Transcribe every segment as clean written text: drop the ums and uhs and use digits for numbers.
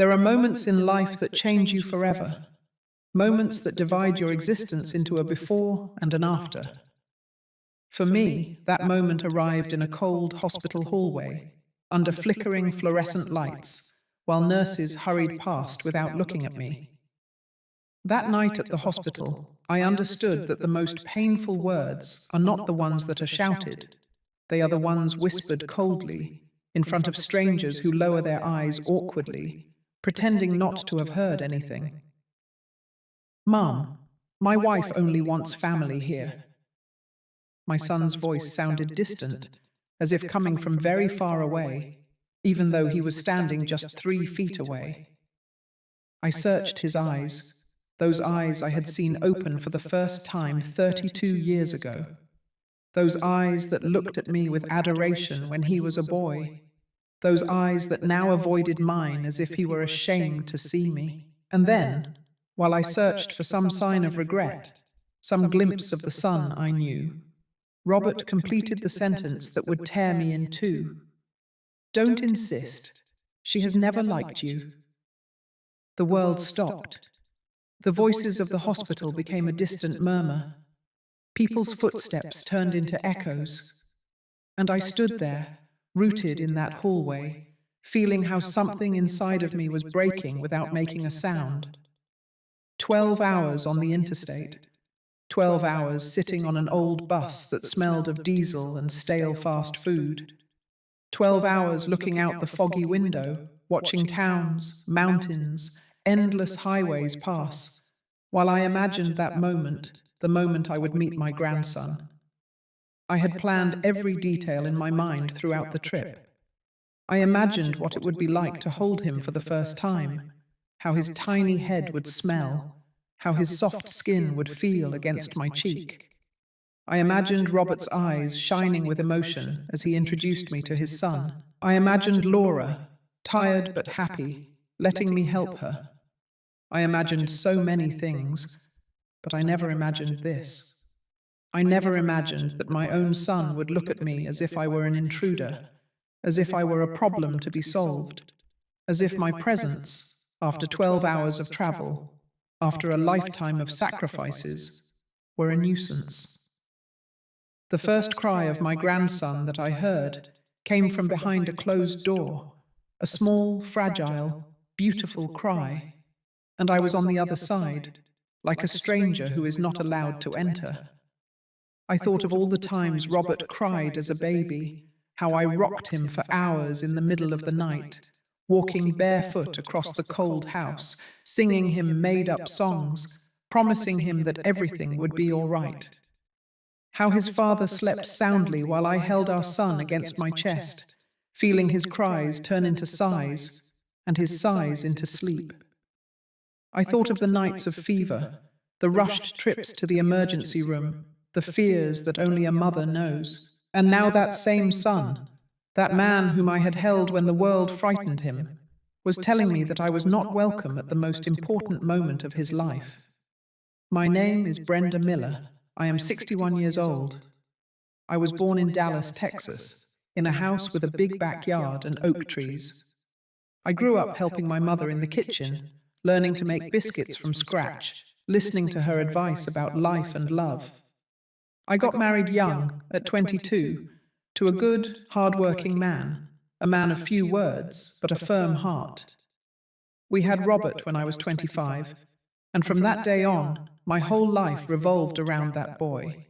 There are moments in life that change you forever, moments that divide your existence into a before and an after. For me, that moment arrived in a cold hospital hallway, under flickering fluorescent lights, while nurses hurried past without looking at me. That night at the hospital, I understood that the most painful words are not the ones that are shouted. They are the ones whispered coldly, in front of strangers who lower their eyes awkwardly, pretending not to have heard anything. "Mom, my wife only wants family here." My son's voice sounded distant, as if coming from very far away, even though he was standing just 3 feet away. I searched his eyes, those eyes I had seen open for the first time 32 years ago. Those eyes that looked at me with adoration when he was a boy. Those eyes that now avoided mine as if he were ashamed to see me. And then, while I searched for some sign of regret, some glimpse of the son I knew, Robert completed the sentence that would tear me in two. "Don't insist. She has never liked you." The world stopped. The voices of the hospital became a distant murmur. People's footsteps turned into echoes. And I stood there, rooted in that hallway, feeling how something inside of me was breaking without making a sound. 12 hours on the interstate. 12 hours sitting on an old bus that smelled of diesel and stale fast food. 12 hours looking out the foggy window, watching towns, mountains, endless highways pass, while I imagined that moment, the moment I would meet my grandson. I had planned every detail in my mind throughout the trip. I imagined what it would be like to hold him for the first time, how his tiny head would smell, how his soft skin would feel against my cheek. I imagined Robert's eyes shining with emotion as he introduced me to his son. I imagined Laura, tired but happy, letting me help her. I imagined so many things, but I never imagined this. I never imagined that my own son would look at me as if I were an intruder, as if I were a problem to be solved, as if my presence, after 12 hours of travel, after a lifetime of sacrifices, were a nuisance. The first cry of my grandson that I heard came from behind a closed door, a small, fragile, beautiful cry, and I was on the other side, like a stranger who is not allowed to enter. I thought of all the times Robert cried as a baby, how I rocked him for hours in the middle of the night, walking barefoot across the cold house, singing him made-up songs, promising him that everything would be all right. How his father slept soundly while I held our son against my chest, feeling his cries turn into sighs, and his sighs into sleep. I thought of the nights of fever, the rushed trips to the emergency room, the fears that only a mother knows. And now that same son, that man whom I had held when the world frightened him, was telling me that I was not welcome at the most important moment of his life. My name is Brenda Miller. I am 61 years old. I was born in Dallas, Texas, in a house with a big backyard and oak trees. I grew up helping my mother in the kitchen, learning to make biscuits from scratch, listening to her advice about life and love. I got married young, at 22, to a good, hard-working man, a man of few words, but a firm heart. We had Robert when I was 25, and from that day on, my whole life revolved around that boy.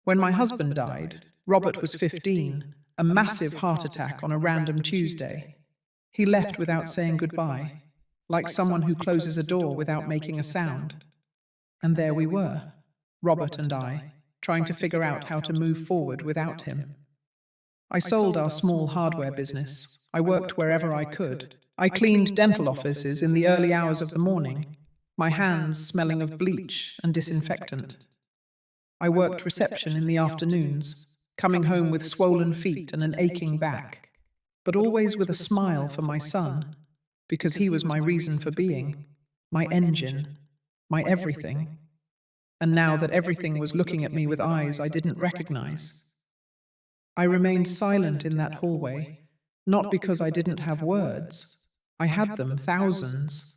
When my husband died, Robert was 15, a massive heart attack on a random Tuesday. He left without saying goodbye, like someone who closes a door without making a sound. And there we were, Robert and I, trying to figure out how to move forward without him. I sold our small hardware business. I worked wherever I could. I cleaned dental offices in the early hours of the morning, my hands smelling of bleach and disinfectant. I worked reception in the afternoons, coming home with swollen feet and an aching back, but always with a smile for my son, because he was my reason for being, my engine, my everything. And now that everything was looking at me with eyes I didn't recognize. I remained silent in that hallway, not because I didn't have words, I had them, thousands.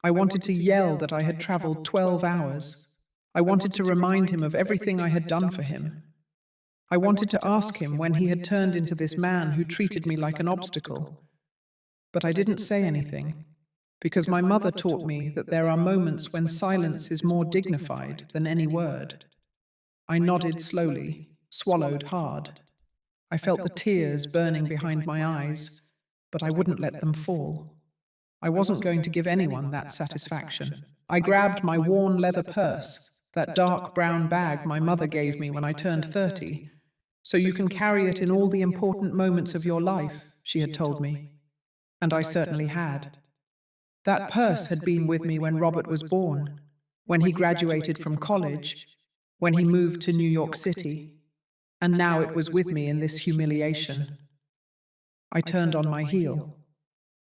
I wanted to yell that I had traveled 12 hours. I wanted to remind him of everything I had done for him. I wanted to ask him when he had turned into this man who treated me like an obstacle. But I didn't say anything, because my mother taught me that there are moments when silence is more dignified than any word. I nodded slowly, swallowed hard. I felt the tears burning behind my eyes, but I wouldn't let them fall. I wasn't going to give anyone that satisfaction. I grabbed my worn leather purse, that dark brown bag my mother gave me when I turned 30, so you can carry it in all the important moments of your life, she had told me. And I certainly had. That purse had been with me when Robert was born, when he graduated from college, when he moved to New York City, and now it was with me in this humiliation. I turned on my heel.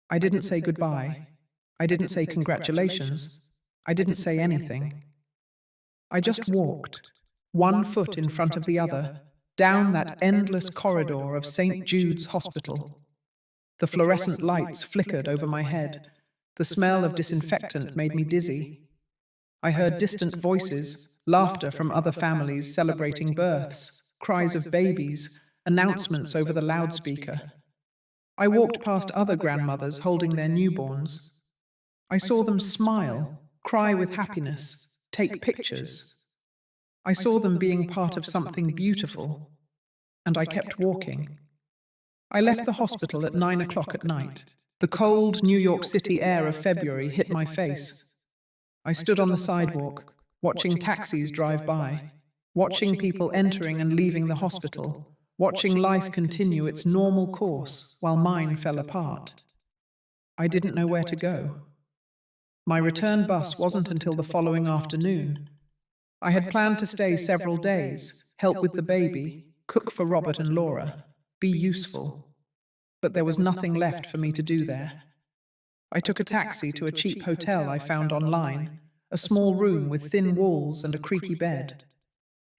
I didn't say goodbye. I didn't say congratulations. I didn't say anything. I just walked, one foot in front of the other, down that endless corridor of St. Jude's Hospital. The fluorescent lights flickered over my head. The smell of disinfectant made me dizzy. I heard distant voices, laughter from other families celebrating births, cries of babies, announcements over the loudspeaker. I walked past other grandmothers holding their newborns. I saw them smile, cry with happiness, take pictures. I saw them being part of something beautiful, and I kept walking. I left the hospital at 9 o'clock at night. The cold New York City air of February hit my face. I stood on the sidewalk, watching taxis drive by, watching people entering and leaving the hospital, watching life continue its normal course while mine fell apart. I didn't know where to go. My return bus wasn't until the following afternoon. I had planned to stay several days, help with the baby, cook for Robert and Laura, be useful. But there was nothing left for me to do there. I took a taxi to a cheap hotel I found online, a small room with thin walls and a creaky bed.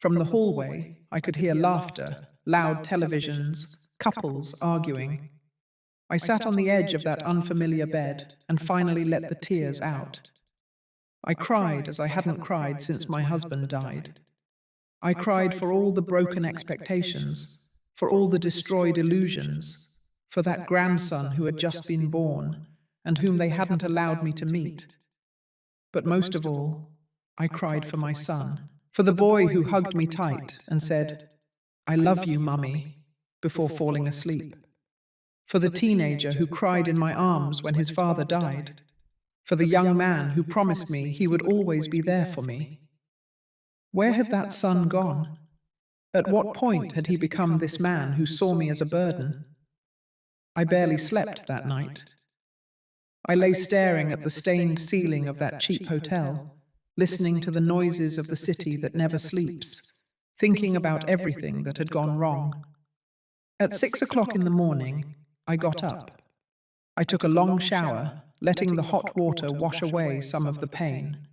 From the hallway, I could hear laughter, loud televisions, couples arguing. I sat on the edge of that unfamiliar bed and finally let the tears out. I cried as I hadn't cried since my husband died. I cried for all the broken expectations, for all the destroyed illusions, for that grandson who had just been born and whom they hadn't allowed me to meet. But most of all, I cried for my son, for the boy who hugged me tight and said, "I love you, Mummy," before falling asleep. For the teenager who cried in my arms when his father died. For the young man who promised me he would always be there for me. Where had that son gone? At what point had he become this man who saw me as a burden? I barely slept that night. I lay staring at the stained ceiling of that cheap hotel, listening to the noises of the city that never sleeps, thinking about everything that had gone wrong. At 6 o'clock in the morning, I got up. I took a long shower, letting the hot water wash away some of the pain.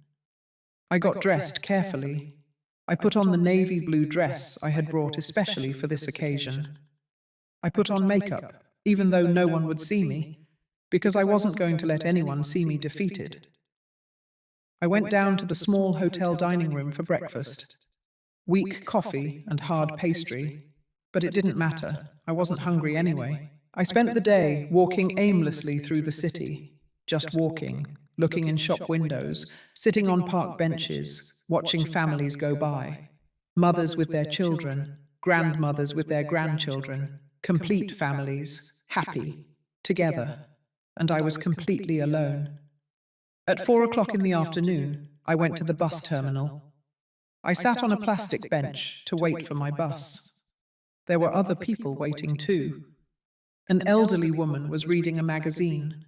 I got dressed carefully. I put on the navy blue dress I had brought especially for this occasion. I put on makeup, even though no one would see me, because I wasn't going to let anyone see me defeated. I went down to the small hotel dining room for breakfast. Weak coffee and hard pastry, but it didn't matter. I wasn't hungry anyway. I spent the day walking aimlessly through the city, just walking, looking in shop windows, sitting on park benches, watching families go by. Mothers with their children, grandmothers with their grandchildren, complete families, happy, together, and I was completely alone. At 4 o'clock in the afternoon, I went to the bus terminal. I sat on a plastic bench to wait for my bus. There were other people waiting too. An elderly woman was reading a magazine.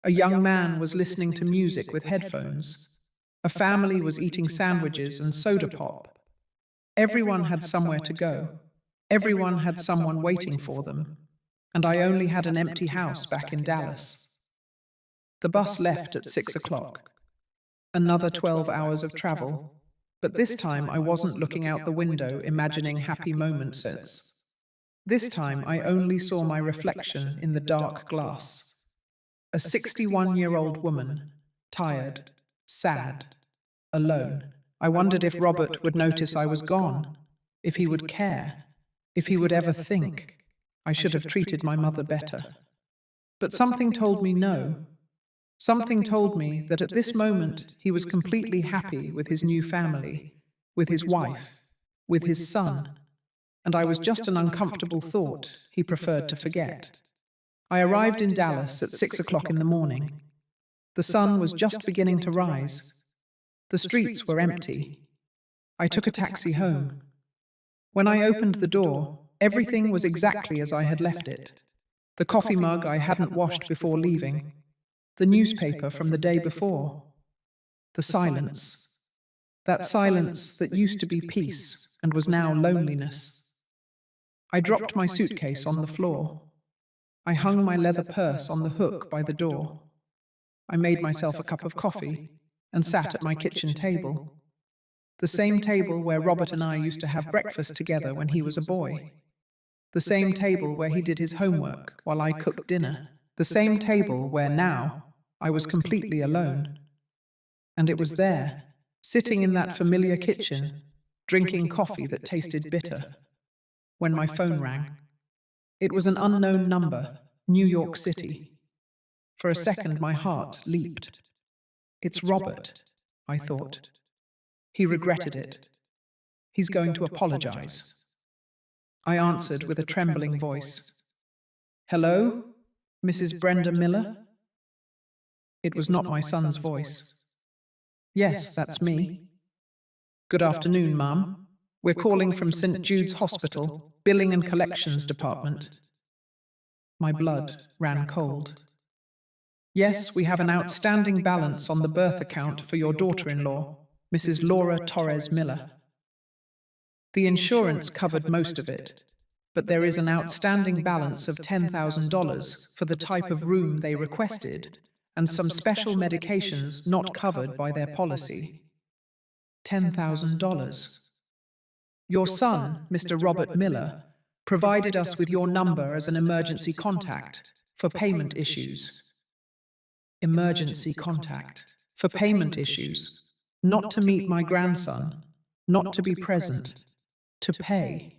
A young man was listening to music with headphones. A family was eating sandwiches and soda pop. Everyone had somewhere to go. Everyone had someone waiting for them. And I only had an empty house back in Dallas. The bus left at 6 o'clock. Another 12 hours of travel. But this time I wasn't looking out the window imagining happy moments. This time I only saw my reflection in the dark glass. A 61-year-old woman, tired, sad, alone. I wondered if Robert would notice I was gone, if he would care, if he would ever think I should have treated my mother better. But something told me no. Something told me that at this moment he was completely happy with his new family, with his wife, with his son, and I was just an uncomfortable thought he preferred to forget. I arrived in Dallas at 6 o'clock in the morning. The sun was just beginning to rise. The streets were empty. I took a taxi home. When I opened the door, everything was exactly as I had left it. The coffee mug I hadn't washed before leaving, the newspaper from the day before, the silence. That silence that used to be peace and was now loneliness. I dropped my suitcase on the floor. I hung my leather purse on the hook by the door. I made myself a cup of coffee and sat at my kitchen table. The same table where Robert and I used to have breakfast together when he was a boy. The same table where he did his homework while I cooked dinner. The same table where now I was completely alone. And it was there, sitting in that familiar kitchen, drinking coffee that tasted bitter, when my phone rang. It was an unknown number, New York City. For a second, my heart leaped. It's Robert, I thought. He regretted it. He's going to apologize. I answered with a trembling voice. Hello, Mrs. Brenda Miller? It was not my son's voice. Yes, that's me. Good afternoon, Mum. We're calling from St. Jude's Hospital, Billing and Collections Department. My blood ran cold. Yes, we have an outstanding balance on the birth account for your daughter-in-law, Mrs. Laura Torres Miller. The insurance covered most of it, but there is an outstanding balance of $10,000 for the type of room they requested and some special medications not covered by their policy. $10,000. Your son, Mr. Robert Miller, provided us with your number as an emergency contact for payment issues. Emergency contact for payment issues. Not to meet my grandson, not to be present, to pay.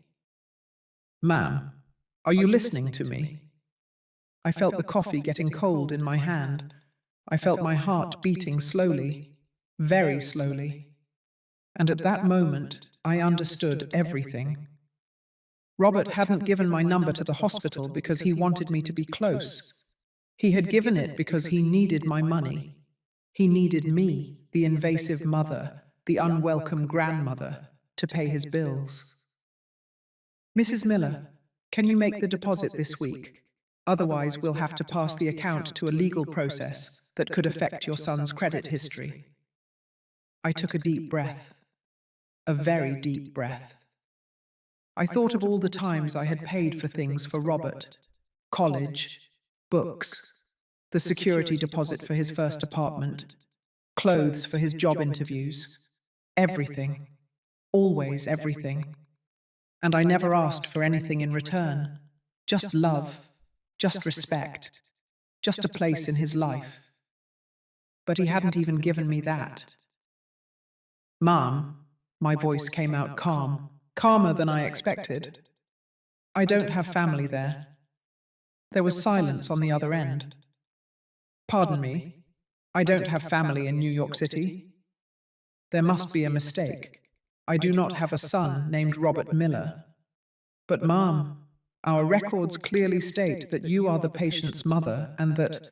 Ma'am, are you listening to me? I felt the coffee getting cold in my hand. I felt my heart beating slowly, very slowly. And at that moment, I understood everything. Robert hadn't given my number to the hospital because he wanted me to be close. He had given it because he needed my money. He needed me, the invasive mother, the unwelcome grandmother, to pay his bills. Mrs. Miller, can you make the deposit this week? Otherwise, we'll have to pass the account to a legal process that could affect your son's credit history. I took a deep breath. A very deep breath. I thought of all the times I had paid for things for Robert. College, books, the security deposit for his first apartment, clothes for his job interviews. Everything. Always everything. And I never asked for anything in return. Just love, just respect, just a place in his life. But he hadn't even given me that. Mom, my voice came out calm, calmer than I expected. I don't have family there. There was silence on the other end. Pardon me, I don't have family in New York City. There must be a mistake. I do not have a son named Robert Miller. But Mom, our records clearly state that you are the patient's mother and that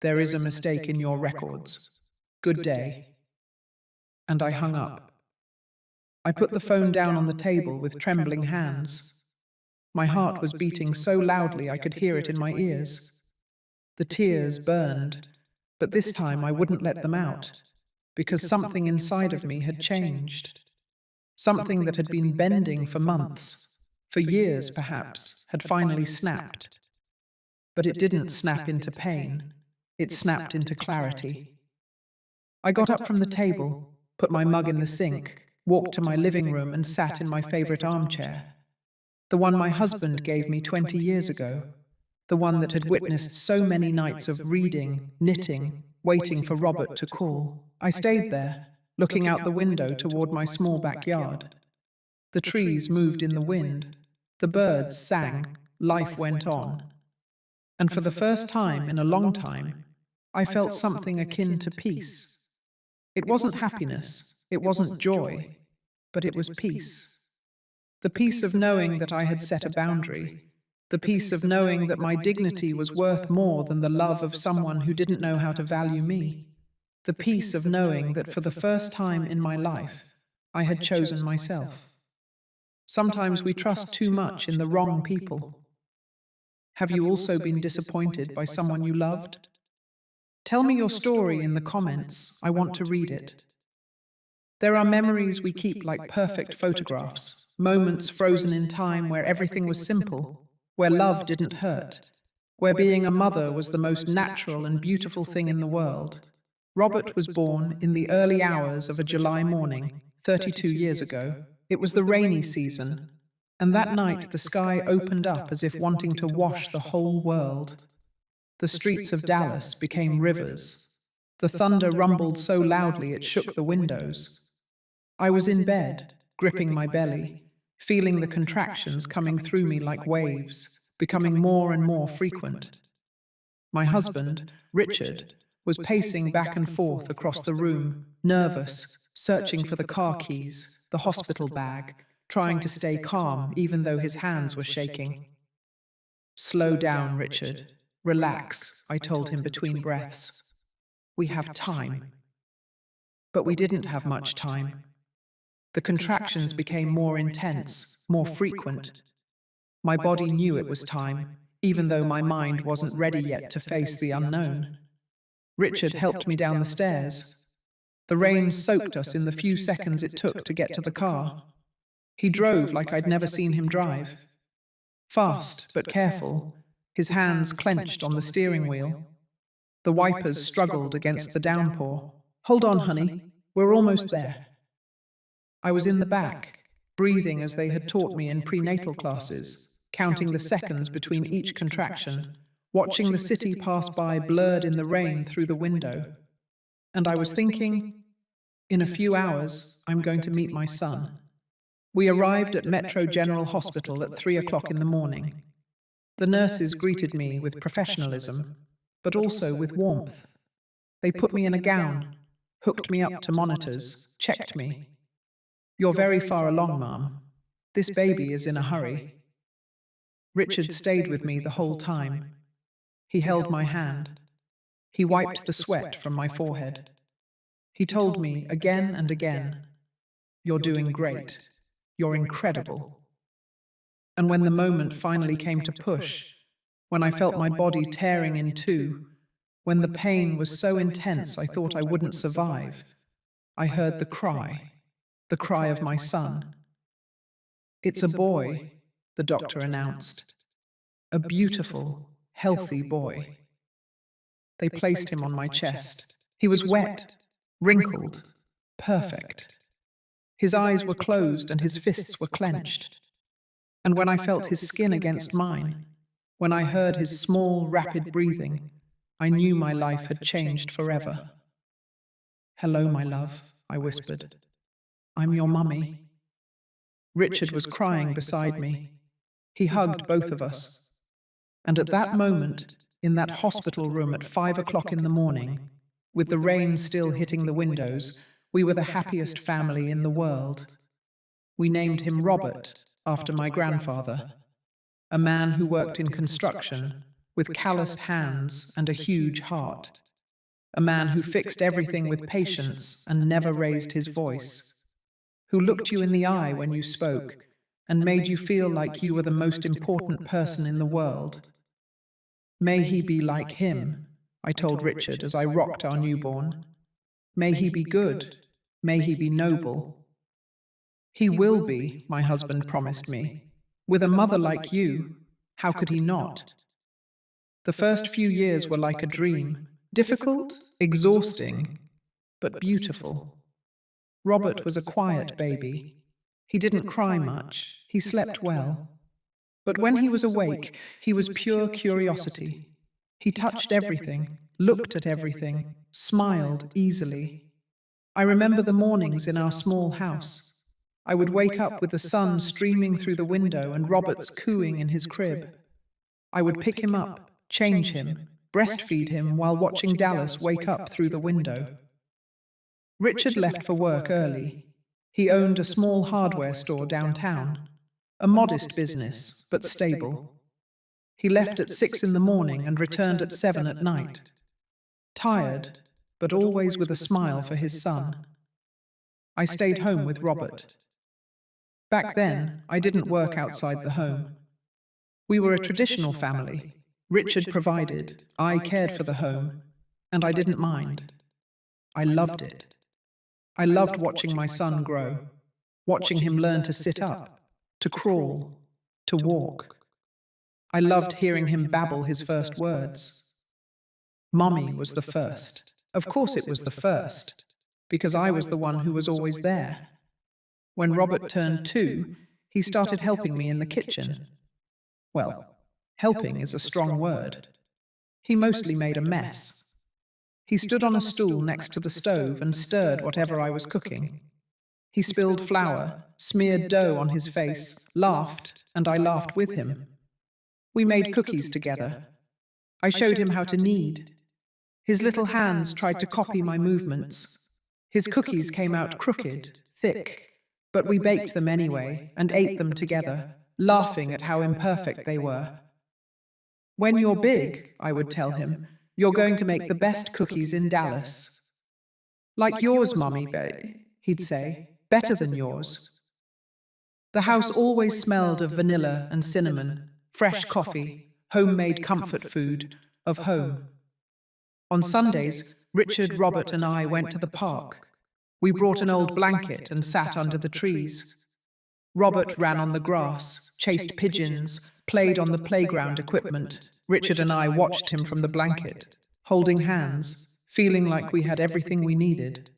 there is a mistake in your records. Good day. And I hung up. I put the phone down on the table with trembling hands. My heart was beating so loudly I could hear it in my ears. The tears burned, but this time I wouldn't let them out, because something inside of me had changed. Something that had been bending for months, for years perhaps, had finally snapped. But it didn't snap into pain. It snapped into clarity. I got up from the table, put my mug in the sink, walked to my living room and sat in my favorite armchair. The one my husband gave me 20 years ago. the one that had witnessed so many nights of reading, knitting, waiting for Robert to call. I stayed there, looking out the window toward my small backyard. The trees moved in the wind, the birds sang, life went on. And for the first time in a long time, I felt something akin to peace. It wasn't happiness, it wasn't joy, but it was peace. The peace of knowing that I had set a boundary, the peace of knowing that my dignity was worth more than the love of someone who didn't know how to value me, the peace of knowing that for the first time in my life, I had chosen myself. Sometimes we trust too much in the wrong people. Have you also been disappointed by someone you loved? Tell me your story in the comments. I want to read it. There are memories we keep like perfect photographs, moments frozen in time where everything was simple, where love didn't hurt, where being a mother was the most natural and beautiful thing in the world. Robert was born in the early hours of a July morning, 32 years ago. It was the rainy season, and that night the sky opened up as if wanting to wash the whole world. The streets of Dallas became rivers. The thunder rumbled so loudly it shook the windows. I was in bed, gripping my belly, feeling the contractions coming through me like waves, becoming more and more frequent. My husband, Richard, was pacing back and forth across the room, nervous, searching for the car keys, the hospital bag, trying to stay calm even though his hands were shaking. "Slow down, Richard. Relax," I told him between breaths. "We have time." But we didn't have much time. The contractions became more intense, more frequent. My body knew it was time, even though my mind wasn't ready yet to face the unknown. Richard helped me down the stairs. The rain soaked us in the few seconds it took to get to the car. He drove like I'd never seen him drive. Fast, but careful, his hands clenched on the steering wheel. The wipers struggled against the downpour. "Hold on, honey, we're almost there." I was in the back, breathing as they had taught me in prenatal classes, counting the seconds between each contraction, watching the city pass by blurred in the rain through the window. And I was thinking, in a few hours, I'm going to meet my son. We arrived at Metro General Hospital at 3 o'clock in the morning. The nurses greeted me with professionalism, but also with warmth. They put me in a gown, hooked me up to monitors, checked me. "You're very far along, Mom. This baby is in a hurry." Richard stayed with me the whole time. He held my hand. He wiped the sweat from my forehead. He told me again and again, "You're doing great. You're incredible." And when the moment finally came to push, when I felt my body tearing in two, when the pain was so intense I thought I wouldn't survive, I heard the cry of my son. "It's a boy," the doctor announced. "A beautiful, healthy boy." They placed him on my chest. He was wet, wrinkled, perfect. His eyes were closed and his fists were clenched. And when I felt his skin against mine, when I heard his small, rapid breathing, I knew my life had changed forever. "Hello, my love," I whispered. "I'm your mummy." Richard was crying beside me. He hugged both of us. And at that moment, in that hospital room at 5 o'clock in the morning, with the rain still hitting the windows, we were the happiest family in the world. We named him Robert, after my grandfather, a man who worked in construction, with calloused hands and a huge heart. A man who fixed everything with patience and never raised his voice. Who looked you in the eye when you spoke and made you feel like you were the most important person in the world. "May he be like him," I told Richard as I rocked our newborn. "May he be good. May he be noble." "He will be," my husband promised me. "With a mother like you, how could he not?" The first few years were like a dream. Difficult, exhausting, but beautiful. Robert was a quiet baby. He didn't cry much. He slept well. But when he was awake, he was pure curiosity. He touched everything, looked at everything, smiled easily. I remember the mornings in our small house. I would wake up with the sun streaming through the window and Robert's cooing in his crib. I would pick him up, change him, breastfeed him while watching Dallas wake up through the window. Richard left for work early. He owned a small hardware store downtown, a modest business, but stable. He left at 6 in the morning and returned at 7 at night. Tired, but always with a smile for his son. I stayed home with Robert. Back then, I didn't work outside the home. We were a traditional family. Richard provided, I cared for the home, and I didn't mind. I loved it. I loved watching my son grow, watching him learn to sit up, to crawl, to walk. I loved hearing him babble his first words. Mommy was the first. Of course it was the first, because I was the one who was always there. When Robert turned 2, he started helping me in the kitchen. Well, helping is a strong word. He mostly made a mess. He stood on a stool next to the stove and stirred whatever I was cooking. He spilled flour, smeared dough on his face, laughed, and I laughed with him. We made cookies together. I showed him how to knead. His little hands tried to copy my movements. His cookies came out crooked, thick, but we baked them anyway and ate them together, laughing at how imperfect they were. When you're big, I would tell him, you're going to make the best cookies in Dallas. Like yours, Mommy, he'd say, better than yours. The house always smelled of vanilla and cinnamon, fresh coffee, homemade comfort food, of home. On Sundays, Richard, Robert, and I went to the park. We brought an old blanket and sat under the trees. Robert ran on the grass, chased pigeons, played on the playground equipment. Richard and I watched him from the blanket, holding hands, feeling like we had everything we needed.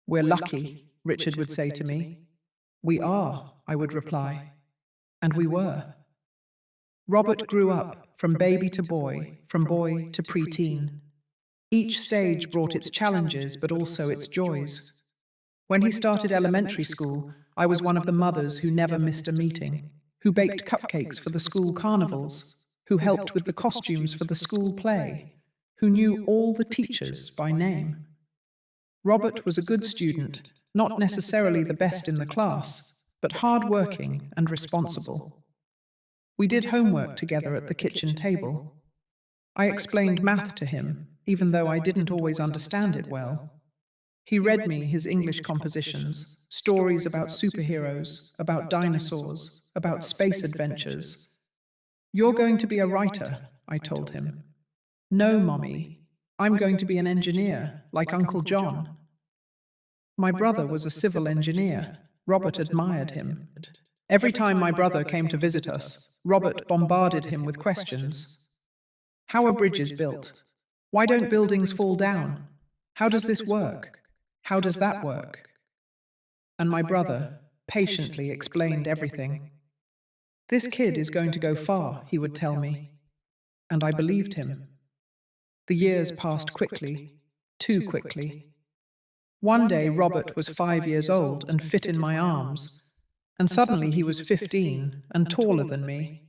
We're lucky, Richard would say to me. We are, I would reply. And we were. Robert grew up, from baby to boy, from boy to preteen. Each stage brought its challenges, but also its joys. When he started elementary school, I was one of the mothers who never missed a meeting, who baked cupcakes for the school carnivals, who helped with the costumes for the school play, who knew all the teachers by name. Robert was a good student, not necessarily the best in the class, but hard-working and responsible. We did homework together at the kitchen table. I explained math to him, even though I didn't always understand it well. He read me his English compositions, stories about superheroes, about dinosaurs, about space adventures. You're going to be a writer, I told him. No, Mommy, I'm going to be an engineer, like Uncle John. My brother was a civil engineer. Robert admired him. Every time my brother came to visit us, Robert bombarded him with questions. How are bridges built? Why don't buildings fall down? How does this work? How does that work? And my brother patiently explained everything. This kid is going to go far, he would tell me. And I believed him. The years passed quickly, too quickly. One day Robert was 5 years old and fit in my arms, and suddenly he was 15 and taller than me.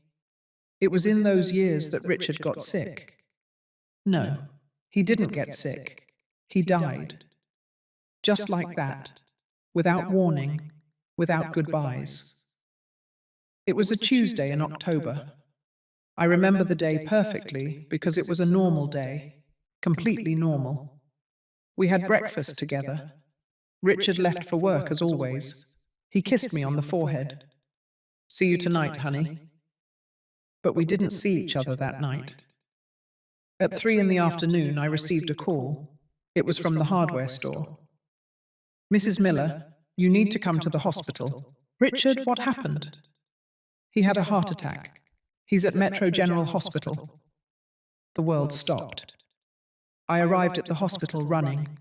It was in those years that Richard got sick. No, he didn't get sick. He died. Just like that, without warning, without goodbyes. It was a Tuesday in October. I remember the day perfectly because it was a normal day, completely normal. We had breakfast together. Richard left for work as always. He kissed me on the forehead. See you tonight, honey. But we didn't see each other that night. At 3 in the afternoon, I received a call. It was from the hardware store. Mrs. Miller, you need to come to the hospital. Richard, what happened? He had a heart attack. He's at Metro General Hospital. The world stopped. I arrived at the hospital running.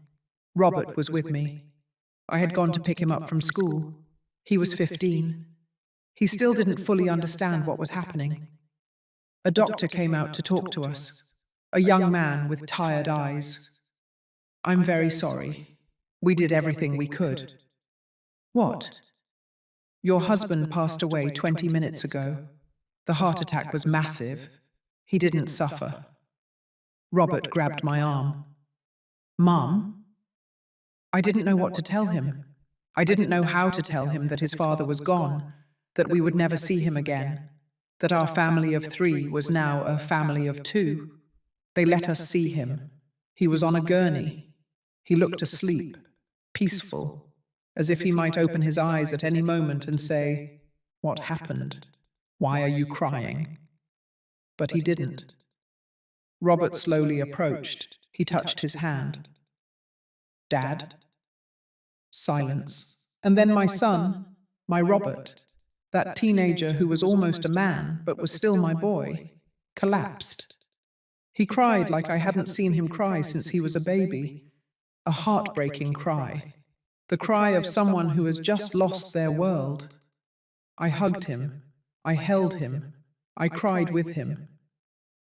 Robert was with me. I had gone to pick him up from school. He was 15. He still didn't fully understand what was happening. A doctor came out to talk to us, a young man with tired eyes. "I'm very sorry. We did everything we could." "What?" "Your husband passed away 20 minutes ago. The heart attack was massive. He didn't suffer." Robert grabbed my arm. "Mum?" I didn't know what to tell him. I didn't know how to tell him that his father was gone, that we would never see him again, that our family of 3 was now a family of 2. They let us see him. He was on a gurney. He looked asleep, peaceful, as if he might open his eyes at any moment and say, "What happened? Why are you crying?" But he didn't. Robert slowly approached. He touched his hand. "Dad?" Silence. And then my son, my Robert, that teenager who was almost a man but was still my boy, collapsed. He cried like I hadn't seen him cry since he was a baby. A heartbreaking cry. The cry of someone who has just lost their world. I hugged him. I held him. I cried with him.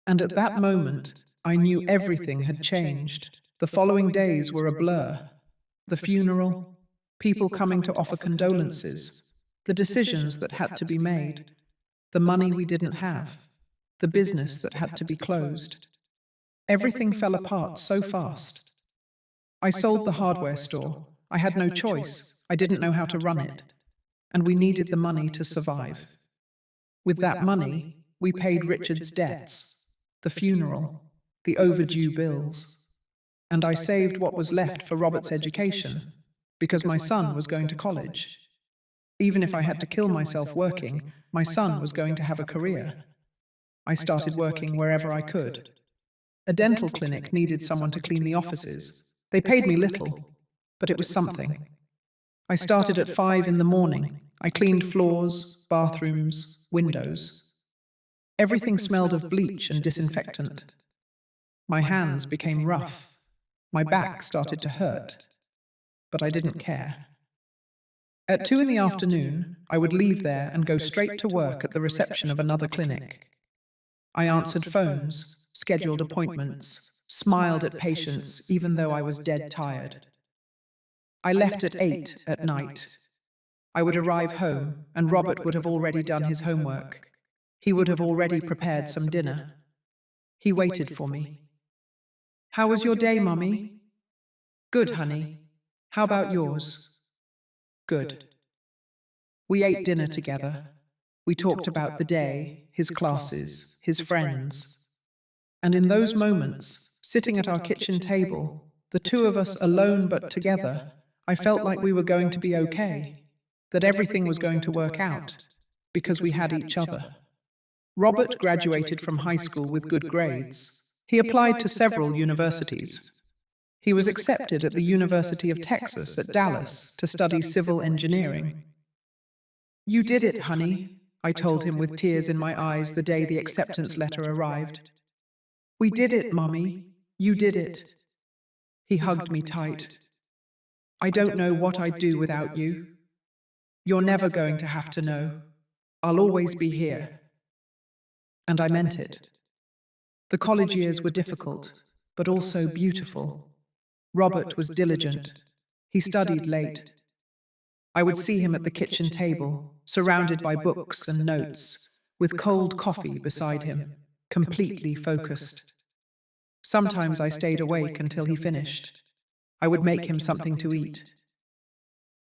And at that moment, I knew everything had changed. The following days were a blur. The funeral, people coming to offer condolences, the decisions that had to be made, the money we didn't have, the business that had to be closed. Everything fell apart so fast. I sold the hardware store. I had no choice. I didn't know how to run it. And we needed the money to survive. With that money, we paid Richard's debts, the funeral, the overdue bills. And I saved what was left for Robert's education, because my son was going to college. Even if I had to kill myself working, my son was going to have a career. I started working wherever I could. A dental clinic needed someone to clean the offices. They paid me little, but it was something. I started at 5 in the morning. I cleaned floors, bathrooms, windows. Everything smelled of bleach and disinfectant. My hands became rough. My back started to hurt. But I didn't care. At 2 in the afternoon, I would leave there and go straight to work at the reception of another clinic. I answered phones, scheduled appointments, smiled at patients even though I was dead tired. I left at 8 at night. I would arrive home, and Robert would have already done his homework. He would have already prepared some dinner. He waited for me. "How was your day, Mummy?" "Good, honey. How about yours?" "Good." We ate dinner together. We talked about the day, his classes, his friends. And in those moments, sitting at our kitchen table, the two of us alone but together, I felt like we were going to be okay, that everything was going to work out, because we had each other. Robert graduated from high school with good grades. He applied to several universities. He was accepted at the University of Texas at Dallas to study civil engineering. "You did it, honey," I told him with tears in my eyes the day the acceptance letter arrived. "We did it, Mummy. You did it." He hugged me tight. "I don't know what I'd do without you. You're never going to have to know. I'll always be here." And I meant it. The college years were difficult, but also beautiful. Robert was diligent. He studied late. I would see him at the kitchen table, surrounded by books and notes, with cold coffee beside him, completely focused. Sometimes I stayed awake until he finished. I would make him something to eat.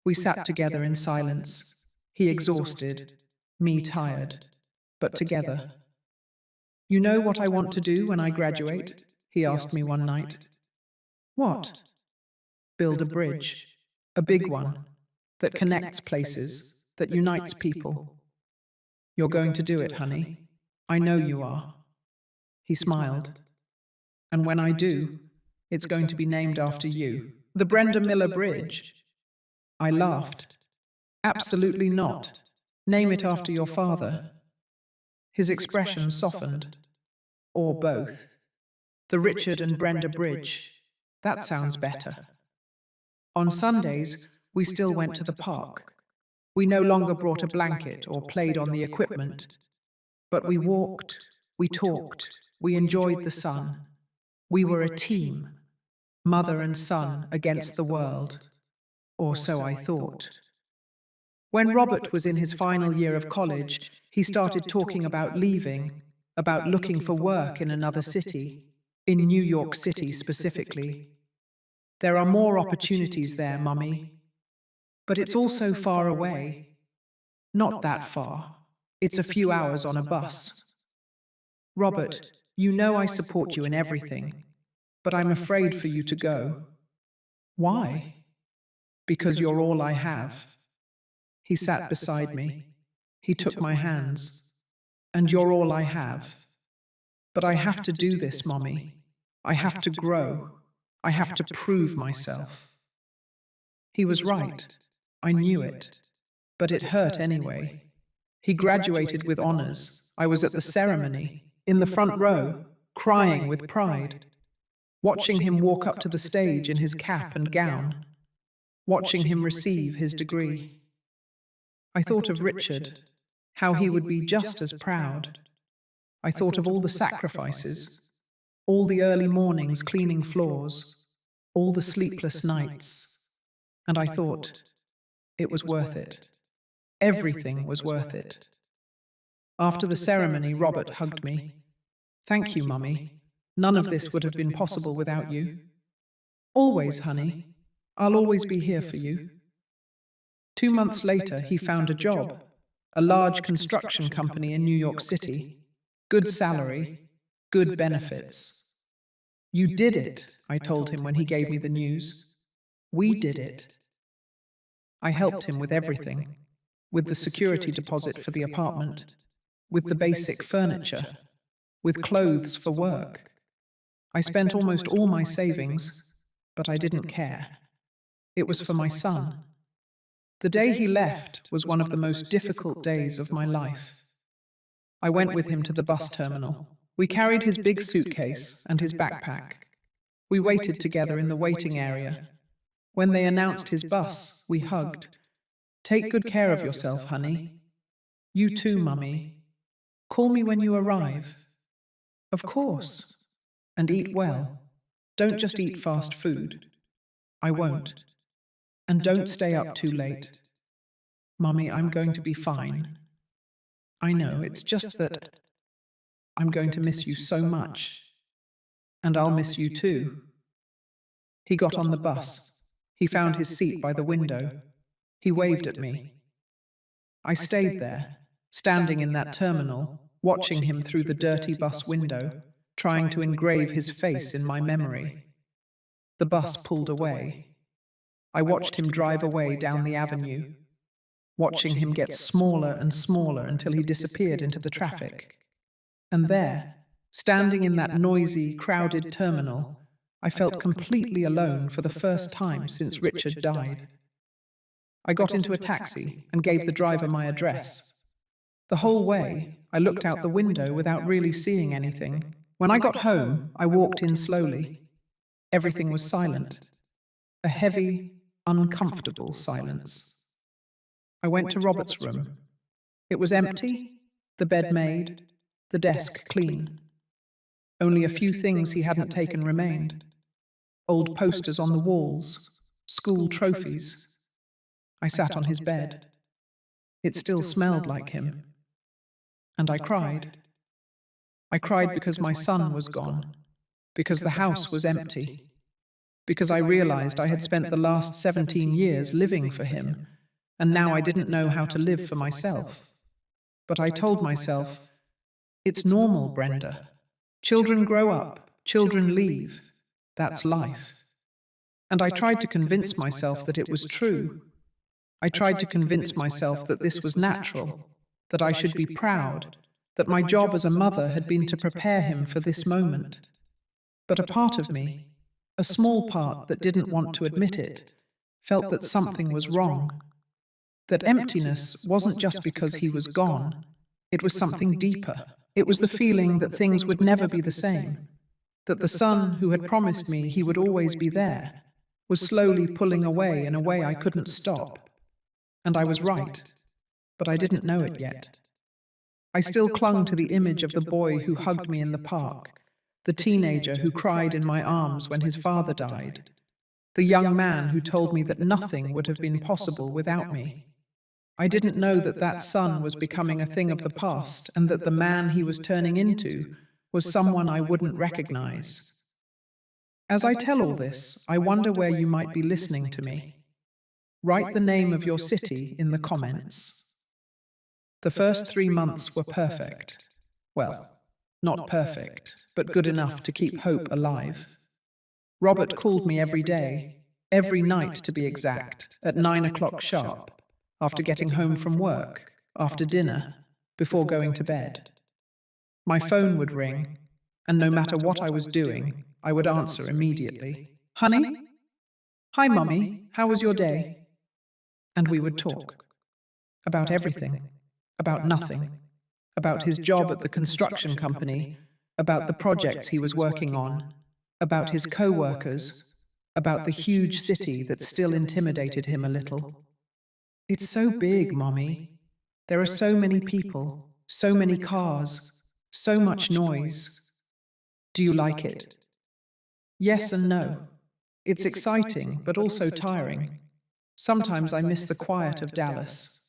We sat together in silence, he exhausted, me tired, but together. "You know what I want to do when I graduate?" he asked me one night. "What?" "Build a bridge, a big one, that connects places, that unites people." "You're going to do it, honey. I know you are." He smiled. "And when I do, it's going to be named after you. The Brenda Miller Bridge." I laughed. "Absolutely not. Name it after your father." His expression softened. "Or both. The Richard and Brenda Bridge. That sounds better." On Sundays, we still went to the park. We no longer brought a blanket or played on the equipment, but we walked, we talked, we enjoyed the sun. We were a team, mother and son against the world, or so I thought. When Robert was in his final year of college, he started talking about leaving, about looking for work in another city, in New York City specifically. There are more opportunities there, Mummy. But it's also far away. Not that far. It's a few hours on a bus. Robert, you know I support you in everything, but I'm afraid for you to go. Why? Because you're all I have. He sat beside me. He took my hands. And you're all I have. But I have to do this, Mommy. I have to grow. I have to prove myself. He was right. I knew it. But it hurt anyway. He graduated with honors. I was at the ceremony, in the front row, crying with pride. Watching him walk up to the stage in his cap and gown. Watching him receive his degree. I thought of Richard, how he would be just as proud. I thought of all the sacrifices, all the early mornings cleaning floors, all the sleepless nights. And I thought, it was worth it. Everything was worth it. After the ceremony, Robert hugged me. Thank you, Mummy. None of this would have been possible without you. Always, honey. I'll always be here for you. 2 months later, he found a job, a large construction company in New York City. Good salary, good benefits. You did it, I told him when he gave me the news. We did it. I helped him with everything, with the security deposit for the apartment, with the basic furniture, with clothes for work. I spent almost all my savings, but I didn't care. It was for my son. The day he left was one of the most difficult days of my life. I went with him to the bus terminal. We carried his big suitcase and his backpack. We waited together in the waiting area. When they announced his bus, we hugged. Take good care of yourself, honey. You too, Mummy. Call me when you arrive. Of course. And eat well. Don't just eat fast food. I won't. And don't stay up too late. Mummy, I'm going to be fine. I know, it's just that I'm going to miss you so much. And I'll miss you too. He got on the bus. He found his seat by the window. He waved at me. I stayed there, standing in that terminal, watching him through the dirty bus window, trying to engrave his face in my memory. The bus pulled away. I watched him drive away down the avenue, watching him get smaller and smaller until he disappeared into the traffic. And there, standing in that noisy, crowded terminal, I felt completely alone for the first time since Richard died. I got into a taxi and gave the driver my address. The whole way, I looked out the window without really seeing anything. When I got home, I walked in slowly. Everything was silent. A heavy, uncomfortable silence. I went to Robert's room. It was empty, the bed made, the desk clean. Only a few things he hadn't taken remained. Old posters on the walls, school trophies. I sat on his bed. It still smelled like him. And I cried. I cried because my son was gone, because the house was empty, because I realized I had spent the last 17 years living for him, and now I didn't know how to live for myself. But I told myself, it's normal, Brenda. Children grow up, children leave. That's life. And I tried to convince myself that it was true. I tried to convince myself that this was natural, that I should be proud, that my job as a mother had been to prepare him for this moment. But a part of me, a small part that didn't want to admit it, felt that something was wrong. That emptiness wasn't just because he was gone. It was something deeper. It was the feeling that things would never be the same. That the son who had promised me he would always be there was slowly pulling away in a way I couldn't stop. And I was right, but I didn't know it yet. I still clung to the image of the boy who hugged me in the park, the teenager who cried in my arms when his father died, the young man who told me that nothing would have been possible without me. I didn't know that that son was becoming a thing of the past and that the man he was turning into was someone I wouldn't recognize. As I tell all this, I wonder where you might be listening to me. Write the name of your city in the comments. The first 3 months were perfect. Well, not perfect, but good enough to keep hope alive. Robert called me every day, every night to be exact, at 9 o'clock sharp, after getting home from work, after dinner, before going to bed. My phone would ring, and no matter what I was doing, I would answer immediately. Honey? Hi, Mummy. How was your day? And we would talk. About everything. About nothing. About his job at the construction company. About the projects he was working on. About his co-workers. About the huge city that still intimidated him a little. It's so big, Mommy. There are so many people, so many cars, so much noise. Do you like it? Yes and no. It's exciting, but also tiring. Sometimes I miss the quiet of Dallas.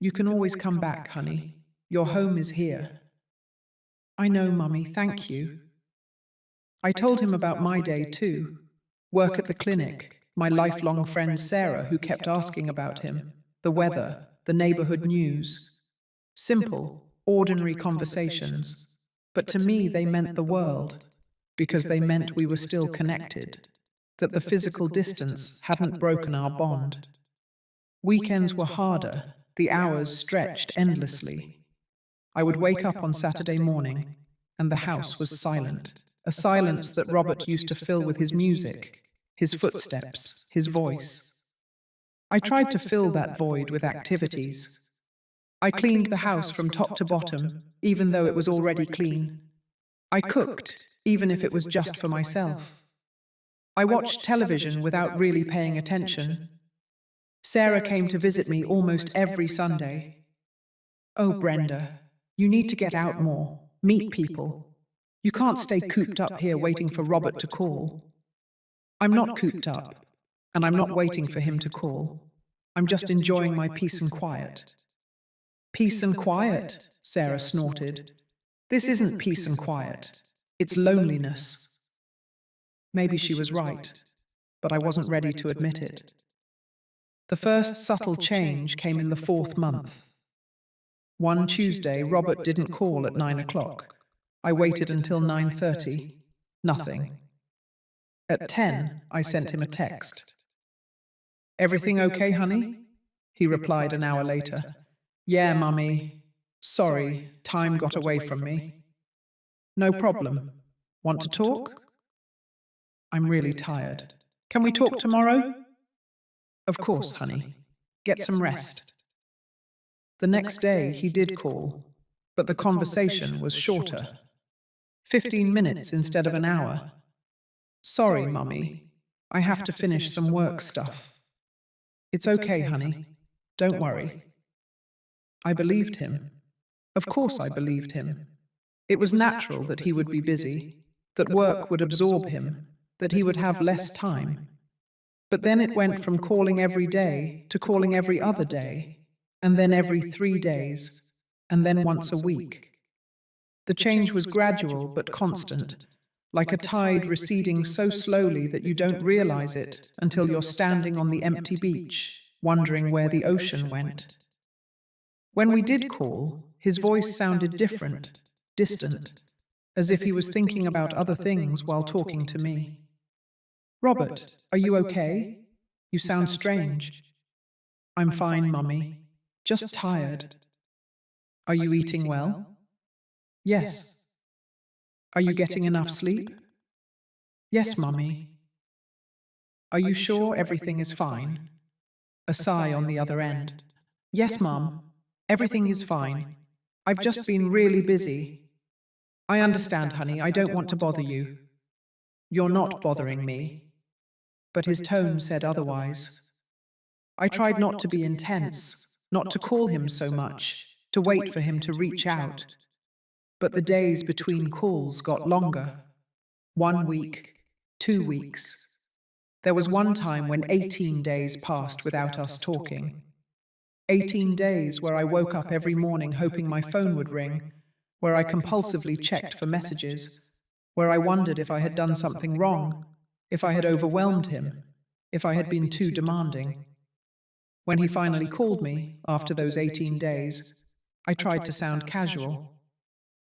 You can always come back, honey. Your home is here. I know, Mummy, thank you. I told him about my day too. Work at the clinic, my lifelong friend Sarah, who kept asking about him, the weather, the neighborhood news. Simple, ordinary conversations. But to me they meant the world, because they meant we were still connected, that the physical distance hadn't broken our bond. Weekends were harder, the hours stretched endlessly. I would wake up on Saturday morning, and the house was silent, a silence that Robert used to fill with his music, his footsteps, his voice. I tried to fill that void with activities. I cleaned the house from top to bottom, even though it was already clean. I cooked, even if it was just for myself. I watched television without really paying attention. Sarah came to visit me almost every Sunday. Oh, Brenda, you need to get out more, meet people. You can't stay cooped up here waiting for Robert to call. I'm not cooped up, and I'm not waiting for him to call. I'm just enjoying my peace and quiet. Peace and quiet, Sarah snorted. This isn't peace and quiet. It's loneliness. Maybe she was right, but I wasn't ready to admit it. The first subtle change came in the 4th month. One Tuesday, Robert didn't call at 9 o'clock. I waited until 9:30. Nothing. At 10, I sent him a text. Everything okay, honey? He replied an hour later. Yeah, Mummy. Sorry, time got away from me. No problem. Want to talk? I'm really tired. Can we talk tomorrow? Of course, honey. Get some rest. The next day, he did call, but the conversation was shorter. 15 minutes instead of an hour. Sorry, Mummy. I have to finish some work stuff. It's okay, honey. Don't worry. I believed him. Of course I believed him. It was natural that he would be busy, that work would absorb him, that he would have less time. But then it went from calling every day to calling every other day, and then every 3 days, and then once a week. The change was gradual but constant, like a tide receding so slowly that you don't realize it until you're standing on the empty beach, wondering where the ocean went. When we did call, his voice sounded different, distant, as if he was thinking about other things while talking to me. Robert, are you okay? You sound strange. I'm fine, Mummy. Just tired. Are you eating well? Yes. Are you getting enough sleep? Yes, Mummy. Are you sure everything is fine? A sigh on the other end. Yes, Mum. Everything is fine. I've just been really busy. I understand, honey. I don't want to bother you. You're not bothering me. But his tone said otherwise. I tried not to be intense, not to call him so much, to wait for him to reach out. But the days between calls got longer. 1 week, 2 weeks. There was one time when 18 days passed without us talking. 18 days where I woke up every morning hoping my phone would ring, where I compulsively checked for messages, where I wondered if I had done something wrong, if I had overwhelmed him, if I had been too demanding. When he finally called me, after those 18 days, I tried to sound casual.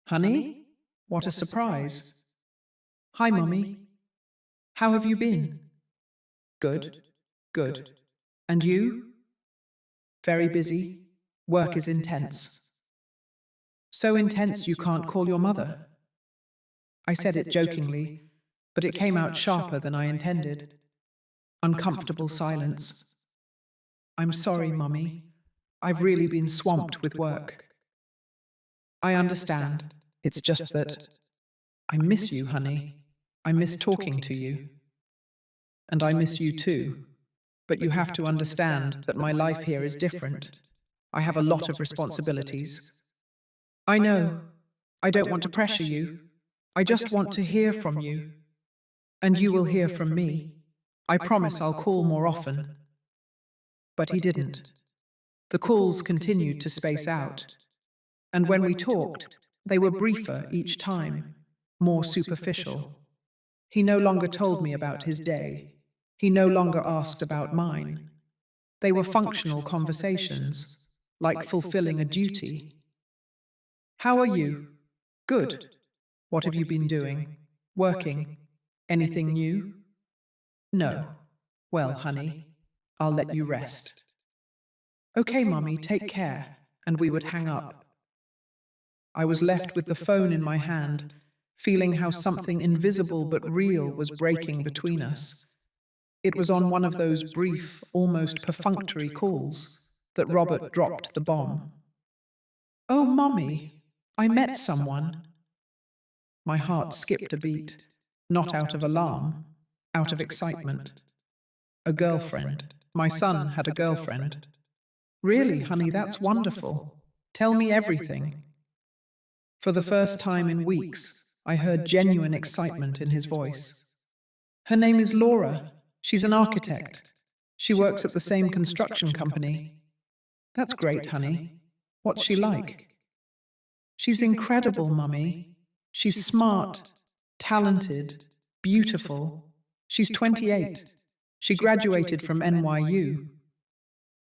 "Honey? What a surprise." "Hi, Mommy. How have you been?" "Good, good. And you?" "Very busy. Work is intense." "So intense you can't call your mother?" I said it jokingly, but it came out sharper than I intended. Uncomfortable silence. "I'm sorry, Mummy. I've really been swamped with work." "I understand. It's just that I miss you, honey. I miss talking to you. And I miss you too. But you have to understand that my life here is different. I have a lot of responsibilities." "I know. I don't want to pressure you. I just want to hear from you. And you will hear from me. I promise I'll call more often." But he didn't. The calls continued to space out. And when we talked, they were briefer each time, more superficial. He no longer told me about his day. He no longer asked about mine. They were functional conversations, like fulfilling a duty. "How are you?" "Good." "What have you been doing?" "Working." "Anything new?" "No." "Well, honey, I'll let you rest." "Okay, Mummy, take care." And we would hang up. I was left with the phone in my hand, feeling how something invisible but real was breaking between us. It was on one of those brief, almost perfunctory calls that Robert dropped the bomb. "Oh, Mummy, I met someone." My heart skipped a beat, not out of alarm, out of excitement. A girlfriend. My son had a girlfriend. "Really, honey, that's wonderful. Tell me everything." For the first time in weeks, I heard genuine excitement in his voice. "Her name is Laura. She's an architect. She works at the same construction company." "That's great, honey. What's she like?" "She's incredible, Mummy. She's smart, talented, beautiful. She's 28. She graduated from NYU."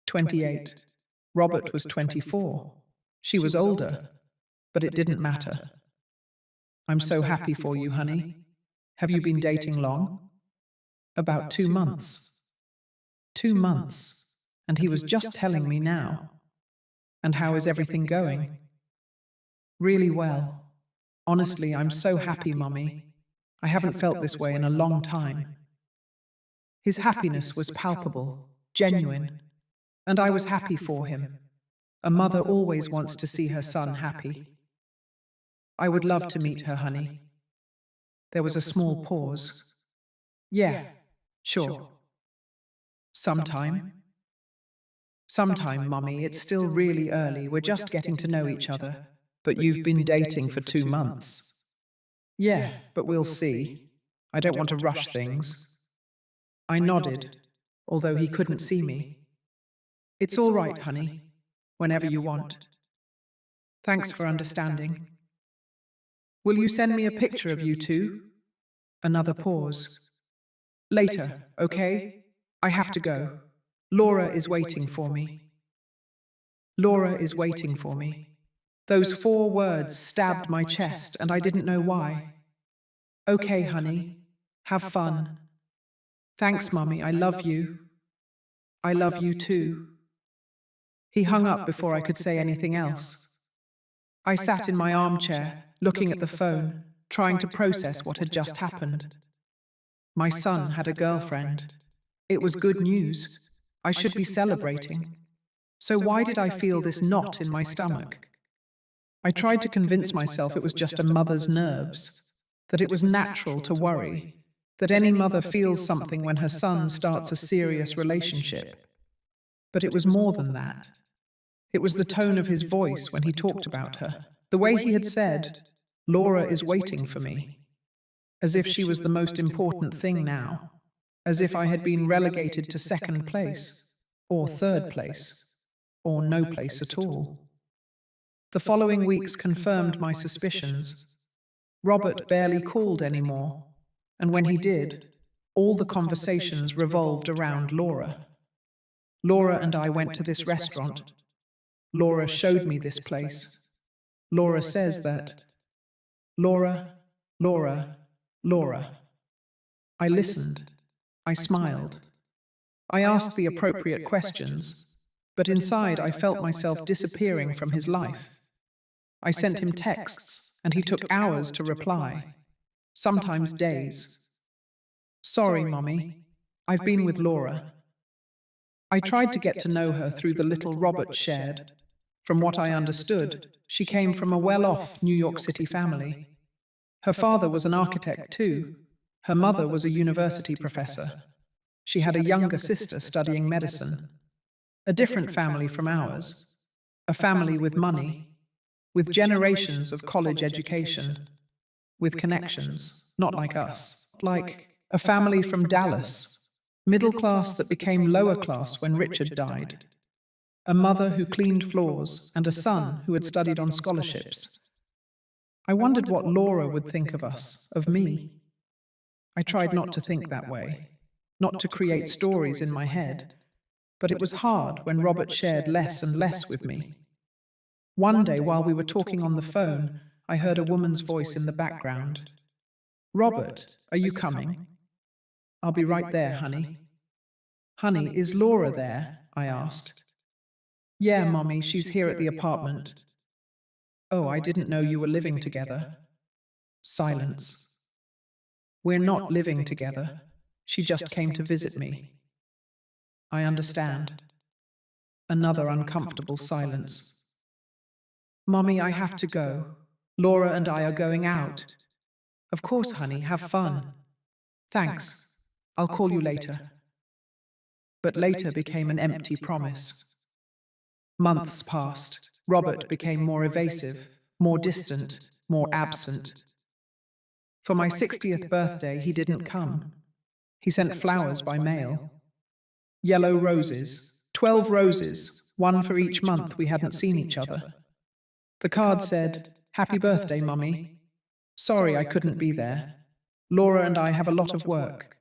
28. Robert was 24. She was older, but it didn't matter. "I'm so happy for you, honey. Have you been dating long?" "About 2 months." 2 months. And he was just telling me now. "And how is everything going?" "Really well. Honestly, I'm so happy, Mummy. I haven't felt this way in a long time." His happiness was palpable, genuine, and I was happy for him. A mother always wants to see her son happy. "I would love to meet her, honey." There was a small pause. "Yeah, sure." "Sometime?" "Sometime, Mummy. It's still really early. We're just getting to know each other." But you've been dating for 2 months. "Yeah, but we'll see. I don't want to rush things." I nodded, although he couldn't see me. "It's all right, honey. Whenever you want." "Thanks for understanding." "Will you send me a picture of you two?" Another pause. "Later, okay? I have to go. Laura is waiting for me." Laura is waiting for me. Those 4 words stabbed my chest, and I didn't know why. "Okay, honey. Have fun." "Thanks, Mummy. I love you." "I love you too." He hung up before I could say anything else. I sat in my armchair, looking at the phone, trying to process what had just happened. My son had a girlfriend. It was good news. I should be celebrating. So why did I feel this knot in my stomach? I tried to convince myself it was just a mother's nerves, that it was natural to worry, that any mother feels something when her son starts a serious relationship. But it was more than that. It was the tone of his voice when he talked about her. The way he had said, "Laura is waiting for me," as if she was the most important thing now, as if I had been relegated to second place, or third place, or no place at all. The following weeks confirmed my suspicions. Robert barely called anymore, and when he did, all the conversations revolved around Laura. Laura and I went to this restaurant. Laura showed me this place. Laura says that. Laura, Laura, Laura. I listened. I smiled. I asked the appropriate questions, but inside I felt myself disappearing from his life. I sent him texts, and he took hours to reply, sometimes days. "Sorry, Mommy. I've been with Laura." I tried to get to know her through the little Robert shared. From what I understood, she came from a well-off New York City family. Her father was an architect too. Her mother was a university professor. She had a younger sister studying medicine. A different family from ours. A family with money, with generations of college education, with connections, not like us. Like a family from Dallas, middle class that became lower class when Richard died. A mother who cleaned floors, and a son who had studied on scholarships. I wondered what Laura would think of us, of me. I tried not to think that way, not to create stories in my head, but it was hard when Robert shared less and less with me. One day, while we were talking on the phone, I heard a woman's voice in the background. "Robert, are you coming?" "I'll be right there, honey." "Honey, is Laura there?" I asked. "Yeah, Mommy, she's here at the apartment." "Oh, I didn't know you were living together." Silence. "We're not living together. She just came to visit me." "I understand." Another uncomfortable silence. "Mommy, I have to go. Laura and I are going out." "Of course, honey, have fun." "Thanks. I'll call you later." But later became an empty promise. Months passed. Robert became more evasive, more distant, more absent. For my 60th birthday, he didn't come. He sent flowers by mail. Yellow roses, 12 roses, one for each month we hadn't seen each other. The card said, "Happy birthday, Mummy. Sorry I couldn't be there. Laura and I have a lot of work.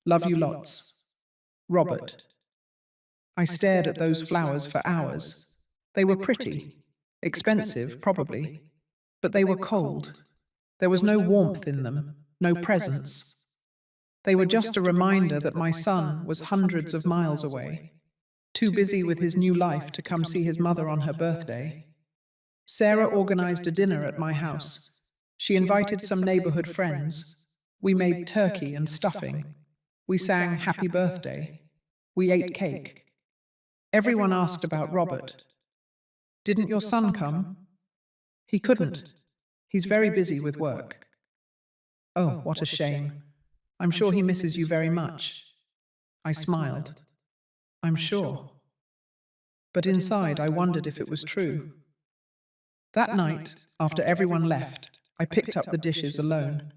Love you lots. Robert." I stared at those flowers for hours. They were pretty, expensive, probably, but they were cold. There was no warmth in them, no presence. They were just a reminder that my son was hundreds of miles away, too busy with his new life to come see his mother on her birthday. Sarah organized a dinner at my house. She invited some neighborhood friends. We made turkey and stuffing. We sang Happy Birthday. We ate cake. Everyone asked about Robert. "Didn't your son come?" "He couldn't. He's very busy with work." "Oh, what a shame. I'm sure he misses you very much." I smiled. "I'm sure." But inside I wondered if it was true. That night, after everyone left, I picked up the dishes alone.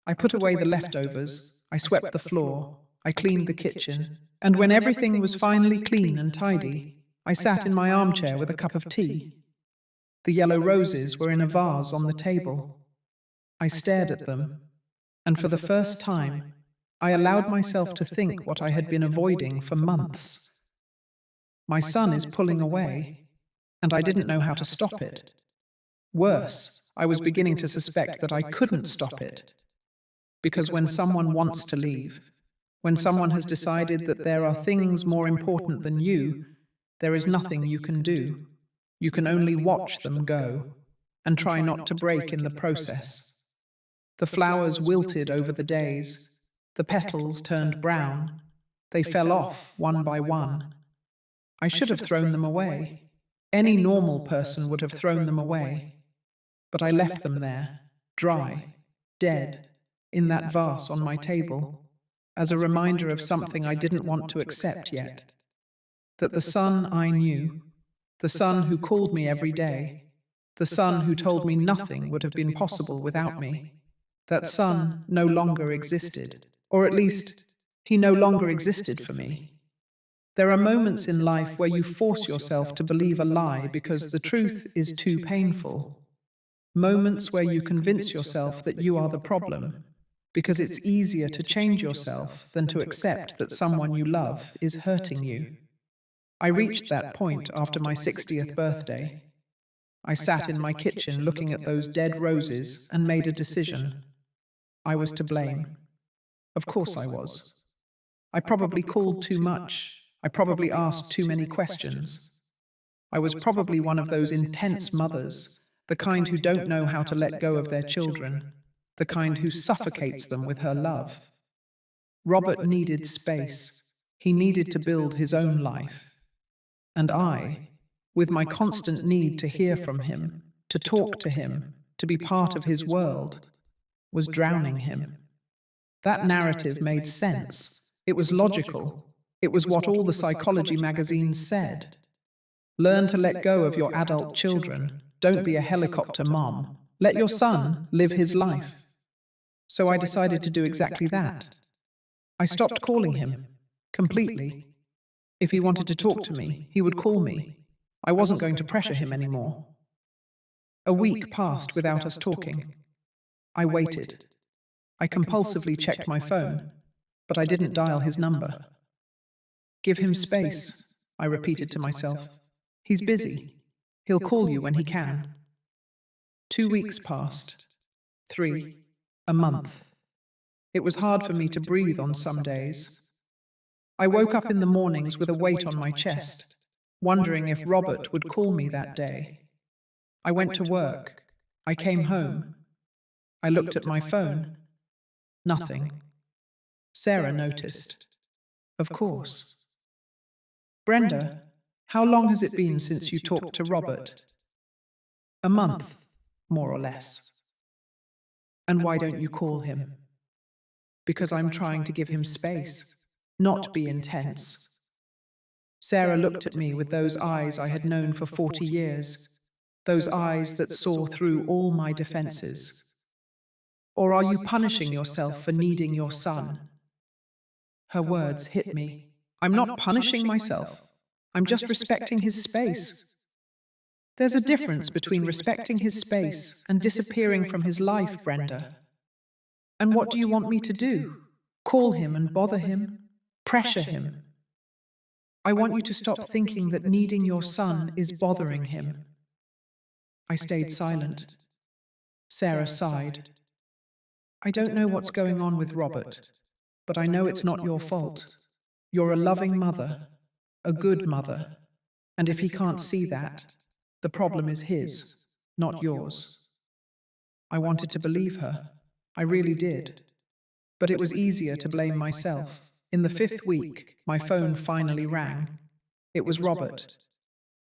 I put away the leftovers, I swept the floor, I cleaned the kitchen, and when everything was finally clean and tidy, I sat in my armchair with a cup of tea. The yellow roses were in a vase on the table. I stared at them, and for the first time, I allowed myself to think what I had been avoiding for months. My son is pulling away, and I didn't know how to stop it. Worse, I was beginning to suspect that I couldn't stop it. Because when someone wants to leave, when someone has decided that there are things more important than you, there is nothing you can do. You can only watch them go, and try not to break in the process. The flowers wilted over the days. The petals turned brown. They fell off one by one. I should have thrown them away. Any normal person would have thrown them away. But I left them there, dry, dead, in that vase on my table, as a reminder of something I didn't want to accept yet. that the son I knew, the son who called me every day, the son who told me nothing would have been possible without me, that son no longer existed, or at least, he no longer existed for me. There are moments in life where you force yourself to believe a lie because the truth is too painful. Moments where you convince yourself that you are the problem, because it's easier to change yourself than to accept that someone you love is hurting you. I reached that point after my 60th birthday. I sat in my kitchen looking at those dead roses and made a decision. I was to blame. Of course I was. I probably called too much. I probably asked too many questions. I was probably one of those intense mothers, the kind who don't know how to let go of their children, the kind who suffocates them with her love. Robert needed space. He needed to build his own life. And I, with my constant need to hear from him, to talk to him, to be part of his world, was drowning him. That narrative made sense. It was logical. It was what all the psychology magazines said. Learn to let go of your adult children. Don't be a helicopter mom. Let your son live his life. So I decided to do exactly that. I stopped calling him, completely. If he wanted to talk to me, he would call me. I wasn't going to pressure him anymore. A week passed without us talking. I waited. I compulsively checked my phone, but I didn't dial his number. Give him space, I repeated to myself. He's busy. He'll call you when he can. 2 weeks passed. 3. A month. It was hard for me to breathe on some days. I woke up in the mornings with a weight on my chest, wondering if Robert would call me that day. I went to work. I came home. I looked at my phone. Nothing. Sarah noticed. Of course. Brenda, how long has it been since you talked to Robert? A month, more or less. And why don't you call him? Because I'm trying to give him space, not be intense. Sarah looked at me with those eyes I had known for 40 years, those eyes that saw through all my defenses. Or are you punishing yourself for needing your son? Her words hit me. I'm not punishing myself. I'm just respecting his space. There's a difference between respecting his space and disappearing from his life, Brenda. And what do you want me to do? Call him and bother him? Pressure him? I want you to stop thinking that needing your son is bothering him. I stayed silent. Sarah sighed. I don't know what's going on with Robert, but I know it's not your fault. You're a loving mother, a good mother, and if he can't see that, the problem is his, not yours. I wanted to believe her. I really did. But it was easier to blame myself. In the 5th week, my phone finally rang. It was Robert.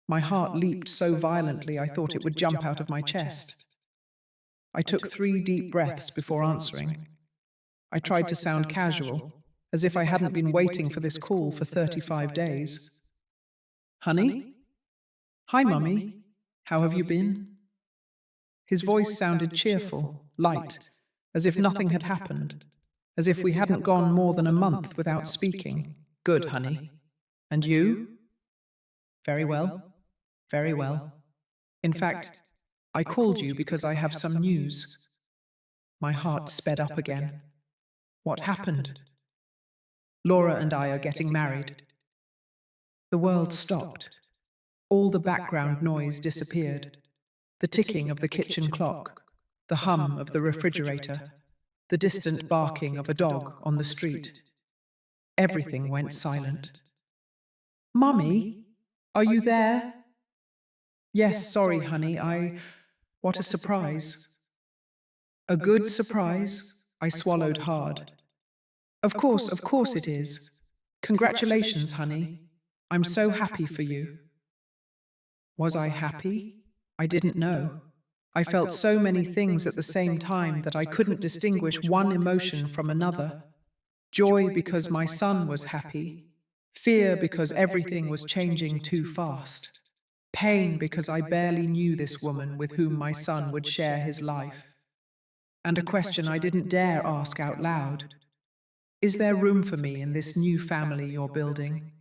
My heart leaped so violently I thought it would jump out of my chest. I took 3 deep breaths before answering. I tried to sound casual, as if I hadn't been waiting for this call for 35 days. Honey? Hi, Mummy. How have you been? His voice sounded cheerful, light, as if nothing had happened, as if we hadn't gone more than a month without speaking. Good, honey. And you? Very well. Very well. In fact, I called you because I have some news. My heart sped up again. What happened? Laura and I are getting married. The world stopped. All the background noise disappeared. The ticking of the kitchen clock, the hum of the refrigerator, the distant barking of a dog on the street. Everything went silent. Mummy, are you there? Yes, sorry, honey, What a surprise. A good surprise? I swallowed hard. Of course it is. Congratulations, honey. I'm so happy for you. Was I happy? I didn't know. I felt so many things at the same time that I couldn't distinguish one emotion from another. Joy because my son was happy. Fear because everything was changing too fast. Pain because I barely knew this woman with whom my son would share his life. And a question I didn't dare ask out loud. Is there room for me in this new family you're building?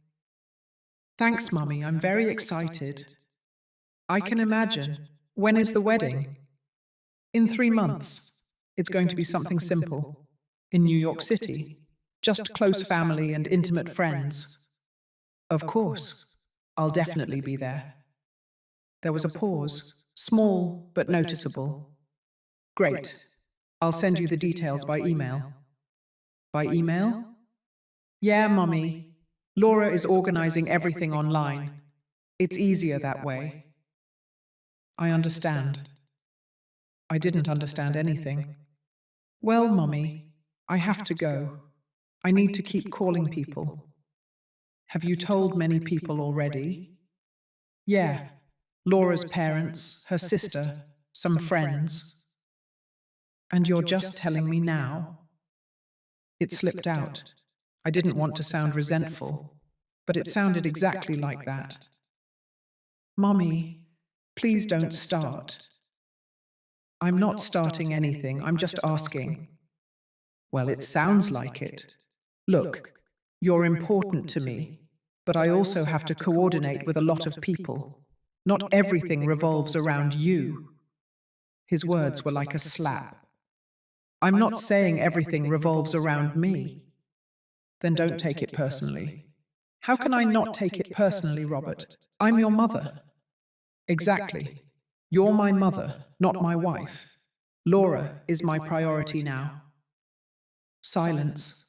Thanks, Mummy, I'm very excited. I can imagine. When is the wedding? In 3 months. It's going to be something simple. In New York City. Just close family and intimate friends. Of course. I'll definitely be there. There was a pause, small but noticeable. Great. I'll send you the details by email. By email? Yeah, Mummy. Laura is organizing everything online. It's easier that way. I understand. I didn't understand anything. Well, Mummy, I have to go. I need to keep calling people. Have you told many people already? Yeah. Laura's parents, her sister, some friends. And you're just telling me now? It slipped out. I didn't want to sound resentful, but it sounded exactly like that. Mummy, please don't start. I'm not starting anything, I'm just asking. Well, it sounds like it. Look, you're important to me, but I also have to coordinate with a lot of people. Not everything revolves around you. His words were like a slap. I'm not saying everything revolves around me. Then don't take it personally. How can I not take it personally, Robert? I'm your mother. Exactly. You're my mother, not my wife. Laura is my priority now. Silence.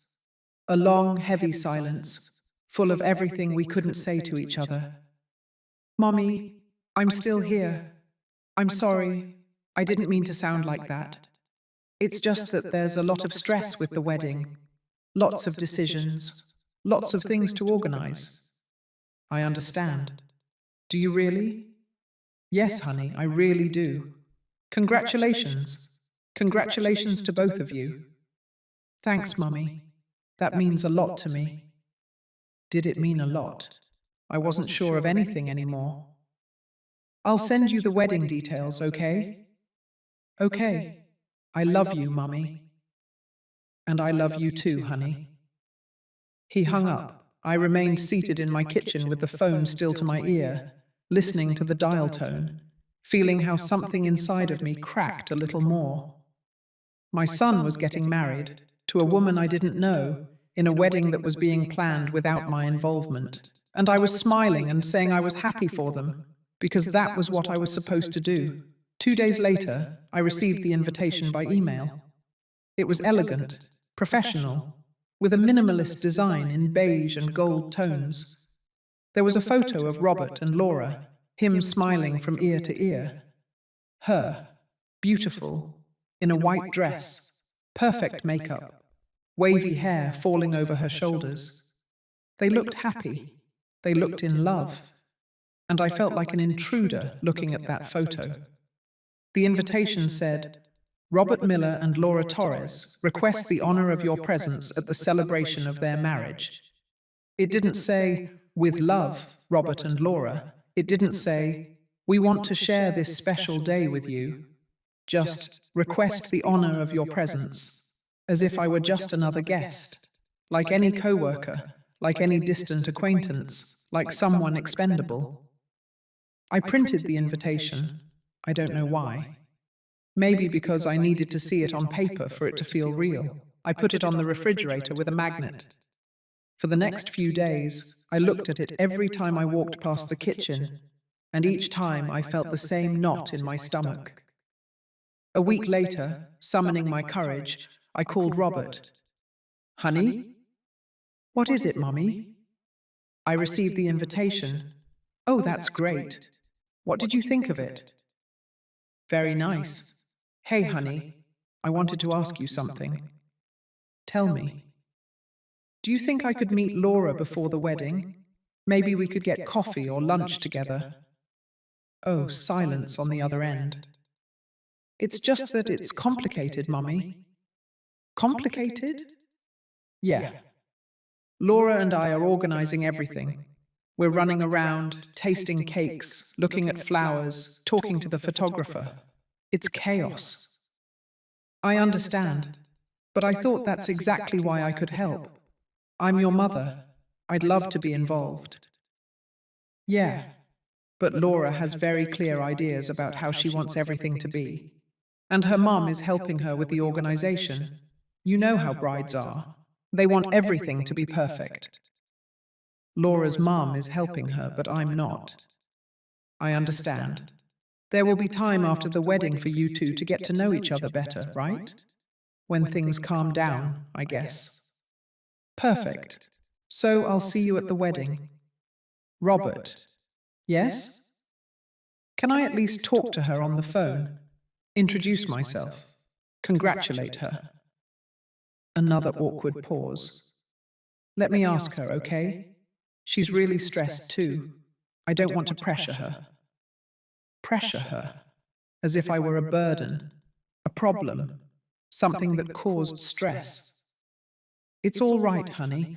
A long, heavy silence, full of everything we couldn't say to each other. Mommy, I'm still here. I'm sorry. I didn't mean to sound like that. It's just that there's a lot of stress with the wedding. Lots of decisions. Lots of things to organize. I understand. Do you really? Yes, honey, I really do. Congratulations. Congratulations to both of you. Thanks, Mummy. That means a lot to me. Did it mean a lot? I wasn't sure of anything anymore. I'll send you the wedding details, okay? Okay. I love you, Mummy. And I love you too, honey. He hung up. I remained seated in my kitchen with the phone still to my ear, listening to the dial tone, feeling how something inside of me cracked a little more. My son was getting married to a woman I didn't know, in a wedding that was being planned without my involvement. And I was smiling and saying I was happy for them, because that was what I was supposed to do. 2 days later, I received the invitation by email. It was elegant, professional, with a minimalist design in beige and gold tones. There was a photo of Robert and Laura, him smiling from ear to ear. Her, beautiful, in a white dress, perfect makeup, wavy hair falling over her shoulders. They looked happy. They looked in love. And I felt like an intruder looking at that photo. The invitation said, Robert Miller and Laura Torres request the honor of your presence at the celebration of their marriage. It didn't say, with love, Robert and Laura. It didn't say, we want to share this special day with you. Just request the honor of your presence, as if I were just another guest, like any coworker, like any distant acquaintance, like someone expendable. I printed the invitation. I don't know why. Maybe because I needed to see it on paper for it to feel real. I put it on the refrigerator with a magnet. For the next few days, I looked at it every time I walked past the kitchen, and each time I felt the same knot in my stomach. A week later, summoning my courage, I called Robert. Honey? What is it, Mummy? I received the invitation. Oh, that's great. What did you think of it? Very nice. Hey, honey, I wanted to ask you something. Tell me. Do you think I could meet Laura before the wedding? Maybe we could get coffee or lunch together. Oh, silence on the other end. It's just that it's complicated, Mummy. Complicated? Yeah. Laura and I are organizing everything. We're running around, tasting cakes, looking at flowers, talking to the photographer. It's chaos. I understand, but I thought that's exactly why I could help. I'm your mother. I'd love to be involved. Yeah, but Laura has very clear ideas about how she wants everything to be. And her mom is helping her with the organization. You know how brides are. They want everything to be perfect. Laura's mom is helping her, but I'm not. I understand. There will be time after the wedding for you two to get to know each other better, right? When things calm down, I guess. Perfect. So I'll see you at the wedding. Robert. Yes? Can I at least talk to her on the phone? Introduce myself. Congratulate her. Another awkward pause. Let me ask her, okay? She's really stressed too. I don't want to pressure her. Pressure her? As if I were a burden, a problem, something that caused stress. It's all right, honey.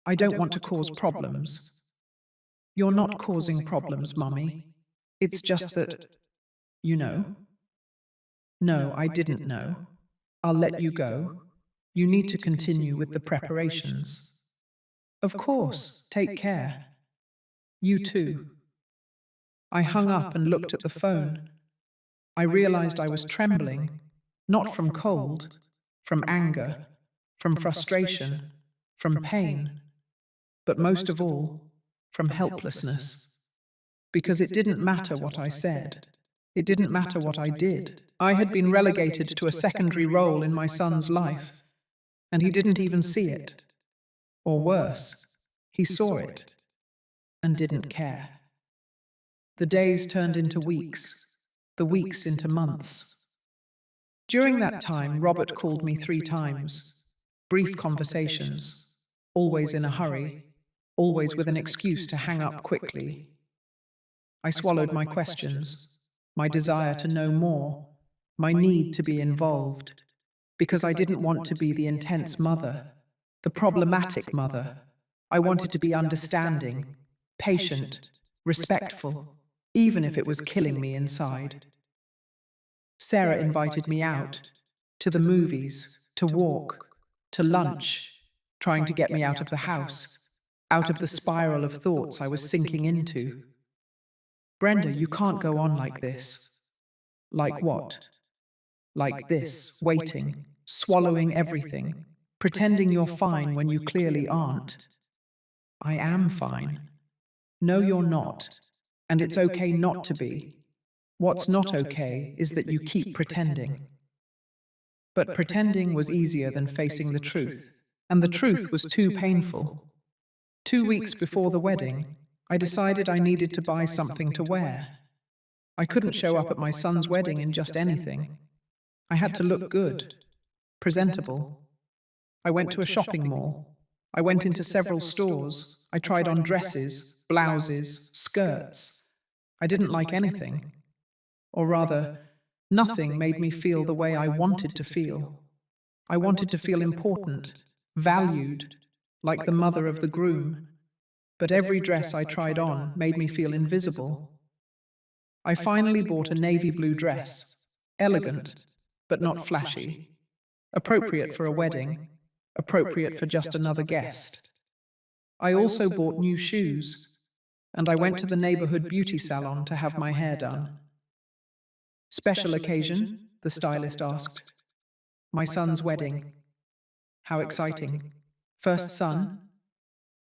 I don't want to cause problems. You're not causing problems, Mummy. It's just that, you know. No, I didn't know. I'll let you go. You need to continue with the preparations. Of course, take care. You too. I hung up and looked at the phone. I realized I was trembling, not from cold, from anger, from frustration, from pain, but most of all, from helplessness. Because it didn't matter what I said. It didn't matter what I did. I had been relegated to a secondary role in my son's life, and he didn't even see it. Or worse, he saw it and didn't care. The days turned into weeks, the weeks into months. During that time, Robert called me 3 times. Brief conversations, always in a hurry, always with an excuse to hang up quickly. I swallowed my questions, my desire to know more, my need to be involved, because I didn't want to be the intense mother, the problematic mother. I wanted to be understanding, patient, respectful, even if it was killing me inside. Sarah invited me out, to the movies, to walk, to lunch, trying to get me out of the house, out of the spiral of thoughts I was sinking into. Brenda, you can't go on like this. Like what? Like this, waiting, swallowing everything, pretending you're fine when you clearly aren't. I am fine. No, you're not. And it's okay not to be. What's not okay is that you keep pretending. But pretending was easier than facing the truth, and the truth was too painful. 2 weeks before the wedding, I decided I needed to buy something to wear. I couldn't show up at my son's wedding in just anything. I had to look good, presentable. I went to a shopping mall. I went into several stores. I tried on dresses, blouses, skirts. I didn't like anything. Or rather, nothing made me feel the way I wanted to feel. I wanted to feel important, valued, like the mother of the groom. But every dress I tried on made me feel invisible. I finally bought a navy blue dress, elegant, but not flashy, appropriate for a wedding, appropriate for just another guest. I also bought new shoes, and I went to the neighborhood beauty salon to have my hair done. Special occasion? The stylist asked. My son's wedding. How exciting. First son?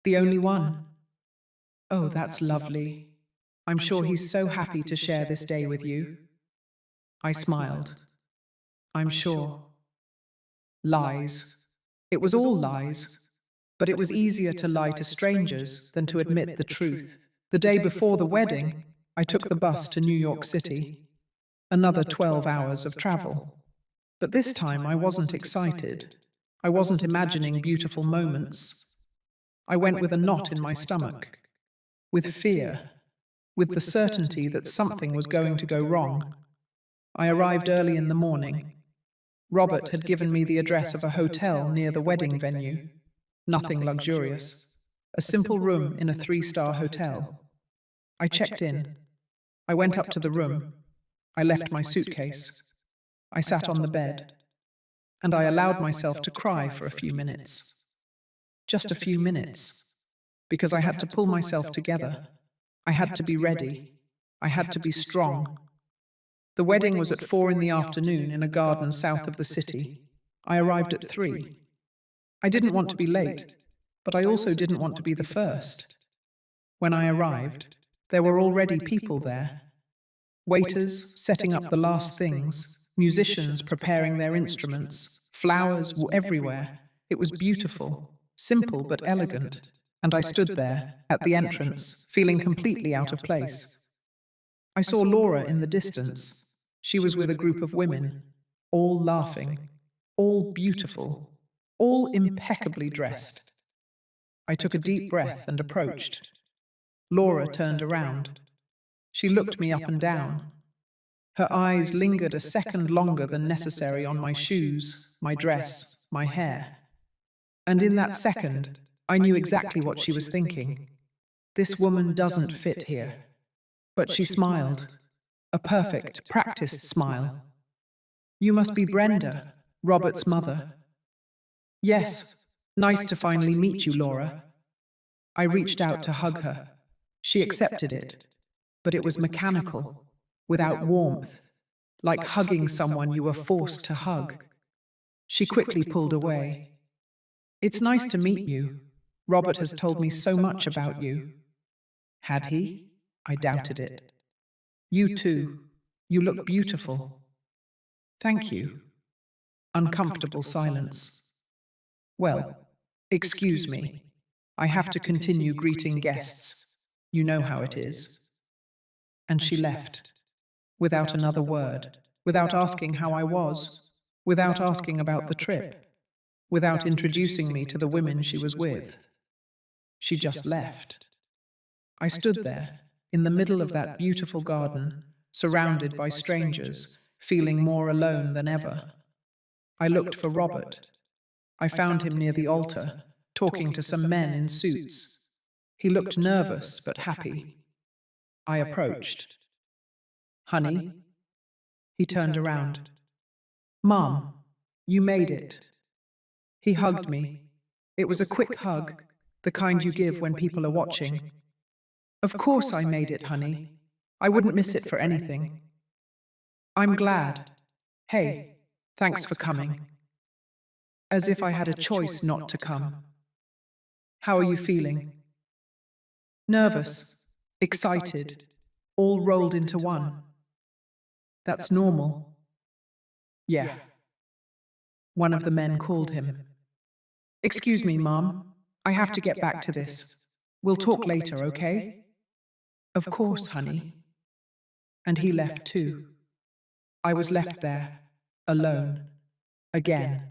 The only one? Oh, that's lovely. I'm sure he's so happy to share this day with you. I smiled. I'm sure. Lies. It was all lies. But it was easier to lie to strangers than to admit the truth. The day before the wedding, I took the bus to New York City. Another 12 hours of travel. But this time I wasn't excited. I wasn't imagining beautiful moments. I went with a knot in my stomach. With fear. With the certainty that something was going to go wrong. I arrived early in the morning. Robert had given me the address of a hotel near the wedding venue. Nothing luxurious. A simple room in a 3-star hotel. I checked in. I went up to the room. I left my suitcase. I sat on the bed. And I allowed myself to cry for a few minutes. Just a few minutes. Because I had to pull myself together. I had to be ready. I had to be strong. The wedding was at 4 in the afternoon in a garden south of the city. I arrived at 3. I didn't want to be late, but I also didn't want to be the first. When I arrived, there were already people there. Waiters setting up the last things, musicians preparing their instruments, flowers were everywhere. It was beautiful, simple but elegant, and I stood there, at the entrance, feeling completely out of place. I saw Laura in the distance. She was with a group of women, all laughing, all beautiful, all impeccably dressed. I took a deep breath and approached. Laura turned around. She looked me up and down. Her eyes lingered a second longer than necessary on my shoes, my dress, my hair. And in that second, I knew exactly what she was thinking. This woman doesn't fit here. But she smiled. A perfect, practiced smile. You must be Brenda, Robert's mother. Yes, nice to finally meet you, Laura. I reached out to hug her. She accepted it, but it was mechanical, without warmth, like hugging someone you were forced to hug. She quickly pulled away. It's nice to meet you. Robert has told me so much about you. Had he? I doubted it. You too. You look beautiful. Thank you. Uncomfortable silence. Well, excuse me. I have to continue greeting guests. You know how it is. And she left, without another word, without asking how I was, without asking about the trip, without introducing me to the women she was with. She just left. I stood there, in the middle of that beautiful garden, surrounded by strangers, feeling more alone than ever. I looked for Robert. I found him near the altar, talking to some men in suits. He looked nervous but happy. I approached. Honey? He turned around. Mom, you made it. He hugged me. It was a quick hug, the kind you give when people are watching. Of course I made it, honey. I wouldn't miss it for anything. I'm glad. Hey, thanks for coming. As if I had a choice not to come. How are you feeling? Nervous, excited, all rolled into one. That's normal. Yeah. One of the men called him. Excuse me, Mom. I have to get back to this. We'll talk later, okay? Of course, honey. And he left too. I was left there, alone, again.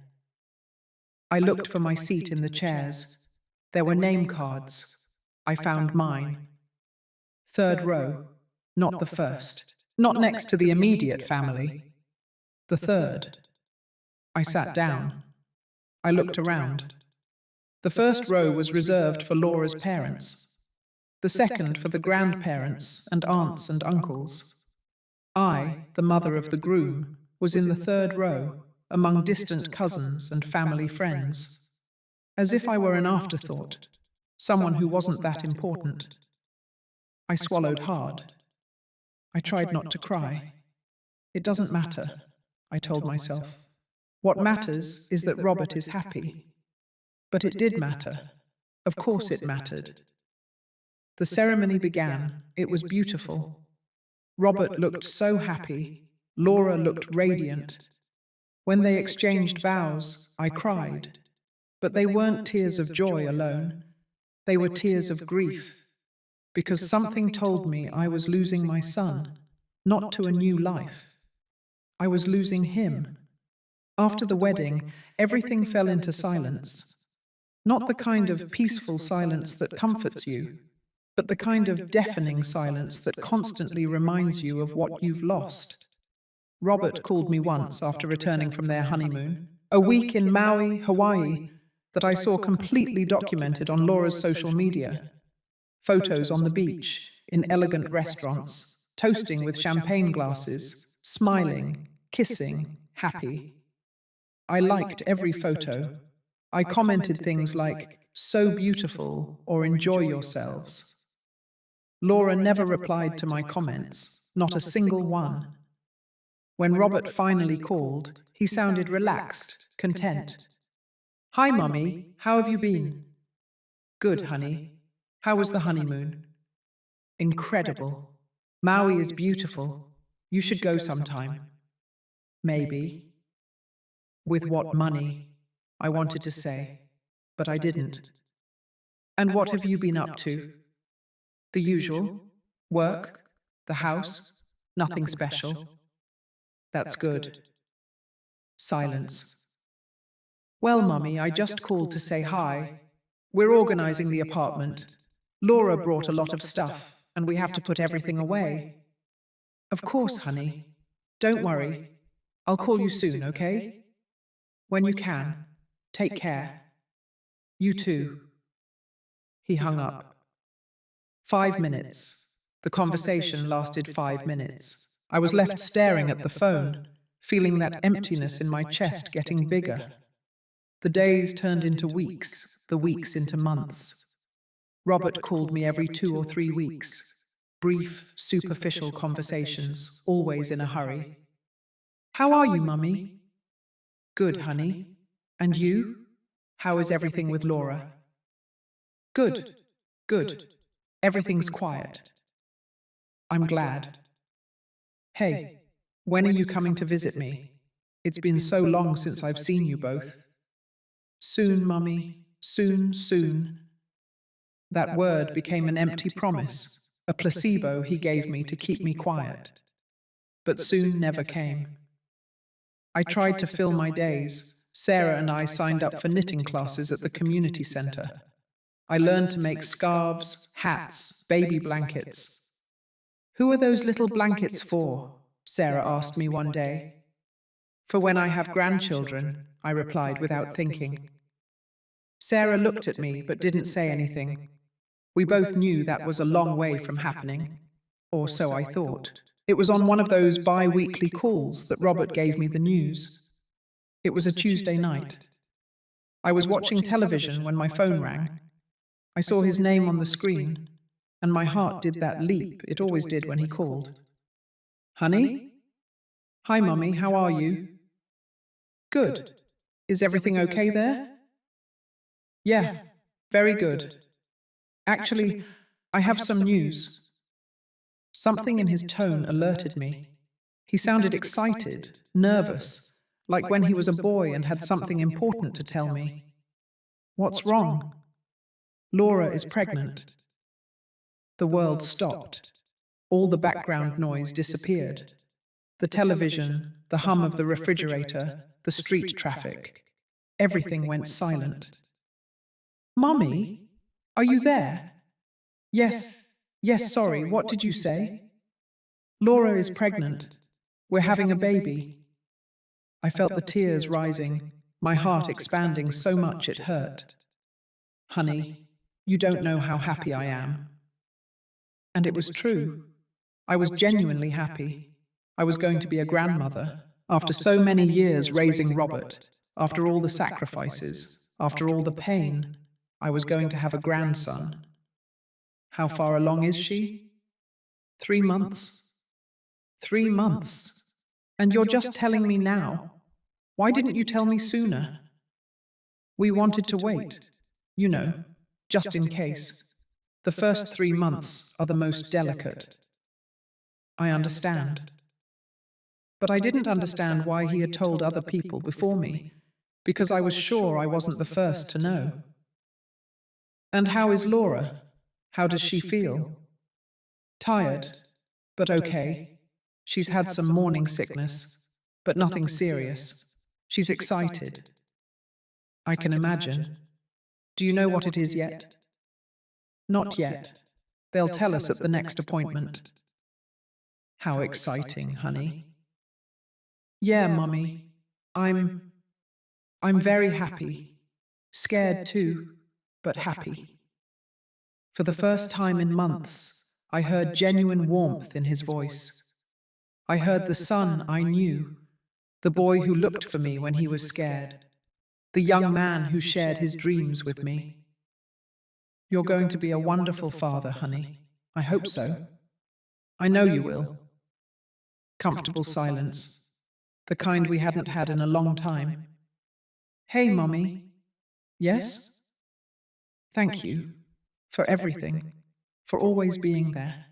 I looked for my seat in the chairs. There were name cards. I found mine. 3rd row, not the first. Not next to the immediate family. The 3rd. I sat down. I looked around. The 1st row was reserved for Laura's parents. The 2nd for the grandparents and aunts and uncles. I, the mother of the groom, was in the 3rd row, among distant cousins and family friends. As if I were an afterthought, someone who wasn't that important. I swallowed hard. I tried not to cry. It doesn't matter, I told myself. What matters is that Robert is happy. But it did matter. Of course it mattered. The ceremony began. It was beautiful. Robert looked so happy. Laura looked radiant. When they exchanged vows, I cried. But they weren't tears of joy alone. They were tears of grief. Because something told me I was losing my son, not to a new life. I was losing him. After the wedding, everything fell into silence. Not the kind of peaceful silence that comforts you, but the kind of deafening silence that constantly reminds you of what you've lost. Robert called me once after returning from their honeymoon, a week in Maui, Hawaii. that I saw completely documented on Laura's social media. Photos on the beach, in elegant restaurants, toasting with champagne glasses, smiling, kissing, happy. I liked every photo. I commented things like, "So beautiful," or "Enjoy yourselves." Laura never replied to my comments, not a single one. When Robert finally called, he sounded relaxed, content. "Hi, Mummy, how have you been?" "Good, honey. How was the honeymoon?" "Incredible. Maui is beautiful. You should go sometime." "Maybe." "With what money?" I wanted to say, but I didn't. "And what have you been up to?" "The usual. Work, the house, nothing special." "That's good." Silence. "Well, Mummy, I just called to say hi. We're organizing the apartment. Laura brought a lot of stuff, and we have to put everything away." "Of course, honey. Don't worry. I'll call you soon, okay?" "When you can. Take care." "You too." He hung up. 5 minutes. The conversation lasted 5 minutes. I was left staring at the phone, feeling that emptiness in my chest getting bigger. The days turned into weeks, the weeks into months. Robert called me every 2 or 3 weeks. Brief, superficial conversations, always in a hurry. "How are you, Mummy?" "Good, honey. And you? How is everything with Laura?" "Good. Good. Everything's quiet." "I'm glad." "Hey, when are you coming to visit me? It's been so long since I've seen you both." "Soon, Mummy. Soon, soon." That word became an empty promise, a placebo he gave me to keep me quiet. But soon never came. I tried to fill my days. Sarah and I signed up for knitting classes at the community center. I learned to make scarves, hats, baby blankets. "Who are those little blankets for?" Sarah asked me one day. "For when I have grandchildren," I replied without thinking. Sarah looked at me but didn't say anything. We both knew that was a long way from happening. Or so I thought. It was on one of those bi-weekly calls that Robert gave me the news. It was a Tuesday night. I was watching television when my phone rang. I saw his name on the screen, and my heart did that leap it always did when he called. "Honey?" "Hi, Mummy, how are you?" "Good. Is everything okay there?" "Yeah, very good. Actually, I have some news." Something in his tone alerted me. He sounded excited, nervous, like when he was a boy and had something important to tell me. "What's wrong?" "Laura is pregnant." The world stopped. All the background noise disappeared. The television, the hum of the refrigerator, the street traffic. Everything went silent. "Mummy, are you there?" "Yes, yes, sorry, what did you say?" "Laura is pregnant. We're having a baby." I felt the tears rising, my heart expanding so much it hurt. "Honey, you don't know how happy I am." And it was true. I was genuinely happy. I was going to be a grandmother. After so many years raising Robert, after all the sacrifices, after all the pain, I was going to have a grandson. How far along is she? 3 months. 3 months. And you're just telling me now? Why didn't you tell me sooner? We wanted to wait. You know, just in case. The first 3 months are the most delicate. I understand. But I didn't understand why he had told other people before me, because I was sure I wasn't the first to know. "And how is Laura? How does she feel?" "Tired, but okay. She's had some morning sickness, but nothing serious. She's excited." "I can imagine. Do you know what it is yet?" "Not yet. They'll tell us at the next appointment." "How exciting, honey." "Yeah, Mummy. I'm very happy. scared too, but happy. For the first time in months, I heard genuine warmth in his voice. I heard the son I knew, the boy who looked for me when he was scared, the young man who shared his dreams with me. You're going to be a wonderful father, honey. I hope so. I know you will. Comfortable silence, the kind we hadn't had in a long time. Hey, Mummy. Yes? Thank you for everything, for always being there.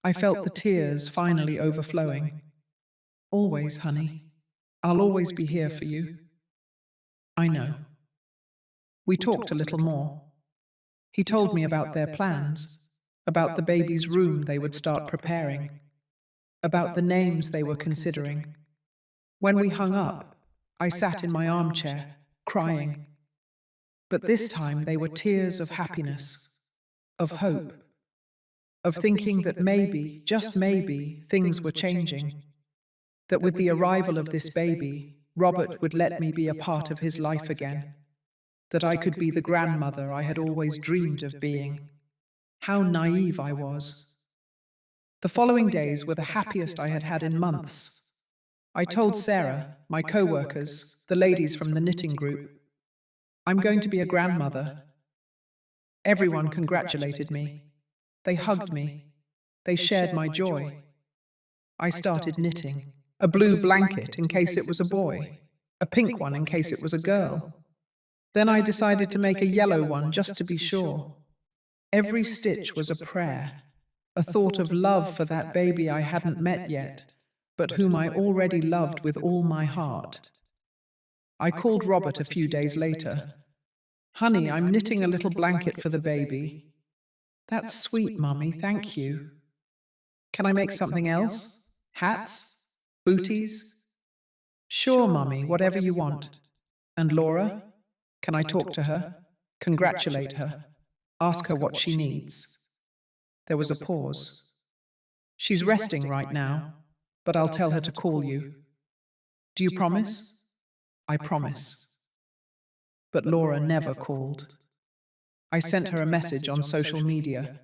I felt the tears finally overflowing. Always, honey. I'll always be here for you. I know. We talked a little more. He told me about their plans, about the baby's room they would start preparing, about the names they were considering. When we hung up, I sat in my armchair, crying. But this time they were tears of happiness, of hope, of thinking that maybe, just maybe, things were changing. That with the arrival of this baby, Robert would let me be a part of his life again. That I could be the grandmother I had always dreamed of being. How naive I was. The following days were the happiest I had had in months. I told Sarah, my co-workers, the ladies from the knitting group, I'm going to be a grandmother. Everyone congratulated me. They hugged me. They shared my joy. I started knitting. A blue blanket in case it was a boy. A pink one in case it was a girl. Then I decided to make a yellow one just to be sure. Every stitch was a prayer, a thought of love for that baby I hadn't met yet, but whom I already loved with all my heart. I called Robert a few days later. Honey, I'm knitting a little blanket for the baby. That's sweet, Mummy, thank you. Can I make something else? Hats? Booties? Sure, Mummy, whatever you want. And Laura? Can I talk to her? Congratulate her? Ask her what she needs? There was a pause. She's resting right now, but I'll tell her to call you. Do you promise? I promise. But Laura never called. I sent her a message on social media.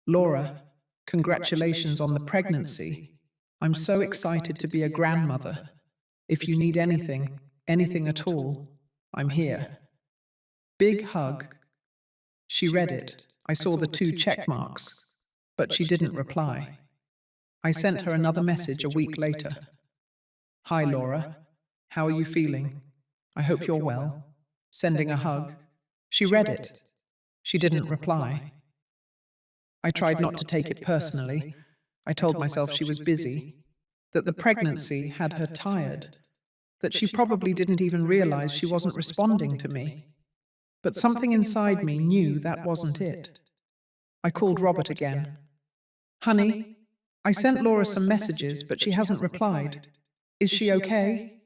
Laura, congratulations on the pregnancy. I'm so excited to be a grandmother. If you need anything, anything at all, I'm here. Big hug. She read it. I saw the 2 check marks, but she didn't reply. I sent her another message a week later. Hi, Laura. How are you feeling? I hope you're well. Sending a hug. She read it. She didn't reply. I tried not to take it personally. I told myself she was busy, that the pregnancy had her tired, that she probably didn't even realize she wasn't responding to me. But something inside me knew that wasn't it. I called Robert again. Honey, I sent Laura some messages, but she hasn't replied. Is she okay?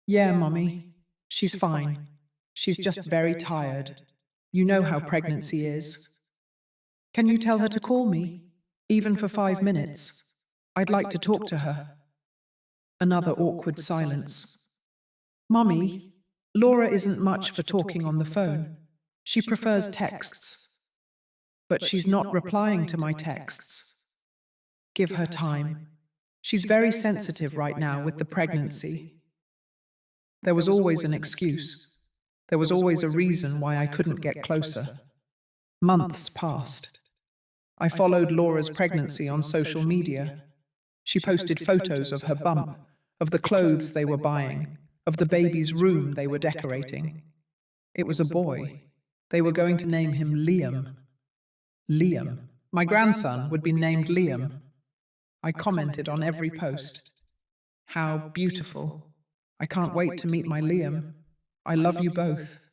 Yeah, Mummy. She's fine. She's just very tired. You know how pregnancy is. Can you tell her to call me? Even for 5 minutes. I'd like to talk to her. Another awkward silence. Mummy, Laura isn't much for talking on the phone. She prefers texts. But she's not replying to my texts. Give her time. She's very sensitive right now with the pregnancy. There was always an excuse. There was always a reason why I couldn't get closer. Months passed. I followed Laura's pregnancy on social media. She posted photos of her bump, of the clothes they were buying, of the baby's room they were decorating. It was a boy. They were going to name him Liam. Liam. My grandson would be named Liam. I commented on every post. How beautiful. I can't wait to meet my Liam. I love you both.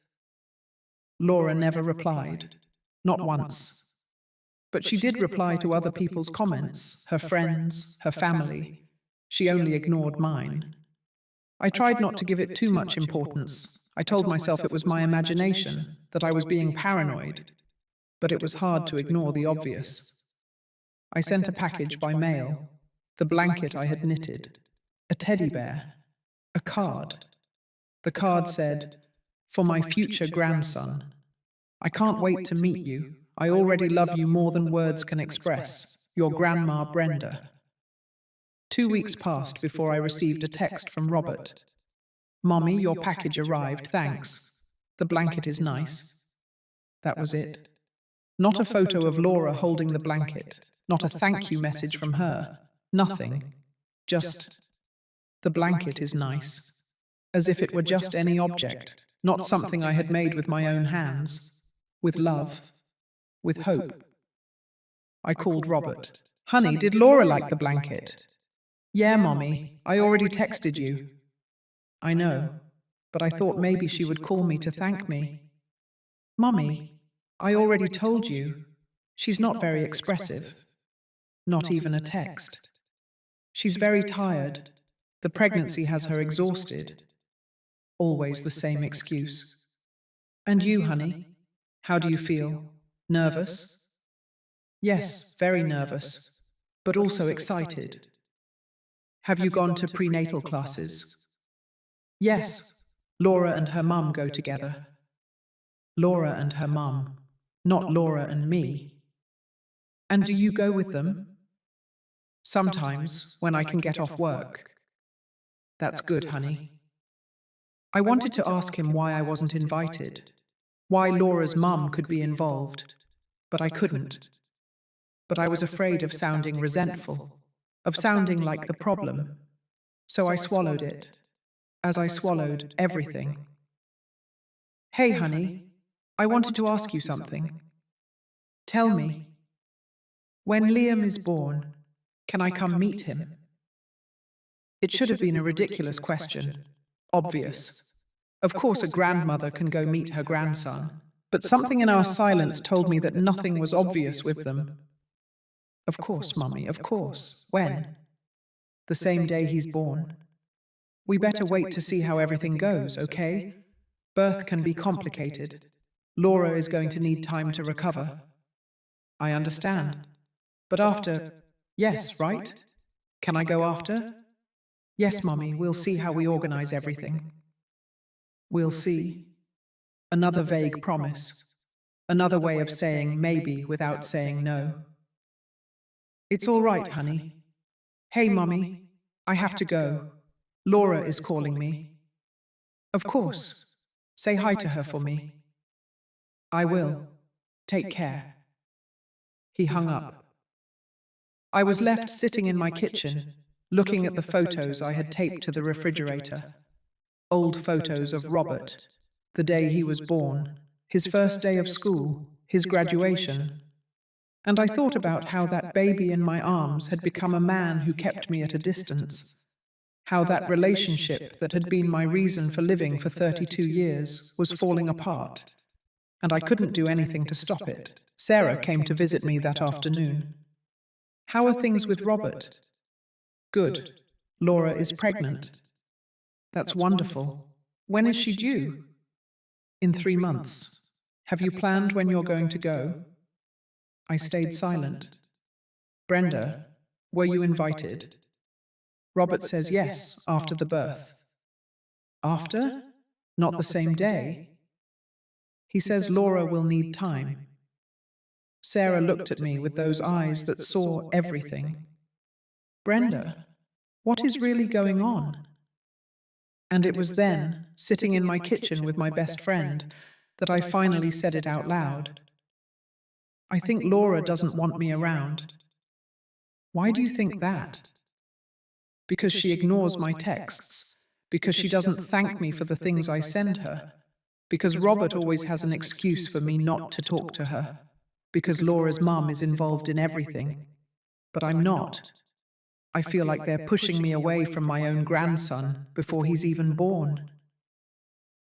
Laura never replied. Not once. But she did reply to other people's comments, her friends, her family. She only ignored mine. I tried not to give it too much importance. I told myself it was my imagination, that I was being paranoid. But it was hard to ignore the obvious. I sent a package by mail, the blanket I had knitted, a teddy bear, a card. The card said, For my future grandson. I can't wait to meet you. I already love you more than words can express. Your Grandma Brenda. 2 weeks passed before I received a text from Robert. Mommy, your package arrived, thanks. The blanket is nice. That was it. Not a photo of Laura holding the blanket. Not a thank you message from her. Nothing. Just, the blanket is nice. As if it were just any object, not something I had made with my own hands. With love. With hope. I called Robert. Honey, did Laura like the blanket? Yeah, Mommy, I already texted you. I know, but I thought maybe she would call me to thank me. Mommy, I already told you. She's not very expressive. Not even a text. She's very tired. The pregnancy has her exhausted. Always the same excuse. And you, honey? How do you feel? Nervous? Yes, very nervous, but also excited. Have you gone to prenatal classes? Yes, Laura and her mum go together. Laura and her mum, not Laura and me. And do you go with them? Sometimes, when I can get off work. That's good, honey. I wanted to ask him why I wasn't invited, why Laura's mum could be involved, but I couldn't. But I was afraid of sounding resentful, of sounding like the problem. So I swallowed it, as I swallowed everything. Hey, honey, I wanted to ask you something. Tell me, when Liam is born, can I come meet him? It should have been a ridiculous question. Obvious. Of course, a grandmother can go meet her grandson, but something in our silence told me that nothing was obvious with them. Of course, Mummy, of course. When? The same day he's born. We better wait to see how everything goes, okay? Birth can be complicated. Laura is going to need time to recover. I understand. But after, yes, right? Can I go after? Yes, Mummy, we'll see how we organize everything. We'll see. Another vague promise. Another way of saying maybe without saying no. It's all right, honey. Hey, Mummy, I have to go. Laura is calling me. Of course. Say hi to her for me. I will. Take care. He hung up. I was left sitting in my kitchen, looking at the photos I had taped to the refrigerator. Old photos of Robert, the day he was born, his first day of school, his graduation. And I thought about how that baby in my arms had become a man who kept me at a distance. How that relationship that had been my reason for living for 32 years was falling apart. And I couldn't do anything to stop it. Sarah came to visit me that afternoon. How are things with Robert? Good. Laura is pregnant. That's wonderful. When is she due? In 3 months. Have you planned when you're going to go? I stayed silent. Brenda, were you invited? Robert says yes, after the birth. After? Not the same day? He says Laura will need time. Sarah looked at me with those eyes that saw everything. Brenda, what is really going on? And it was then, sitting in my kitchen with my best friend, that I finally said it out loud. I think Laura doesn't want me around. Why do you think that? Because she ignores my texts. Because she doesn't thank me for the things I send her. Because Robert always has an excuse for me not to talk to her. Because Laura's mum is involved in everything. But I'm not. I feel like they're pushing me away from my own grandson before he's even born.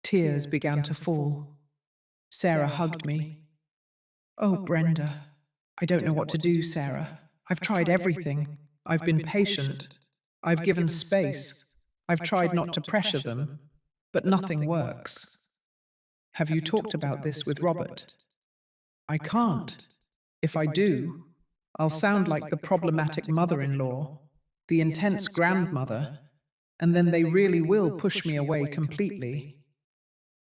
Tears began to fall. Sarah hugged me. Oh, Brenda, I don't know what to do, Sarah. I've tried everything. I've been patient. I've given space. I've tried not to pressure them. But nothing works. Have you talked about this with Robert? I can't. If I do, I'll sound like the problematic mother-in-law, the intense grandmother, and then they really will push me away completely.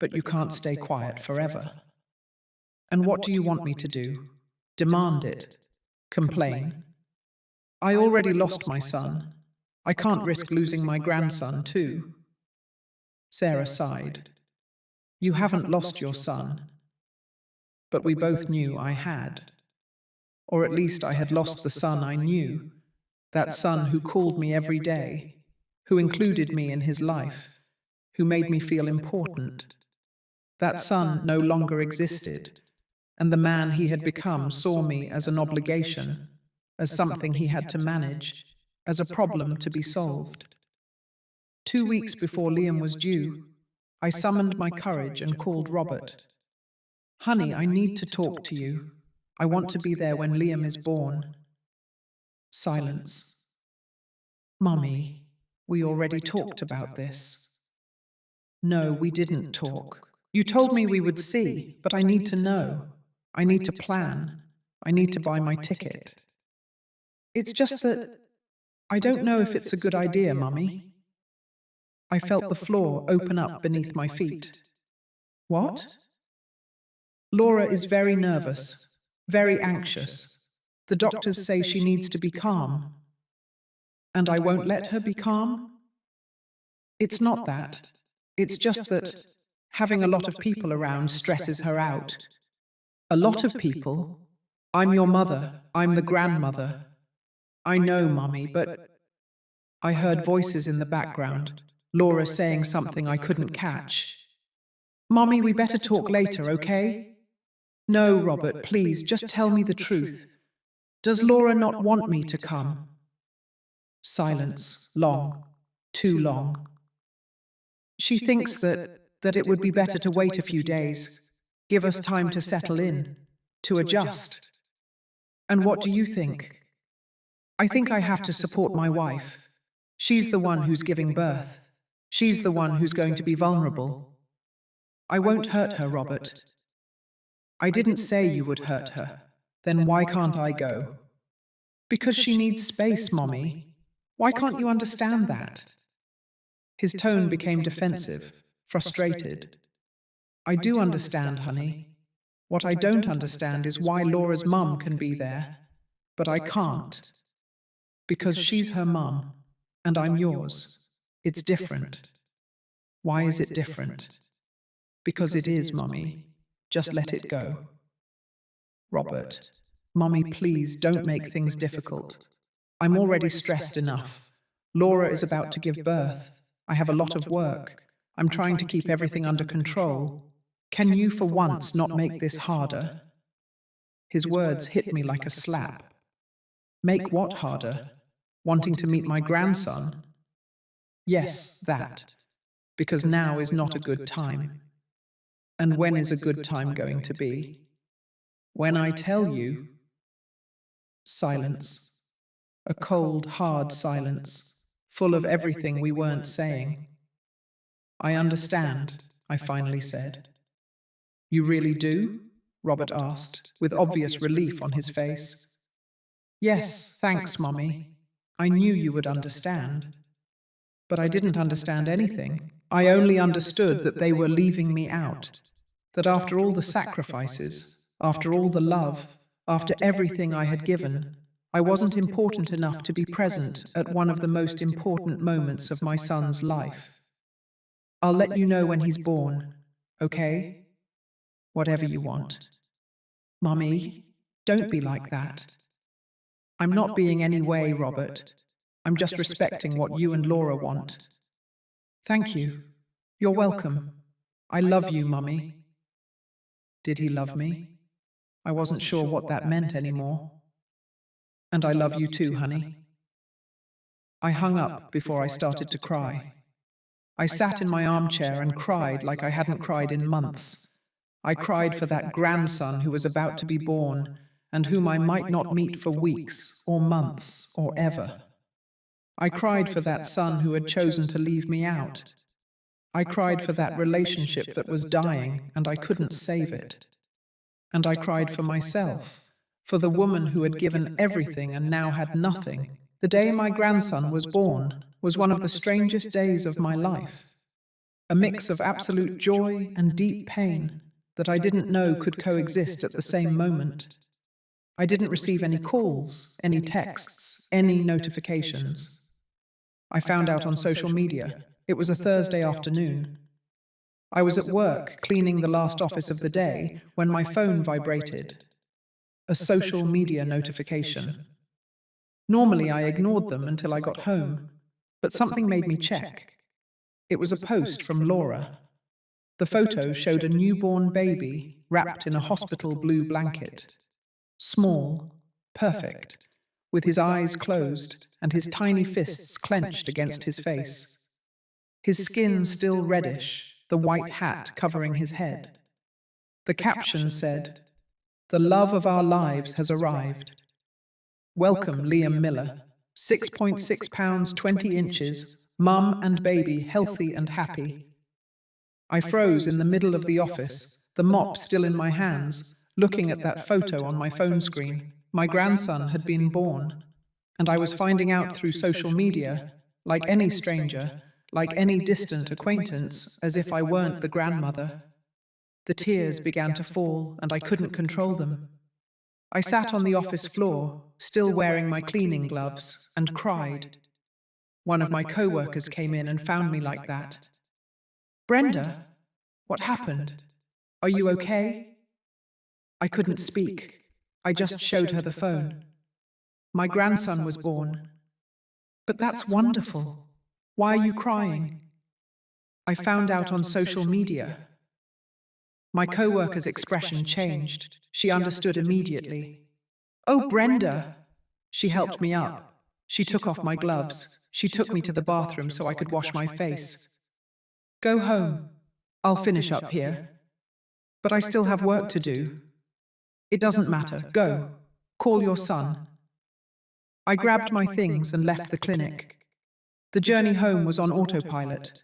but you can't stay quiet forever. And what do you want me to do? Demand it? Complain? I already lost my son. I can't risk losing my grandson, too. Sarah sighed. You haven't lost your son. But we both knew I had. Or at least I had lost the son I knew. That son who called me every day, who included me in his life, who made me feel important. That son no longer existed, and the man he had become saw me as an obligation, as something he had to manage, as a problem to be solved. 2 weeks before Liam was due, I summoned my courage and called Robert. Honey, I need to talk to you. I want to be there when Liam is born. Silence. Mummy, we already talked about this. No, we didn't talk. You told me we would see, but I need to know. I need to plan. I need to buy my ticket. It's just that I don't know if it's a good idea, Mummy. I felt the floor open up beneath my feet. What? Laura is very nervous, very anxious. The doctors say she needs to be calm. And I won't let her be calm? It's not that. It's just that having a lot of people around stresses her out. A lot of people? I'm your mother. I'm the grandmother. I know, Mummy, but... I heard voices in the background, Laura saying something I couldn't catch. Mummy, we better talk later, okay? No, Robert, please, just tell me the truth. Does Laura not want me to come? Silence. Long. Too long. She thinks that it would be better to wait a few days, give us time to settle in, to adjust. And what do you think? I think I have to support my wife. She's the one who's giving birth. She's the one who's going to be vulnerable. I won't hurt her, Robert. I didn't say you would hurt her. Then why can't I go? Because she needs space, Mommy. Why can't you understand that? His tone became defensive, frustrated. I do understand, honey. What I don't understand is why Laura's mum can be there, but I can't. Because she's her mum, and I'm yours. It's different. Why is it different? Because it is, Mummy. Just let it go. Robert, Mummy, please don't make things difficult. I'm already stressed enough. Laura is about to give birth. I have a lot of work. I'm trying to keep everything under control. Can you, for once, not make this harder? His words hit me like a slap. Make what harder? Wanting to meet my grandson? Yes, that. Because now is not a good time. And when is a good time going to be? When I tell you... Silence. A cold, hard silence, full of everything we weren't saying. I understand, I finally said. You really do? Robert asked, with obvious relief on his face. Yes, thanks, Mummy. I knew you would understand. But I didn't understand anything. I only understood that they were leaving me out. That after all the sacrifices, after all the love, after everything I had given, I wasn't important enough to be present at one of the most important moments of my son's life. I'll let you know when he's born, okay? Whatever you want. Mummy, don't be like that. I'm not being any way, Robert. I'm just respecting what you and Laura want. Thank you. You're welcome. I love you, Mummy. Did he love me? I wasn't sure what that meant anymore. And I love you too, honey. I hung up before I started to cry. I sat in my armchair and cried like I hadn't cried in months. I cried for that grandson who was about to be born and whom I might not meet for weeks or months or ever. I cried for that son who had chosen to leave me out. I cried for that relationship that was dying and I couldn't save it. And I cried for myself, for the woman who had given everything and now had nothing. The day my grandson was born was one of the strangest days of my life. a mix of absolute joy and deep pain that I didn't know could coexist at the same moment. I didn't receive any calls, any texts, any notifications. I found out on social media. It was a Thursday afternoon. I was at work cleaning the last office of the day when my phone vibrated. A social media notification. Normally I ignored them until I got home, but something made me check. It was a post from Laura. The photo showed a newborn baby wrapped in a hospital blue blanket. Small, perfect, with his eyes closed and his tiny fists clenched against his face. His skin still reddish, the white hat covering his head. The caption said, "The love of our lives has arrived. Welcome, Liam Miller, 6.6 pounds 20 inches, mum and baby healthy and happy." I froze in the middle of the office, the mop still in my hands, looking at that photo on my phone screen. My grandson had been born, and I was finding out through social media, like any stranger, like any distant acquaintance, as if I weren't the grandmother. The tears began to fall, and I couldn't control them. I sat on the office floor, still wearing my cleaning gloves, and cried. One of my co-workers came in and found me like that. "Brenda, what happened? Are you okay?" I couldn't speak. I just showed her the phone. My grandson was born. "But that's wonderful. Why are you crying?" "I found out on social media." My co-worker's expression changed. She understood immediately. "Oh, Brenda!" She helped me up. She took off my gloves. She took me to the bathroom so I could wash my face. "Go home. I'll finish up here. But I still have work to do." "It doesn't matter. Go. Call your son." I grabbed my things and left the clinic. The journey home was on autopilot.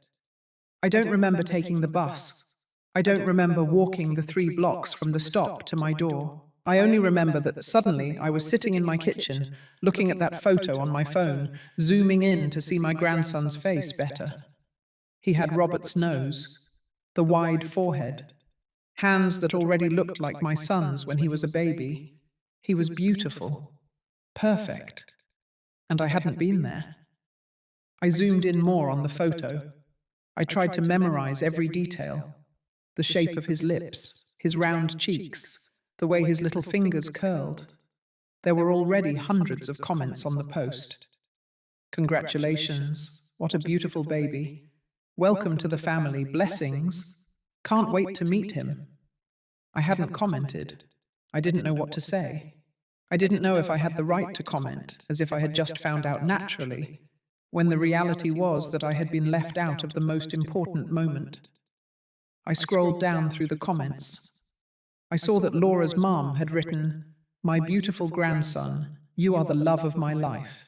I don't remember taking the bus. I don't remember walking the 3 blocks from the stop to my door. I only remember that suddenly I was sitting in my kitchen, looking at that photo on my phone, zooming in to see my grandson's face better. He had Robert's nose, the wide forehead, hands that already looked like my son's when he was a baby. He was beautiful, perfect, and I hadn't been there. I zoomed in more on the photo. I tried to memorize every detail. The shape of his lips, his round cheeks, the way his little fingers curled. There were already hundreds of comments on the post. "Congratulations, what a beautiful baby. Welcome to the family, blessings. Can't wait to meet him." I hadn't commented. I didn't know what to say. I didn't know if I had the right to comment, as if I had just found out naturally, when the reality was that I had been left out of the most important moment. I scrolled down through the comments. I saw that Laura's mom had written, "My beautiful grandson, you are the love of my life.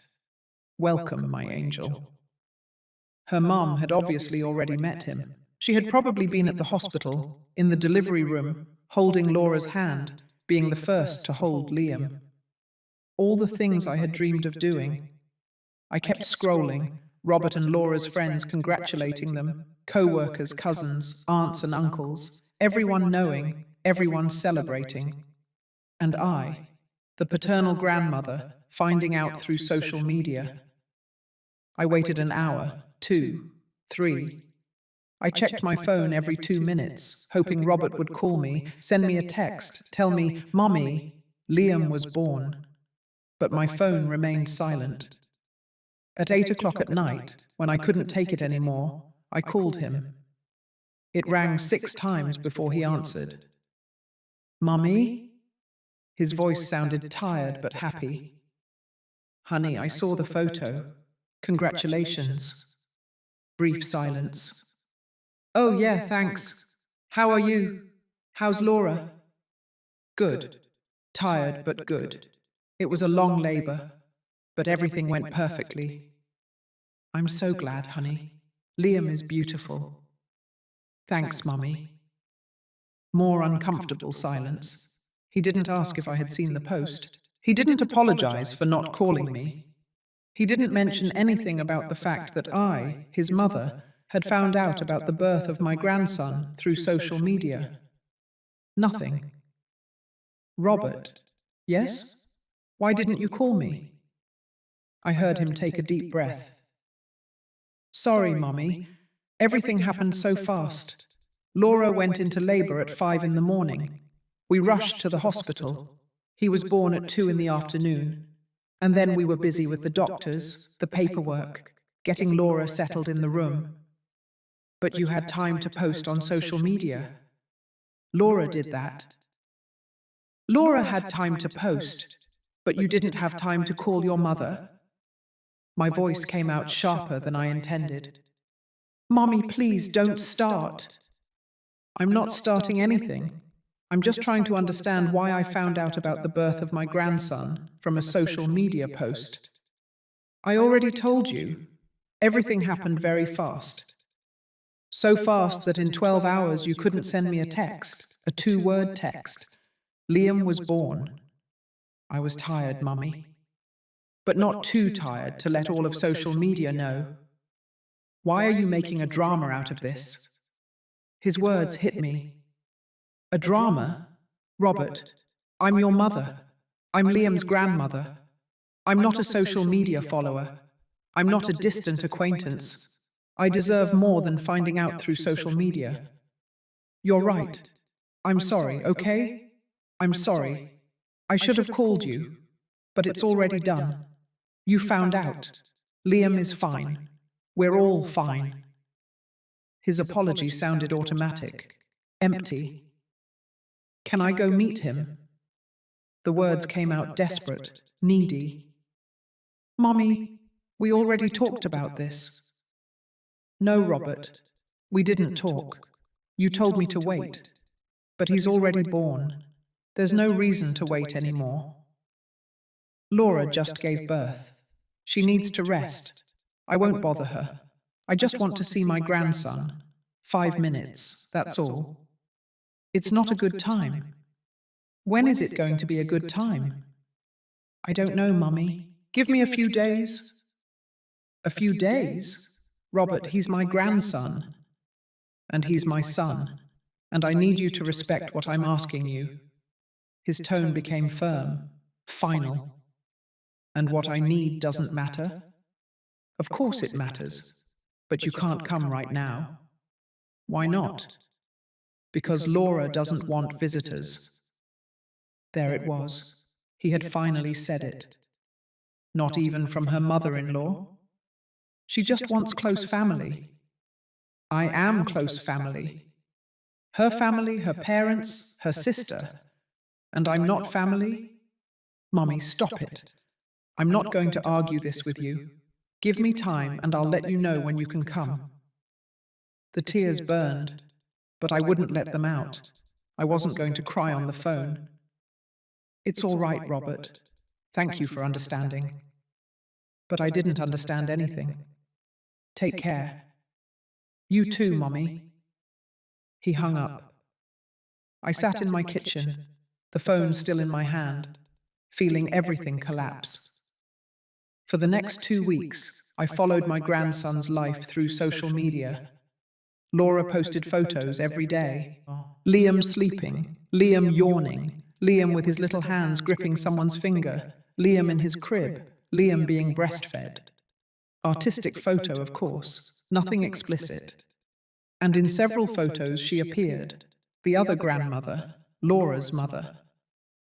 Welcome, my angel." Her mom had obviously already met him. She had probably been at the hospital, in the delivery room, holding Laura's hand, being the first to hold Liam. All the things I had dreamed of doing. I kept scrolling, Robert and Laura's friends congratulating them, co-workers, cousins, aunts and uncles, everyone knowing, everyone celebrating. And I, the paternal grandmother, finding out through social media. I waited an hour, 2, 3. I checked my phone every 2 minutes, hoping Robert would call me, send me a text, tell me, "Mommy, Liam was born." But my phone remained silent. At 8 o'clock at night, when I couldn't take it anymore, I called him. It rang 6 times before he answered. "Mummy?" His voice sounded tired but happy. "Honey, I saw the photo. Congratulations." Brief silence. "Oh yeah, thanks. How are you? How's Laura?" "Good. Tired but good. It was a long labor, but everything went perfectly." "I'm so glad, honey. Liam is beautiful." "Thanks, Mummy." More uncomfortable silence. He didn't ask if I had seen the post. He didn't apologize for not calling me. He didn't mention anything about the fact that I, his mother, had found out about the birth of my grandson through social media? Nothing. Robert, yes? Why didn't you call me? I heard him take a deep breath. Sorry, Mommy. Everything happened so fast. Laura went into labor at 5 in the morning. We rushed to the hospital. He was born at 2 in the afternoon. And then we were busy with the doctors, the paperwork, getting Laura settled in the room. But you had time to post on social media. Laura did that. Laura had time to post, but you didn't have time to call your mother? My voice came out sharper than I intended. Mommy, please don't start. I'm not starting anything. I'm just trying to understand why I found out about the birth of my grandson from a social media post. I already told you. Everything happened very fast. So fast that in 12 hours you couldn't send me a text, a 2-word text. Liam was born. I was tired, Mummy. But not too tired to let all of social media know. Why are you making a drama out of this? His words hit me. A drama? Robert, I'm your mother. I'm Liam's grandmother. I'm not a social media follower. I'm not a distant acquaintance. I deserve more than finding out through social media. You're right. I'm sorry, okay? I'm sorry. I should have called you, but it's already done. You found out. Liam is fine. We're all fine. His apology sounded automatic, empty. Can I go meet him? The words came out desperate, needy. Mommy, we already talked about this. No, Robert, we didn't talk. You told me to wait. But he's already born. There's no reason to wait anymore. Laura just gave birth. She needs to rest. I won't bother her. I just want to see my grandson. 5 minutes, that's all. It's not a good time. When is it going to be a good time? I don't know, Mummy. Give me a few days. A few days? Robert, he's my grandson. And he's my son. And I need you to respect what I'm asking you. His tone became firm, final. And what I need doesn't matter? Of course it matters. But you can't come right now. Why not? Because Laura doesn't want visitors. There it was. He had finally said it. Not even from her mother-in-law. She just wants close family. I am close family. Her family, her parents, her sister. And I'm not family? Mommy, stop it. I'm not going to argue this with you. Give me time and I'll let you know when you can come. The tears burned, but I wouldn't let them out. I wasn't going to cry on the phone. It's all right, Robert. Thank you for understanding. But I didn't understand anything. Take care. You too, Mommy. He hung up. I sat in my kitchen, the phone still in my hand, feeling everything collapse. For the next 2 weeks, I followed my grandson's life through social media. Laura posted photos every day. Liam sleeping, Liam yawning, Liam with his little hands gripping someone's finger, Liam in his crib, Liam being breastfed. Artistic photo, of course, nothing explicit. And in several photos she appeared, the other grandmother, Laura's mother.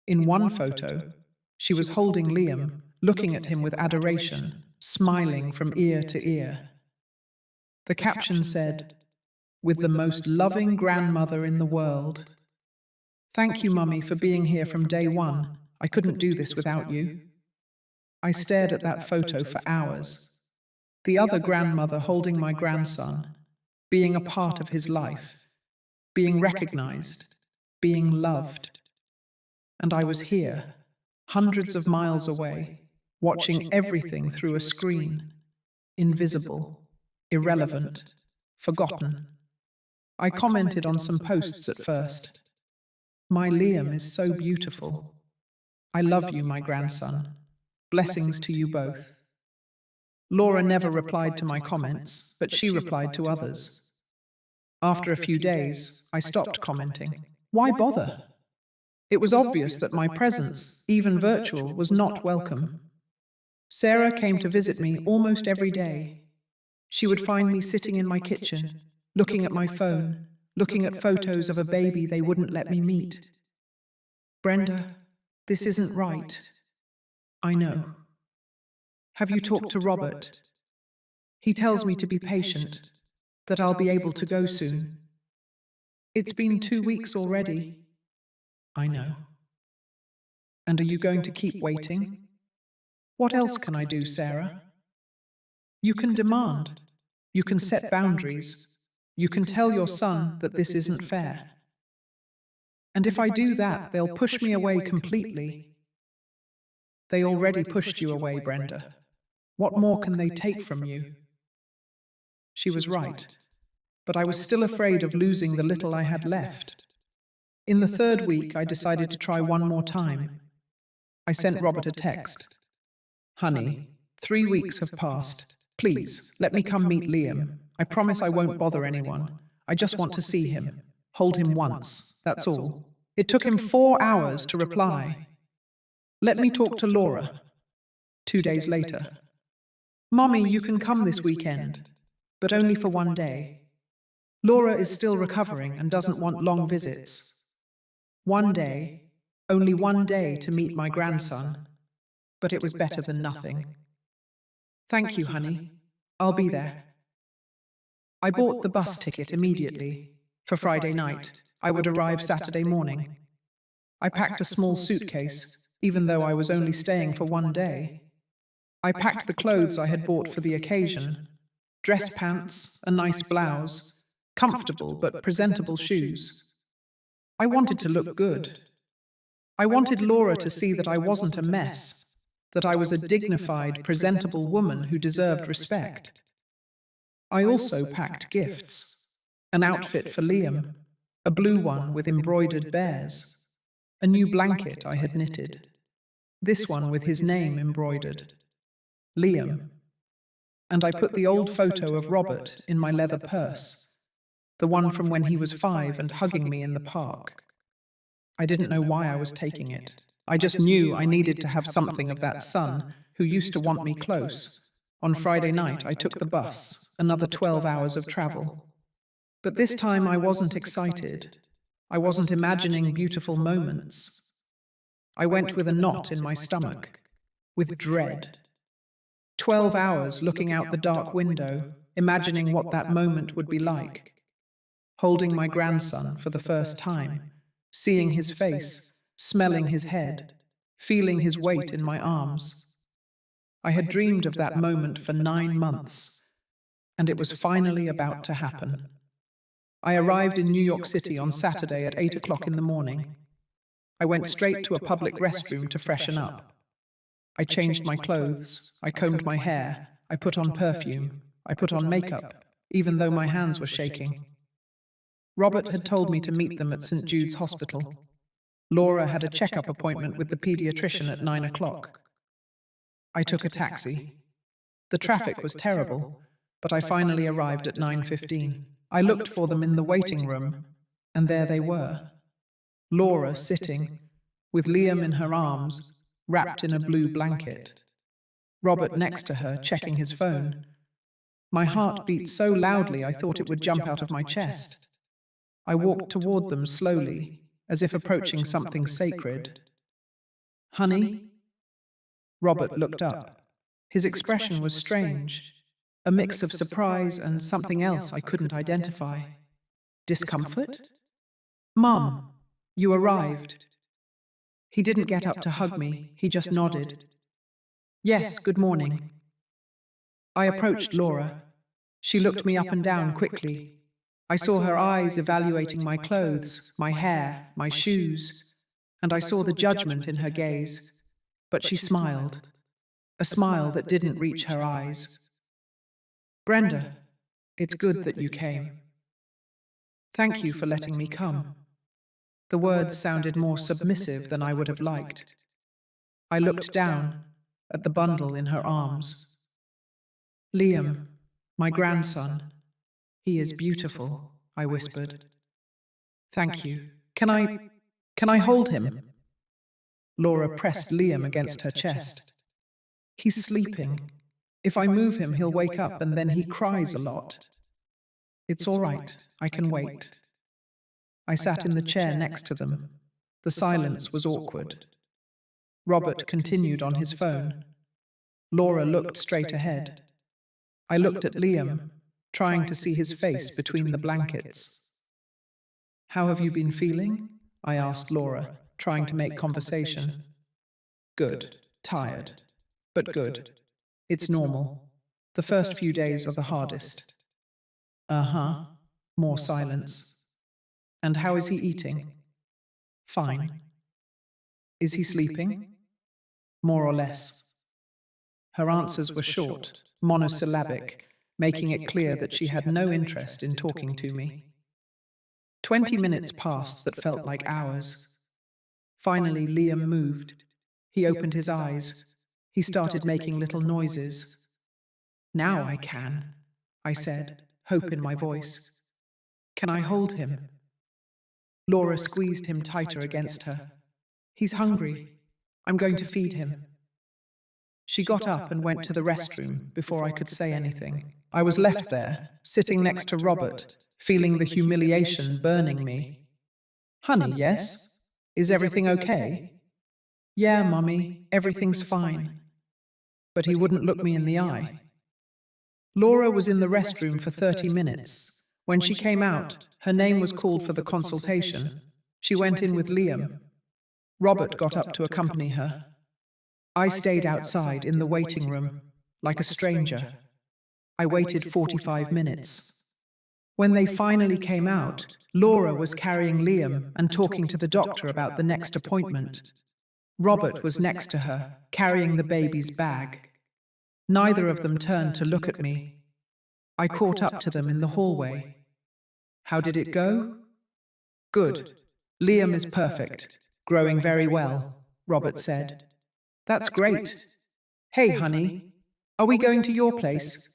In one photo, she was holding Liam, looking at him with adoration, smiling from ear to ear. The caption said, "With the most loving grandmother in the world. Thank you, Mummy, for being here from day one. I couldn't do this without you." I stared at that photo for hours. The other grandmother holding my grandson, being a part of his life, being recognized, being loved. And I was here, hundreds of miles away, watching everything through a screen. Invisible, irrelevant, forgotten. I commented on some posts at first. My Liam is so beautiful. I love you, my grandson. Blessings to you both. Laura never replied to my comments, but she replied to others. After a few days, I stopped commenting. Why bother? It was obvious that my presence, even virtual, was not welcome. Sarah came to visit me almost every day. She would find me sitting in my kitchen, looking at my phone, looking at photos of a baby they wouldn't let me meet. Brenda, this isn't right. I know. Have you talked to Robert? He tells me to be patient, that I'll be able to go soon. It's been 2 weeks already. I know. And are you going to keep waiting? What else can I do, Sarah? You can demand. You can set boundaries. You can tell your son that this isn't fair. And if I do that, they'll push me away completely. They already pushed you away, Brenda. What more can they take from you? She was right, but I was still afraid of losing the little I had left. In the 3rd week, I decided to try one more time. I sent Robert a text. Honey, 3 weeks have passed. Please, let me come meet Liam. I promise I won't bother anyone. I just want to see him. Hold him once, that's all. It took him 4 hours to reply. Let me talk to Laura. 2 days later. Mommy, you can come this weekend, but only for 1 day. Laura is still recovering and doesn't want long visits. 1 day, only 1 day to meet my grandson, but it was better than nothing. Thank you, honey. I'll be there. I bought the bus ticket immediately. For Friday night, I would arrive Saturday morning. I packed a small suitcase, even though I was only staying for 1 day. I packed the clothes I had bought for the occasion: dress pants, a nice blouse, comfortable but presentable shoes. I wanted to look good. I wanted Laura to see that I wasn't a mess, that I was a dignified, presentable woman who deserved respect. I also packed gifts: an outfit for Liam, a blue one with embroidered bears, a new blanket I had knitted, this one with his name embroidered, Liam. And I put the old photo of Robert in my leather purse, the one from when he was 5 and hugging me in the park. I didn't know why I was taking it. I just knew I needed to have something of that son who used to want me close. On Friday night, I took the bus, another 12 hours of travel. But this time I wasn't excited. I wasn't imagining beautiful moments. I went with a knot in my stomach, with dread. 12 hours looking out the dark window, imagining what that moment would be like. Holding my grandson for the first time, seeing his face, smelling his head, feeling his weight in my arms. I had dreamed of that moment for 9 months, and it was finally about to happen. I arrived in New York City on Saturday at 8 o'clock in the morning. I went straight to a public restroom to freshen up. I changed my clothes, I combed my hair, I put on perfume, I put on makeup, even though my hands were shaking. Robert had told me to meet them at St. Jude's Hospital. Laura had a checkup appointment with the pediatrician at 9 o'clock. I took a taxi. The traffic was terrible, but I finally arrived at 9:15. I looked for them in the waiting room, and there they were. Laura sitting, with Liam in her arms, wrapped in a blue blanket. Robert next to her, checking his phone. My heart beat so loudly I thought it would jump out of my chest. I walked toward them slowly, as if approaching something sacred. Honey? Robert looked up. His expression was strange, a mix of surprise and something else I couldn't identify. Discomfort? Mom, you arrived. He didn't get up to hug me, he just nodded. Yes, good morning. I approached Laura. She looked me up and down quickly. I saw her eyes evaluating my clothes, my hair, my shoes, and I saw the judgment in her gaze. But she smiled, a smile that didn't reach her eyes. Brenda, it's good that you came. Thank you for letting me come. The words sounded more submissive than I would have liked. I looked down at the bundle in her arms. Liam, my grandson. He is beautiful, I whispered. Thank you. Can I hold him? Laura pressed Liam against her chest. He's sleeping. If I move him, he'll wake up and then he cries a lot. It's all right, I can wait. I sat in the chair next to them. The silence was awkward. Robert continued on his phone. Laura looked straight ahead. I looked at Liam, trying to see his face between the blankets. How have you been feeling? I asked Laura, trying to make conversation. Good. Tired. But good. It's normal. The first few days are the hardest. Uh-huh. More silence. And how is he eating? Fine. Is he sleeping? More or less. Her answers were short, monosyllabic, making it clear that she had no interest in talking to me. 20 minutes passed that felt like hours. Finally, Liam moved. He opened his eyes. He started making little noises. Now I can, I said, hope in my voice. Can I hold him? Laura squeezed him tighter against her. He's hungry. I'm going to feed him. She got up and went to the restroom before I could say anything. I was left there, sitting next to Robert, feeling the humiliation burning me. Honey, yes? Is everything okay? Yeah, Mummy, everything's fine. But he wouldn't look me in the eye. Laura was in the restroom for 30 minutes. When she came out, her name was called for the consultation. She went in with Liam. Robert got up to accompany her. I stayed outside in the waiting room, like a stranger. I waited 45 minutes. When they finally came out, Laura was carrying Liam and talking to the doctor about the next appointment. Robert was next to her, carrying the baby's bag. Neither of them turned to look at me. I caught up to them in the hallway. How did it go? Good. Liam is perfect, growing very well, Robert said. That's great. Hey, honey, are we going to your place?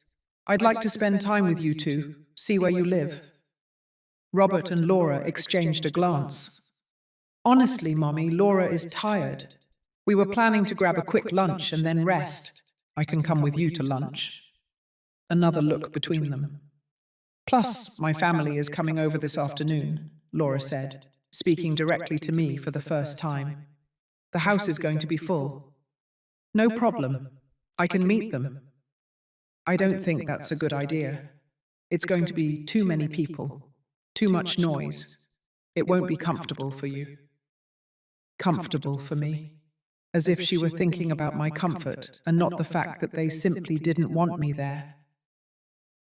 I'd like to spend time with you two, see where you live. Robert and Laura exchanged a glance. Honestly, Mommy, Laura is tired. We were planning to grab a quick lunch and then rest. I can come with you to lunch. Another look between them. Plus, my family is coming over this afternoon, Laura said, speaking directly to me for the first time. The house is going to be full. No problem. I can meet them. I don't think that's a good idea. It's going to be too many people, too much noise. It won't be comfortable for you. Comfortable for me. As if she were thinking about my comfort and not the fact that they simply didn't want me there.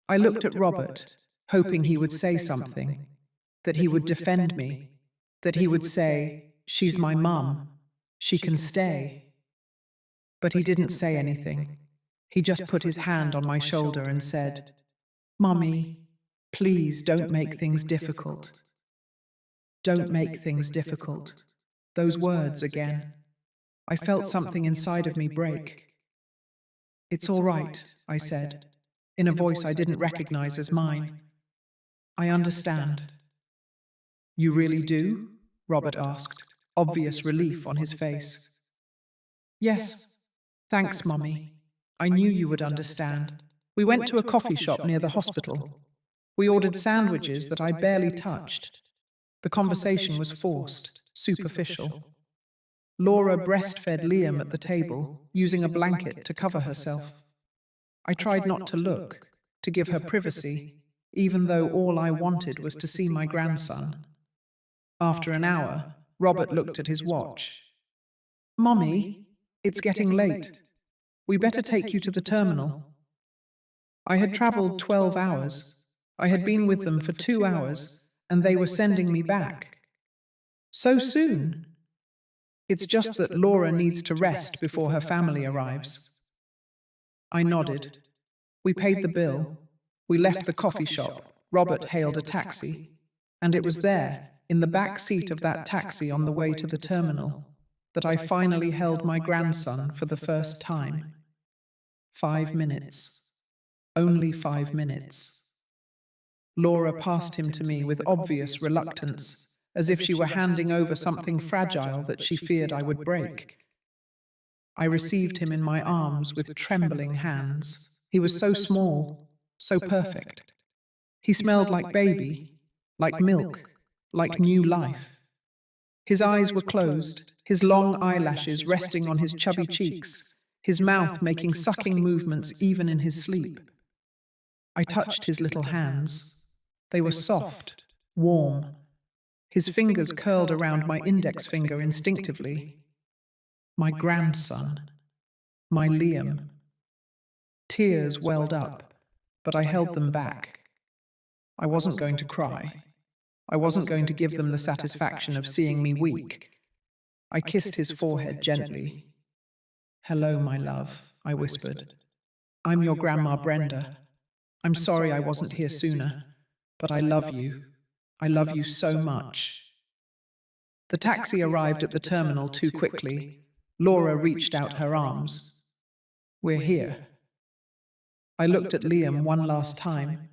I looked at Robert, hoping he would say something, that he would defend me, that he would say, she's my mum, she can stay. But he didn't say anything. He just put his hand on my shoulder and said, Mummy, please don't make things difficult. Don't make things difficult. Those words again. I felt something inside of me break. It's all right, I said, in a voice I didn't recognize as mine. I understand. You really do? Robert asked, obvious relief on his face. Yes. Thanks, Mummy. I knew you would understand. We went to a coffee shop near the hospital. We ordered sandwiches that I barely touched. The conversation was forced, superficial. Laura breastfed Liam at the table, using a blanket to cover herself. I tried not to look, to give her privacy, even though all I wanted was to see my grandson. After an hour, Robert looked at his watch. Mommy, it's getting late. We better take you to the terminal. I had traveled 12 hours. I had been with them for 2 hours, and they were sending me back. So soon? It's just that Laura needs to rest before her family arrives. I nodded. We paid the bill. We left the coffee shop. Robert hailed a taxi. And it was there, in the back seat of that taxi on the way to the terminal, that I finally held my grandson for the first time. 5 minutes. Only 5 minutes. Laura passed him to me with obvious reluctance, as if she were handing over something fragile that she feared I would break. I received him in my arms with trembling hands. He was so small, so perfect. He smelled like baby, like milk, like new life. His eyes were closed, his long eyelashes resting on his chubby cheeks, his mouth making sucking movements even in his sleep. I touched his little hands. They were soft, warm. His fingers curled around my index finger instinctively. My grandson. My Liam. Tears welled up, but I held them back. I wasn't going to cry. I wasn't going to give them the satisfaction of seeing me weak. I kissed his forehead gently. "Hello, my love," I whispered. "I'm your Grandma Brenda. I'm sorry I wasn't here sooner, but I love you. I love you so much." The taxi arrived at the terminal too quickly. Laura reached out her arms. "We're here." I looked at Liam one last time.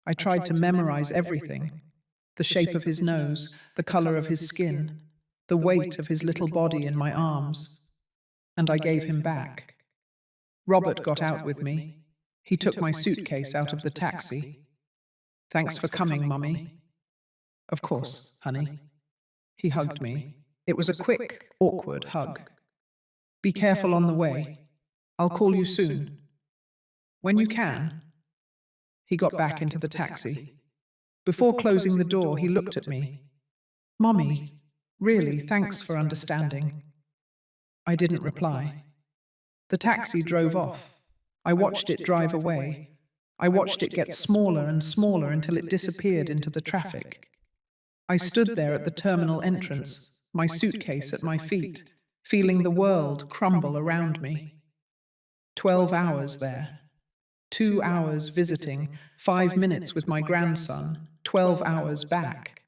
I tried to memorize everything. The shape of his nose, the color of his skin, the weight of his little body in my arms. And I gave him back. Robert got out with me. He took my suitcase out of the taxi. "Thanks for coming, Mummy." "Of course, honey." He hugged me. It was a quick, awkward hug. "Be careful on the way. I'll call you soon." "When you can." He got back into the taxi. Before closing the door, he looked at me. "Mummy, really, thanks for understanding." I didn't reply. The taxi drove off. I watched it drive away. I watched it get smaller and smaller until it disappeared into the traffic. I stood there at the terminal entrance, my suitcase at my feet, feeling the world crumble around me. 12 hours there. 2 hours visiting, 5 minutes with my grandson, 12 hours back.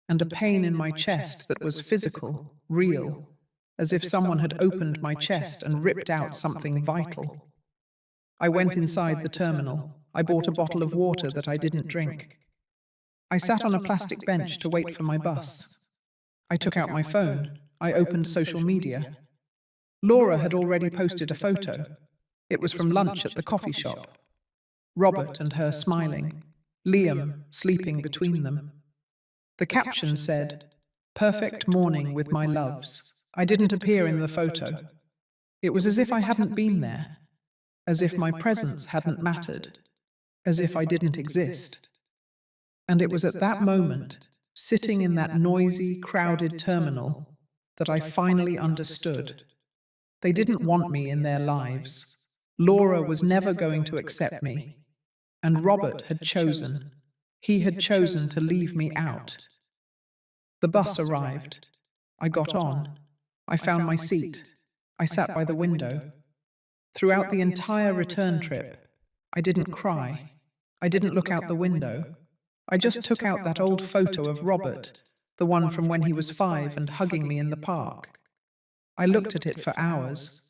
And a pain in my chest that was physical, real, as if someone had opened my chest and ripped out something vital. I went inside the terminal. I bought a bottle of water that I didn't drink. I sat on a plastic bench to wait for my bus. I took out my phone. I opened social media. Laura had already posted a photo. It was from lunch at the coffee shop. Robert and her smiling. Liam sleeping between them. The caption said, "Perfect morning with my loves." I didn't appear in the photo. It was as if I hadn't been there. As if my presence hadn't mattered. As if I didn't exist. And it was at that moment, sitting in that noisy, crowded terminal, that I finally understood. They didn't want me in their lives. Laura was never going to accept me. And Robert had chosen. He had chosen to leave me out. The bus arrived. I got on. I found my seat. I sat by the window. Throughout the entire return trip, I didn't cry. I didn't look out the window. I just took out that old photo of Robert, the one from when he was 5 and hugging me in the park. I looked at it for hours,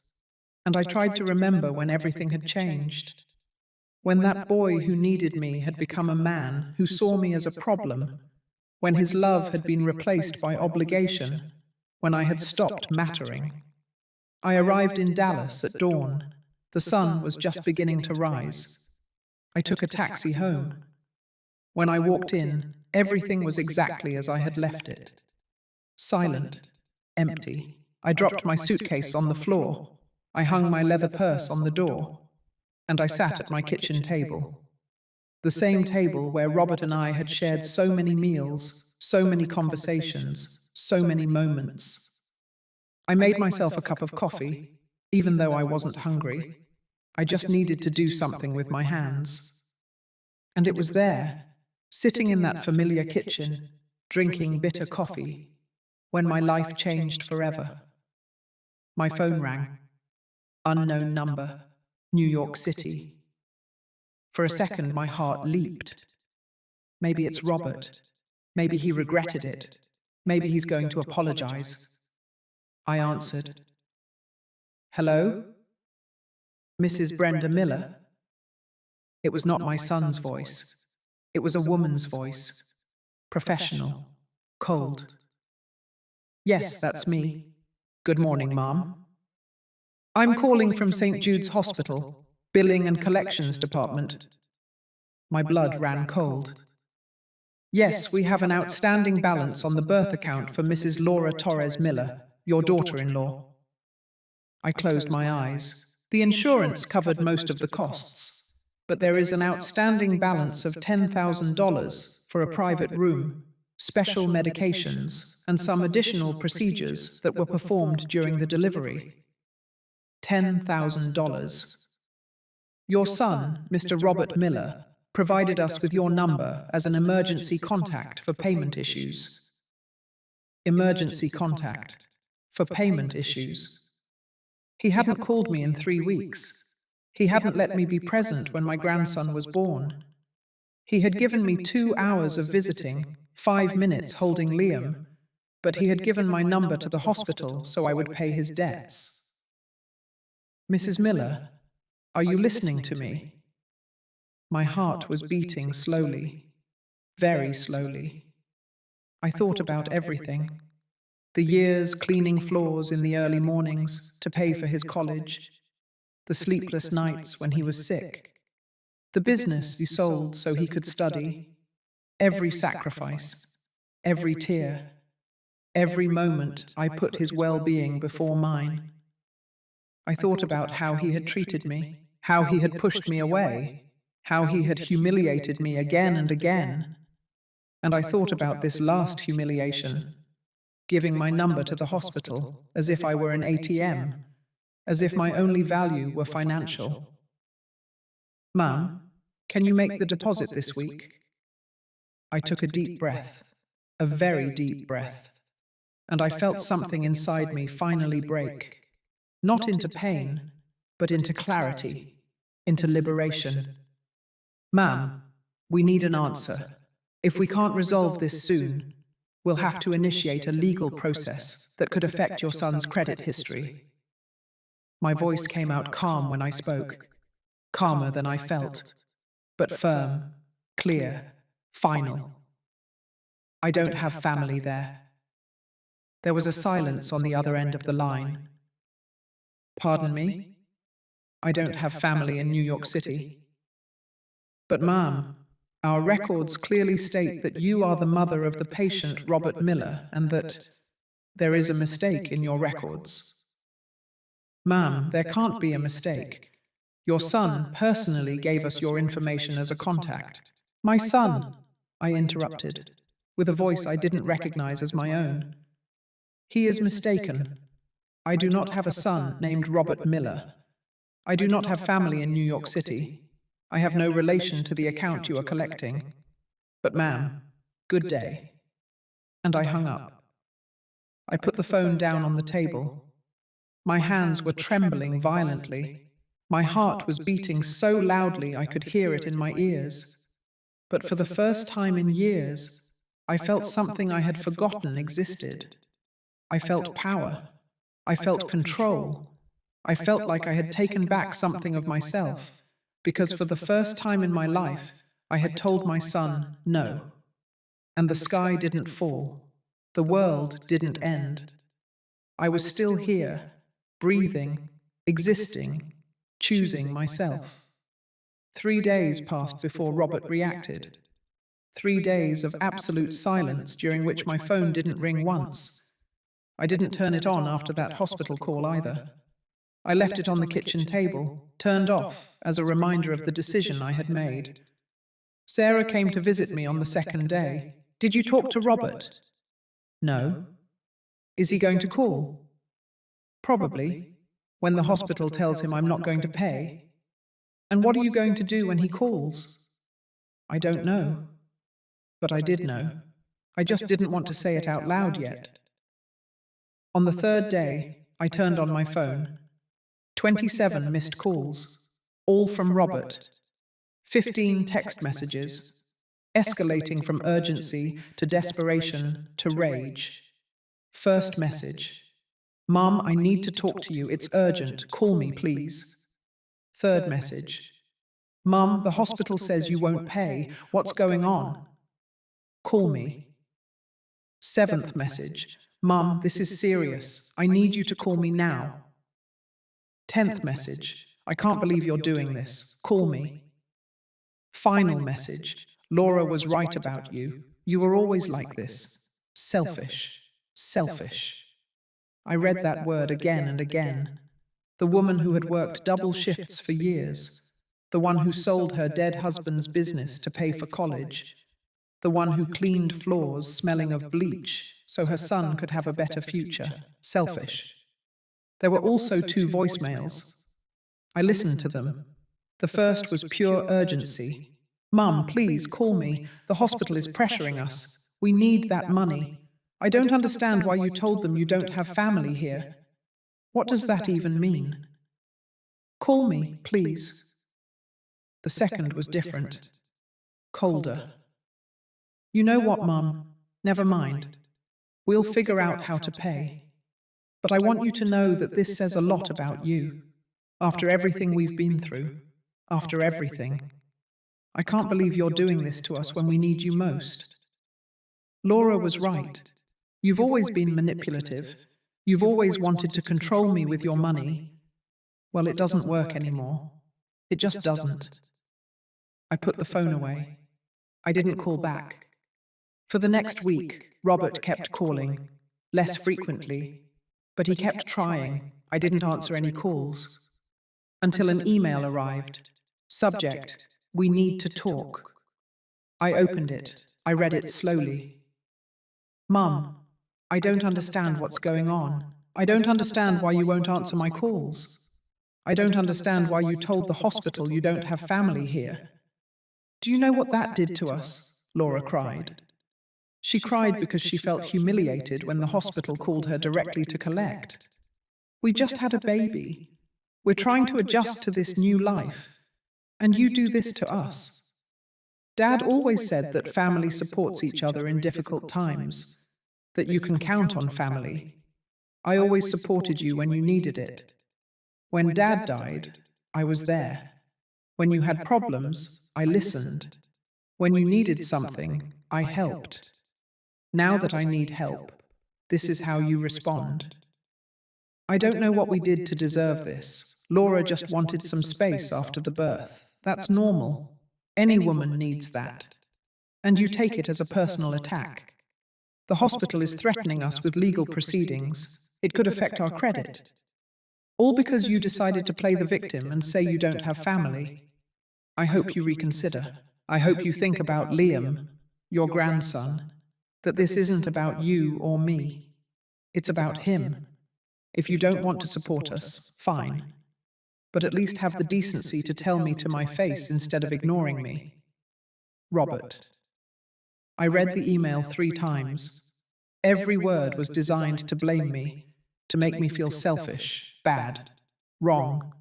and I tried to remember when everything had changed. When that boy who needed me had become a man who saw me as a problem. When his love had been replaced by obligation. When I had stopped mattering. I arrived in Dallas at dawn. The sun was just beginning to rise. I took a taxi home. When I walked in, everything was exactly as I had left it. Silent, empty. I dropped my suitcase on the floor. I hung my leather purse on the door. And I sat at my kitchen table. The same table where Robert and I had shared so many meals, so many conversations, so many moments. I made myself a cup of coffee, even though I wasn't hungry. I just needed to do something with my hands. And it was there, sitting in that familiar kitchen, drinking bitter coffee, when my life changed forever. My phone rang. Unknown number, New York City. For a second, my heart leaped. Maybe it's Robert. Maybe he regretted it. Maybe he's going to apologize. I answered. "Hello? Mrs. Brenda Miller?" It was not my son's voice. It was a woman's voice. Professional. Cold. Yes, that's me. Good morning, Mom. I'm calling from St. Jude's Hospital, Billing and Collections Department. My blood ran cold. Yes, we have an outstanding balance on the birth account for Mrs. Laura Torres Miller, your daughter-in-law. I closed my eyes. The insurance covered most of the costs, but there is an outstanding balance of $10,000 for a private room, special medications, and some additional procedures that were performed during the delivery. $10,000. Your son, Mr. Robert Miller, provided us with your number as an emergency contact for payment issues. Emergency contact for payment issues. He hadn't called me in 3 weeks. He hadn't let me be present when my grandson was born. He had given me 2 hours of visiting, 5 minutes holding Liam, but he had given my number to the hospital so I would pay his debts. Mrs. Miller, are you listening to me? My heart was beating slowly, very slowly. I thought about everything. The years cleaning floors in the early mornings to pay for his college, the sleepless nights when he was sick, the business you sold so he could study, every sacrifice, every tear, every moment I put his well-being before mine. I thought about how he had treated me, how he had pushed me away, how he had humiliated me again and again. And I thought about this last humiliation, giving my number to the hospital as if I were an ATM, as if my only value were financial. Mum, can you make the deposit this week? I took a deep breath, a very deep breath, and I felt something inside me finally break, not into pain, but into clarity, into liberation. Ma'am, we need an answer. If we can't resolve this soon, we'll have to initiate a legal process that could affect your son's credit history. My voice came out calm when I spoke, calmer than I felt, but firm, clear, final. I don't have family there. There was a silence on the other end of the line. Pardon me? I don't have family in New York City. But ma'am, our records clearly state that you are the mother of the patient Robert Miller and that there is a mistake in your records. Ma'am, there can't be a mistake. Your son personally gave us your information as a contact. My son, I interrupted, with a voice I didn't recognize as my own. He is mistaken. I do not have a son named Robert Miller. I do not have family in New York City. I have no relation to the account you are collecting. But ma'am, good day. And I hung up. I put the phone down on the table. My hands were trembling violently. My heart was beating so loudly I could hear it in my ears. But for the first time in years, I felt something I had forgotten existed. I felt power. I felt control. I felt like I had taken back something of myself. Because for the first time in my life, I had told my son no. And the sky didn't fall. The world didn't end. I was still here, breathing, existing, choosing myself. 3 days passed before Robert reacted. 3 days of absolute silence during which my phone didn't ring once. I didn't turn it on after that hospital call either. I left it on the kitchen table, turned off, as a reminder of the decision I had made. Sarah came to visit me on the second day. Did you talk to Robert? No. Is he going to call? Probably, when the hospital tells him I'm not going to pay. And what are you going to do when he calls? I don't know. But I did know. I just didn't want to say it out loud yet. On the third day, I turned on my phone. 27 missed calls, all from Robert. 15 text messages, escalating from urgency to desperation to rage. First message: Mom, I need to talk to you. It's urgent. Call me, please. Third message: Mum, the hospital says you won't pay. What's going on? Call me. Seventh message. Mum, this is serious. I need you to call me now. 10th message. I can't believe you're doing this. Call me. Final message. Laura was right about you. You were always like this. Selfish. Selfish. I read that word again and again. The woman who had worked double shifts for years. The one who sold her dead husband's business to pay for college. The one who cleaned floors smelling of bleach so her son could have a better future. Selfish. There were also 2 voicemails. I listened to them. The first was pure urgency. Mum, please call me. The hospital is pressuring us. We need that money. I don't understand why you told them you don't have family here. What does that even mean? Call me, please. The second was different. Colder. You know what, Mum? Never mind. We'll figure out how to pay. But I want you to know that this says a lot about you. After everything we've been through. After everything. I can't believe you're doing this to us when we need you most. Laura was right. You've always been manipulative. You've always wanted to control me with your money. Well, it doesn't work anymore. It just doesn't. I put the phone away. I didn't call back. For the next week, Robert kept calling, less frequently, but he kept trying. I didn't answer any calls. Until an email arrived. Subject: we need to talk. I opened it. I read it slowly. Mum, I don't understand what's going on. I don't understand why you won't answer my calls. I don't understand why you told the hospital you don't have family here. Do you know what that did to us? Laura cried. She cried because she felt humiliated when the hospital called her directly to collect. We just had a baby. We're trying to adjust to this new life. And you do this to us. Dad always said that family supports each other in difficult times, that you can count on family. I always supported you when you needed it. When Dad died, I was there. When you had problems, I listened. When you needed something, I helped. Now that I need help, this is how you respond. I don't know what we did to deserve this. Laura just wanted some space after the birth. That's normal. Any woman needs that. And you take it as a personal attack. The hospital is threatening us with legal proceedings. It could affect our credit. All because you decided to play the victim and say you don't have family. I hope you reconsider. I hope you think about Liam, your grandson, that this isn't about you or me. It's about him. If you don't want to support us, fine. But at least have the decency to tell me to my face instead of ignoring me. Robert. I read the email 3 times. Every word was designed to blame me, to make me feel selfish, bad, wrong.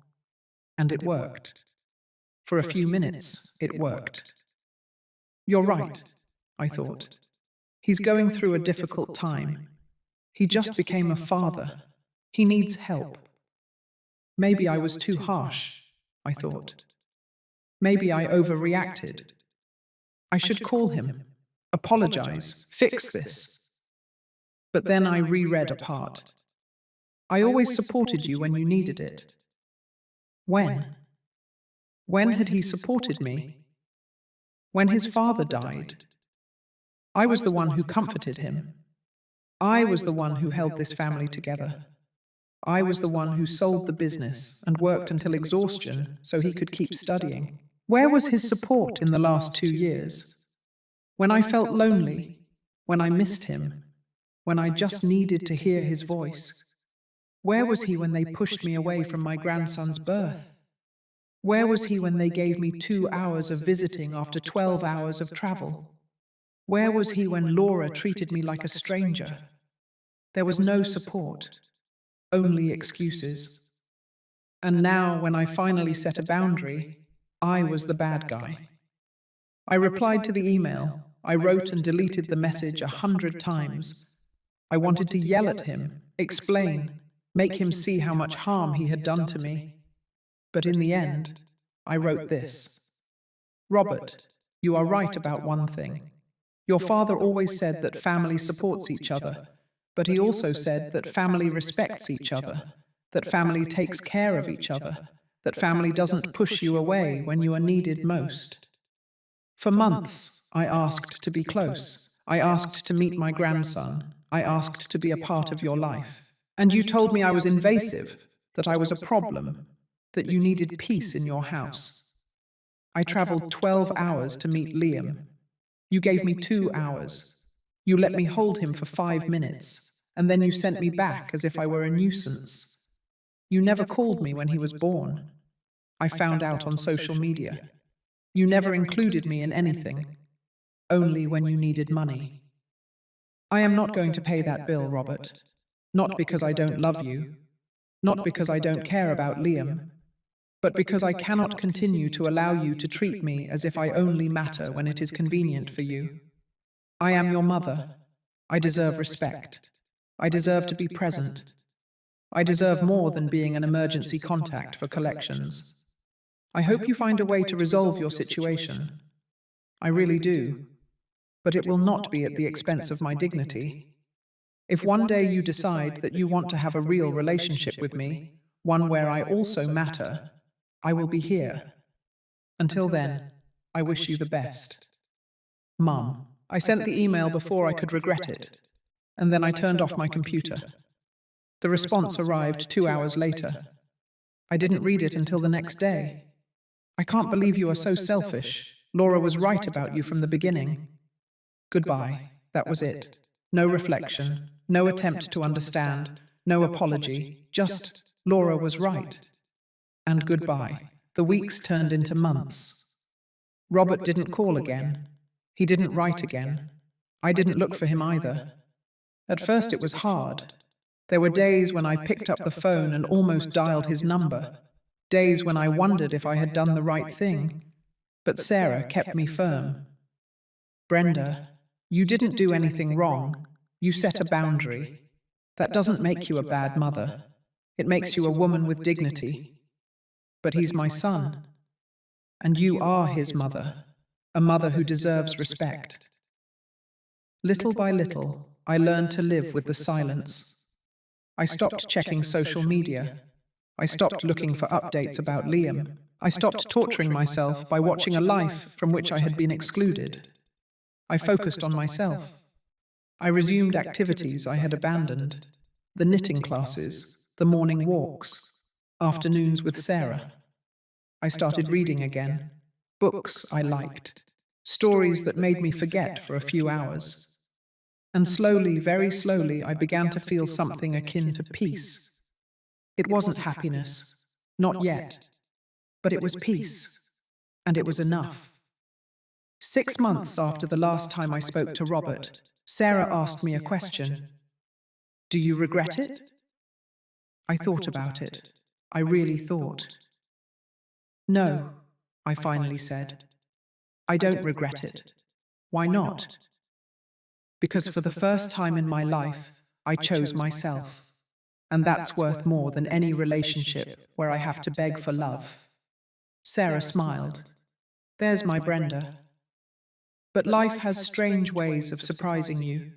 And it worked. For a few minutes, it worked. You're right, I thought. He's going through a difficult time. He just became a father. He needs help. Maybe I was too harsh, I thought. Maybe I overreacted. I should call him, apologize, fix this. But then I reread a part. I always supported you when you needed it. When? When had he supported me? When his father died. I was the one who comforted him. I was the one who held this family together. I was the one who sold the business and worked until exhaustion so he could keep studying. Where was his support in the last 2 years? When I felt lonely, when I missed him, when I just needed to hear his voice. Where was he when they pushed me away from my grandson's birth? Where was he when they gave me 2 hours of visiting after 12 hours of travel? Where was he when Laura treated me like a stranger? There was no support, only excuses. And now, when I finally set a boundary, I was the bad guy. I replied to the email. I wrote and deleted the message 100 times. I wanted to yell at him, explain, make him see how much harm he had done to me. But in the end, I wrote this. Robert, you are right about one thing. Your father always said that family supports each other, but he also said that family respects each other, that family takes care of each other, that family doesn't push you away when you are needed most. For months, I asked to be close. I asked to meet my grandson. I asked to be a part of your life. And you told me I was invasive, that I was a problem, that you needed peace in your house. I traveled 12 hours to meet Liam. You gave me 2 hours. You let me hold him for 5 minutes, and then you sent me back as if I were a nuisance. You never called me when he was born. I found out on social media. You never included me in anything, only when you needed money. I am not going to pay that bill, Robert. Not because I don't love you, not because I don't care about Liam, but because I cannot continue to allow you to treat me as if I only matter when it is convenient for you. I am your mother. I deserve respect. I deserve to be present. I deserve more than being an emergency contact for collections. I hope you find a way to resolve your situation. I really do. But it will not be at the expense of my dignity. If one day you decide that you want to have a real relationship with me, one where I also matter, I will be here. Until then, I wish you the best. Mum. I sent the email before I could regret it, and then I turned off my computer. The response arrived 2 hours later. I didn't read it until the next day. I can't believe you are so selfish. Laura was right about you from the beginning. Goodbye. That was it. No reflection, no attempt to understand, no apology, just Laura was right. And goodbye. The weeks turned into months. Robert didn't call again. He didn't write again. I didn't look for him either. At first it was hard. There were days when I picked up the phone and almost dialed his number. Days when I wondered if I had done the right thing. But Sarah kept me firm. Brenda, you didn't do anything wrong. You set a boundary. That doesn't make you a bad mother. It makes you a woman with dignity. But he's my son. And you are his mother, a mother who deserves respect. Little by little, I learned to live with the silence. I stopped checking social media. I stopped looking for updates about Liam. I stopped torturing myself by watching a life from which I had been excluded. I focused on myself. I resumed activities I had abandoned. The knitting classes, the morning walks, afternoons with Sarah. I started reading again. Books I liked. Stories that made me forget for a few hours. And slowly, very slowly, I began to feel something akin to peace. It wasn't happiness, not yet, but it was peace, and it was enough. 6 months after the last time I spoke to Robert, Sarah asked me a question. Do you regret it? I thought about it. I really thought. No, I finally said. I don't regret it. Why not? Because for the first time in my life, I chose myself. And that's worth more than any relationship where I have to beg for love. Sarah smiled. There's my Brenda. But life has strange ways of surprising you.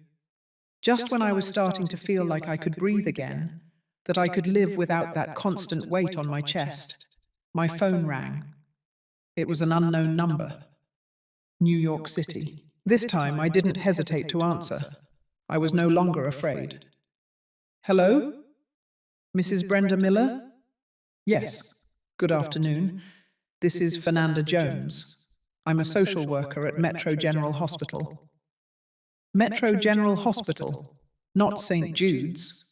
Just when I was starting to feel like I could breathe again, that I could live without that constant weight on my chest, my phone rang. It was an unknown number. New York City. This time I didn't hesitate to answer. I was no longer afraid. Hello? Mrs. Brenda Miller? Yes. Good afternoon. This is Fernanda Jones. I'm a social worker at Metro General Hospital. Metro General Hospital, not St. Jude's.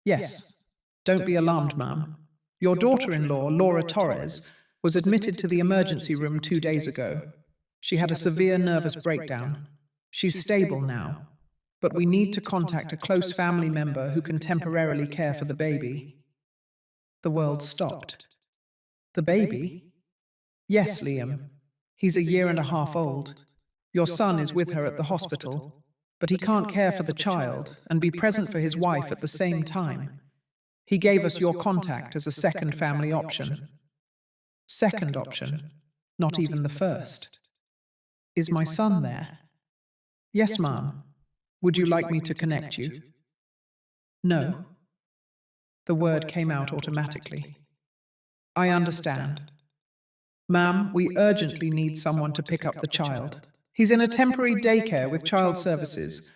Yes. Don't be alarmed, ma'am. Your daughter-in-law, Laura Torres, was admitted to the emergency room 2 days ago. She had a severe nervous breakdown. She's stable now, but we need to contact a close family member who can temporarily care for the baby. The world stopped. The baby? Yes, Liam. He's 1.5 years old. Your son is with her at the hospital, but he can't care for the child and be present for his wife at the same time. He gave us your contact as a second family option. Second option. not even the first. Is my son there? Yes, ma'am. Would you like me to connect you? No. The word came out automatically. I understand. Ma'am, we urgently need someone to pick up the child. He's in a temporary daycare with child services,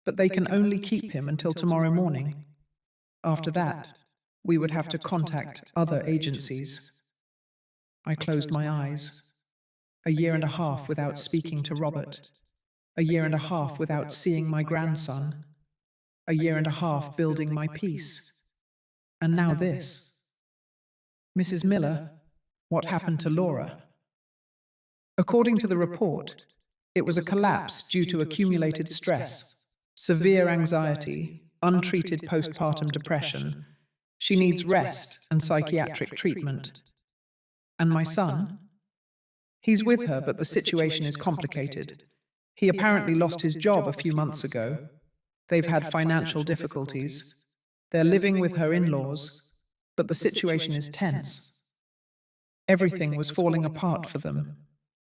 but they can only keep him until tomorrow morning. After that, we would have to contact other agencies. I closed my eyes. A year and a half without speaking to Robert. A year and a half without seeing my grandson. A year and a half building my peace. And now this. Mrs. Miller, what happened to Laura? According to the report, it was a collapse due to accumulated stress, severe anxiety, untreated postpartum depression. She needs rest and psychiatric treatment. And my son? He's with her, but the situation is complicated. He apparently lost his job a few months ago. They've had financial difficulties. They're living with her in-laws, but the situation is tense. Everything was falling apart for them,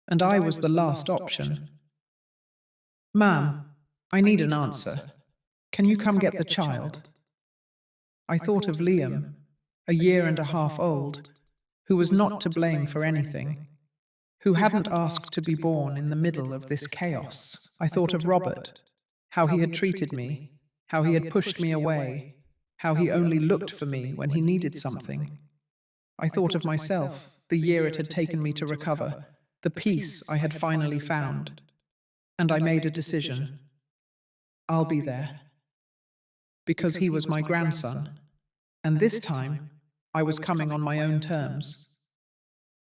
and I was the last option. Ma'am, I need an answer. Can you come get the child? I thought of Liam, a year and a half old, who was not to blame for anything, who hadn't asked to be born in the middle of this chaos. I thought of Robert, how he had treated me, how he had pushed me away, how he only looked for me when he needed something. I thought of myself, the year it had taken me to recover, the peace I had finally found. And I made a decision. I'll be there. Because he was my grandson. And this time, I was coming on my own terms.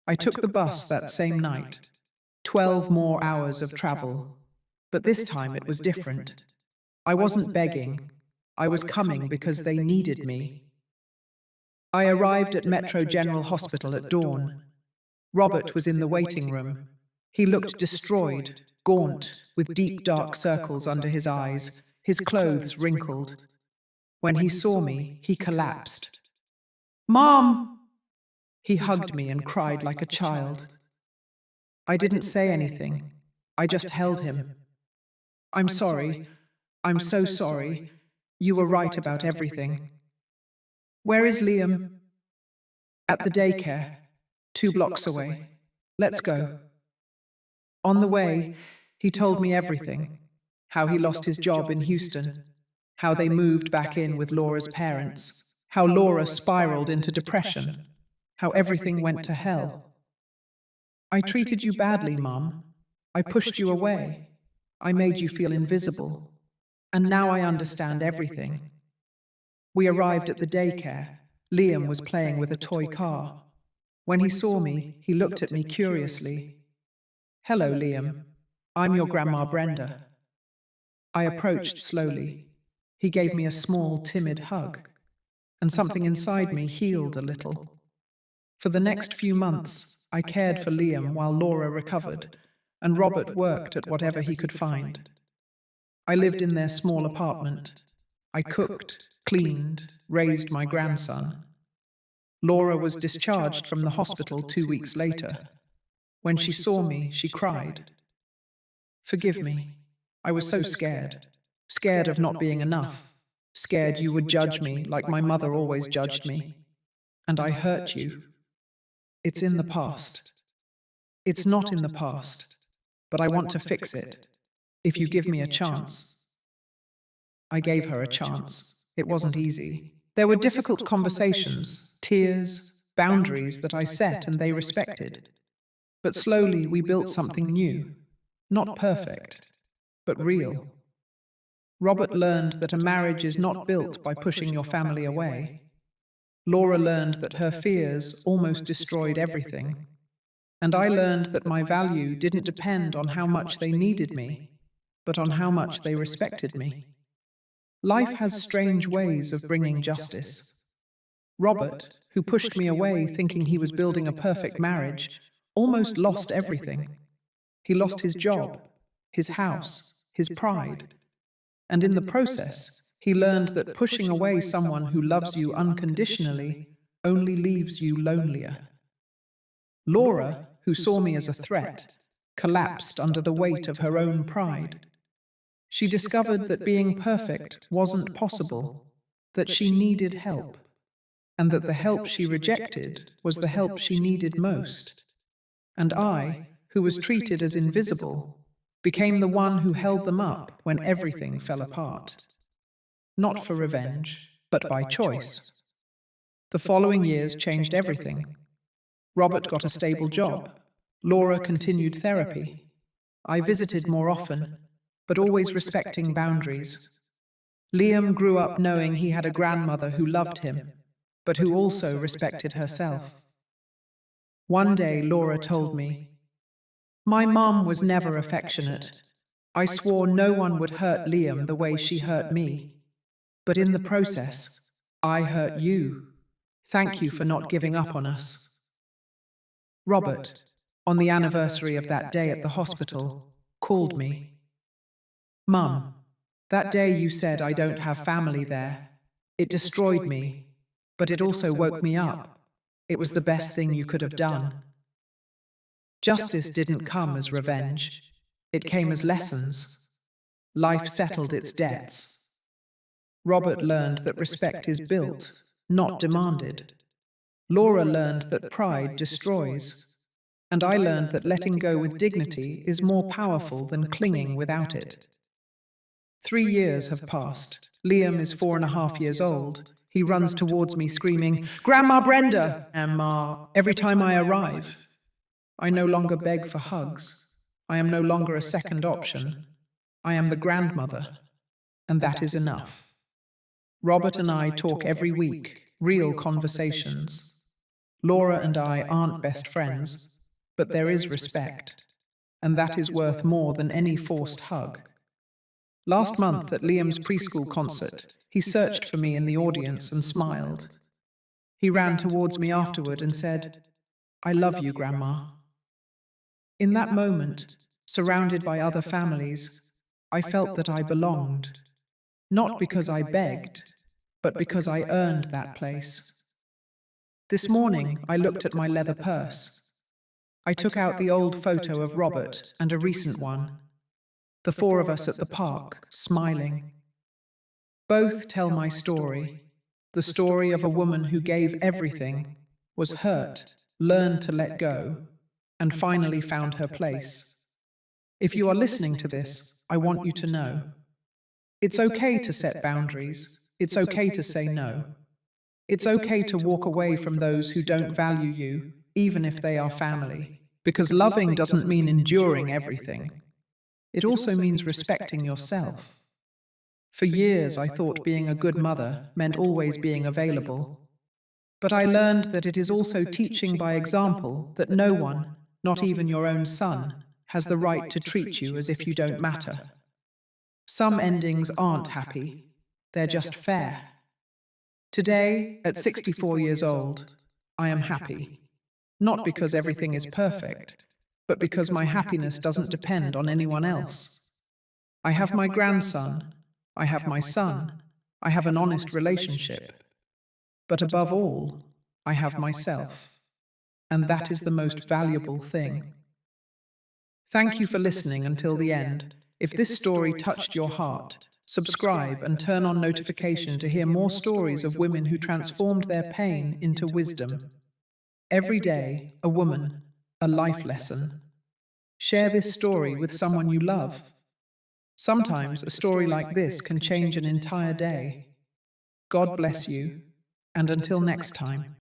I took the bus that same night. 12 more hours of travel. But this time it was different. I wasn't begging. I was coming because they needed me. I arrived at Metro General Hospital at dawn. Robert was in the waiting room. He looked destroyed, gaunt, with deep dark circles under his eyes, his clothes wrinkled. When he saw me, he collapsed. "Mom!" He hugged me and cried like a child. I didn't say anything. I just held him. "I'm sorry. I'm so sorry. You were right about everything." "Where is Liam?" "At the daycare, 2 blocks away. Let's go." On the way, he told me everything. How he lost his job in Houston. How they moved back in with Laura's parents. How Laura spiraled into depression. How everything went to hell. "I treated you badly, Mom. I pushed you away. I made you feel invisible. And now I understand everything." We arrived at the daycare. Liam was playing with a toy car. When he saw me, he looked at me curiously. "Hello, Liam. I'm your Grandma Brenda." I approached slowly. He gave me a small, timid hug, and something inside me healed a little. For the next few months, I cared for Liam while Laura recovered, and Robert worked at whatever he could find. I lived in their small apartment. I cooked, cleaned, raised my grandson. Laura was discharged from the hospital 2 weeks later. When she saw me, she cried. "Forgive me. I was so scared. Scared of not being enough. Scared you would judge me like my mother always judged me. And I hurt you. It's in the past. It's not in the past. But I want to fix it. If you give me a chance." I gave her a chance. It wasn't easy. There were difficult conversations, tears, boundaries that I set and they respected. But slowly we built something new. Not perfect, but real. Robert learned that a marriage is not built by pushing your family away. Laura learned that her fears almost destroyed everything. And I learned that my value didn't depend on how much they needed me, but on how much they respected me. Life has strange ways of bringing justice. Robert, who pushed me away thinking he was building a perfect marriage, almost lost everything. He lost his job, his house, his pride. And in the process, he learned that pushing away someone who loves you unconditionally only leaves you lonelier. Laura, who saw me as a threat, collapsed under the weight of her own pride. She discovered that being perfect wasn't possible, that she needed help, and that the help she rejected was the help she needed most. And I, who was treated as invisible, became the one who held them up when everything fell apart. Not for revenge, but by choice. The following years changed everything. Robert got a stable job. Laura continued therapy. I visited more often, but always respecting boundaries. Liam grew up knowing he had a grandmother who loved him, but who also respected herself. One day, Laura told me, "My mom was never affectionate. I swore no one would hurt Liam the way she hurt me. But in the process, I hurt you. Thank you for not giving up on us." Robert, on the anniversary of that day at the hospital, called me. "Mum, that day you said I don't have family there. It destroyed me, but it also woke me up. It was the best thing you could have done." Justice didn't come as revenge. It came as lessons. Life settled its debts. Robert learned that respect is built, not demanded. Laura learned that pride destroys. And I learned that letting go with dignity is more powerful than clinging without it. 3 years have passed. Liam is 4.5 years old. He runs towards me screaming, "Grandma Brenda!" and "Ma," every time I arrive. I no longer beg for hugs. I am no longer a second option. I am the grandmother, and that is enough. Robert and I talk every week, real conversations. Laura and I aren't best friends, but there is respect, and that is worth more than any forced hug. Last month at Liam's preschool concert, he searched for me in the audience and smiled. He ran towards me afterward and said, "I love you, Grandma." In that moment, surrounded by other families, I felt that I belonged, not because I begged, but because I earned that place. This morning, I looked at my leather purse. I took out the old photo of Robert and a recent one. The 4 of us at the park, smiling. Both tell my story, the story of a woman who gave everything, was hurt, learned to let go, and finally found her place. If you are listening to this, I want you to know. It's okay to set boundaries. It's okay to say no. It's okay to walk away from those who don't value you, even if they are family. Because loving doesn't mean enduring everything. It also means respecting yourself. For years, I thought being a good mother meant always being available. But I learned that it is also teaching by example that no one, not even your own son, has the right to treat you as if you don't matter. Some endings aren't happy. They're just fair. Today, at 64 years old, I am happy. Not because everything is perfect, but because my happiness doesn't depend on anyone else. I have my grandson. I have my son. I have an honest relationship. But above all, I have myself. And that is the most valuable thing. Thank you for listening until the end. If this story touched your heart, subscribe and turn on notification to hear more stories of women who transformed their pain into wisdom. Every day, a woman, a life lesson. Share this story with someone you love. Sometimes a story like this can change an entire day. God bless you, and until next time.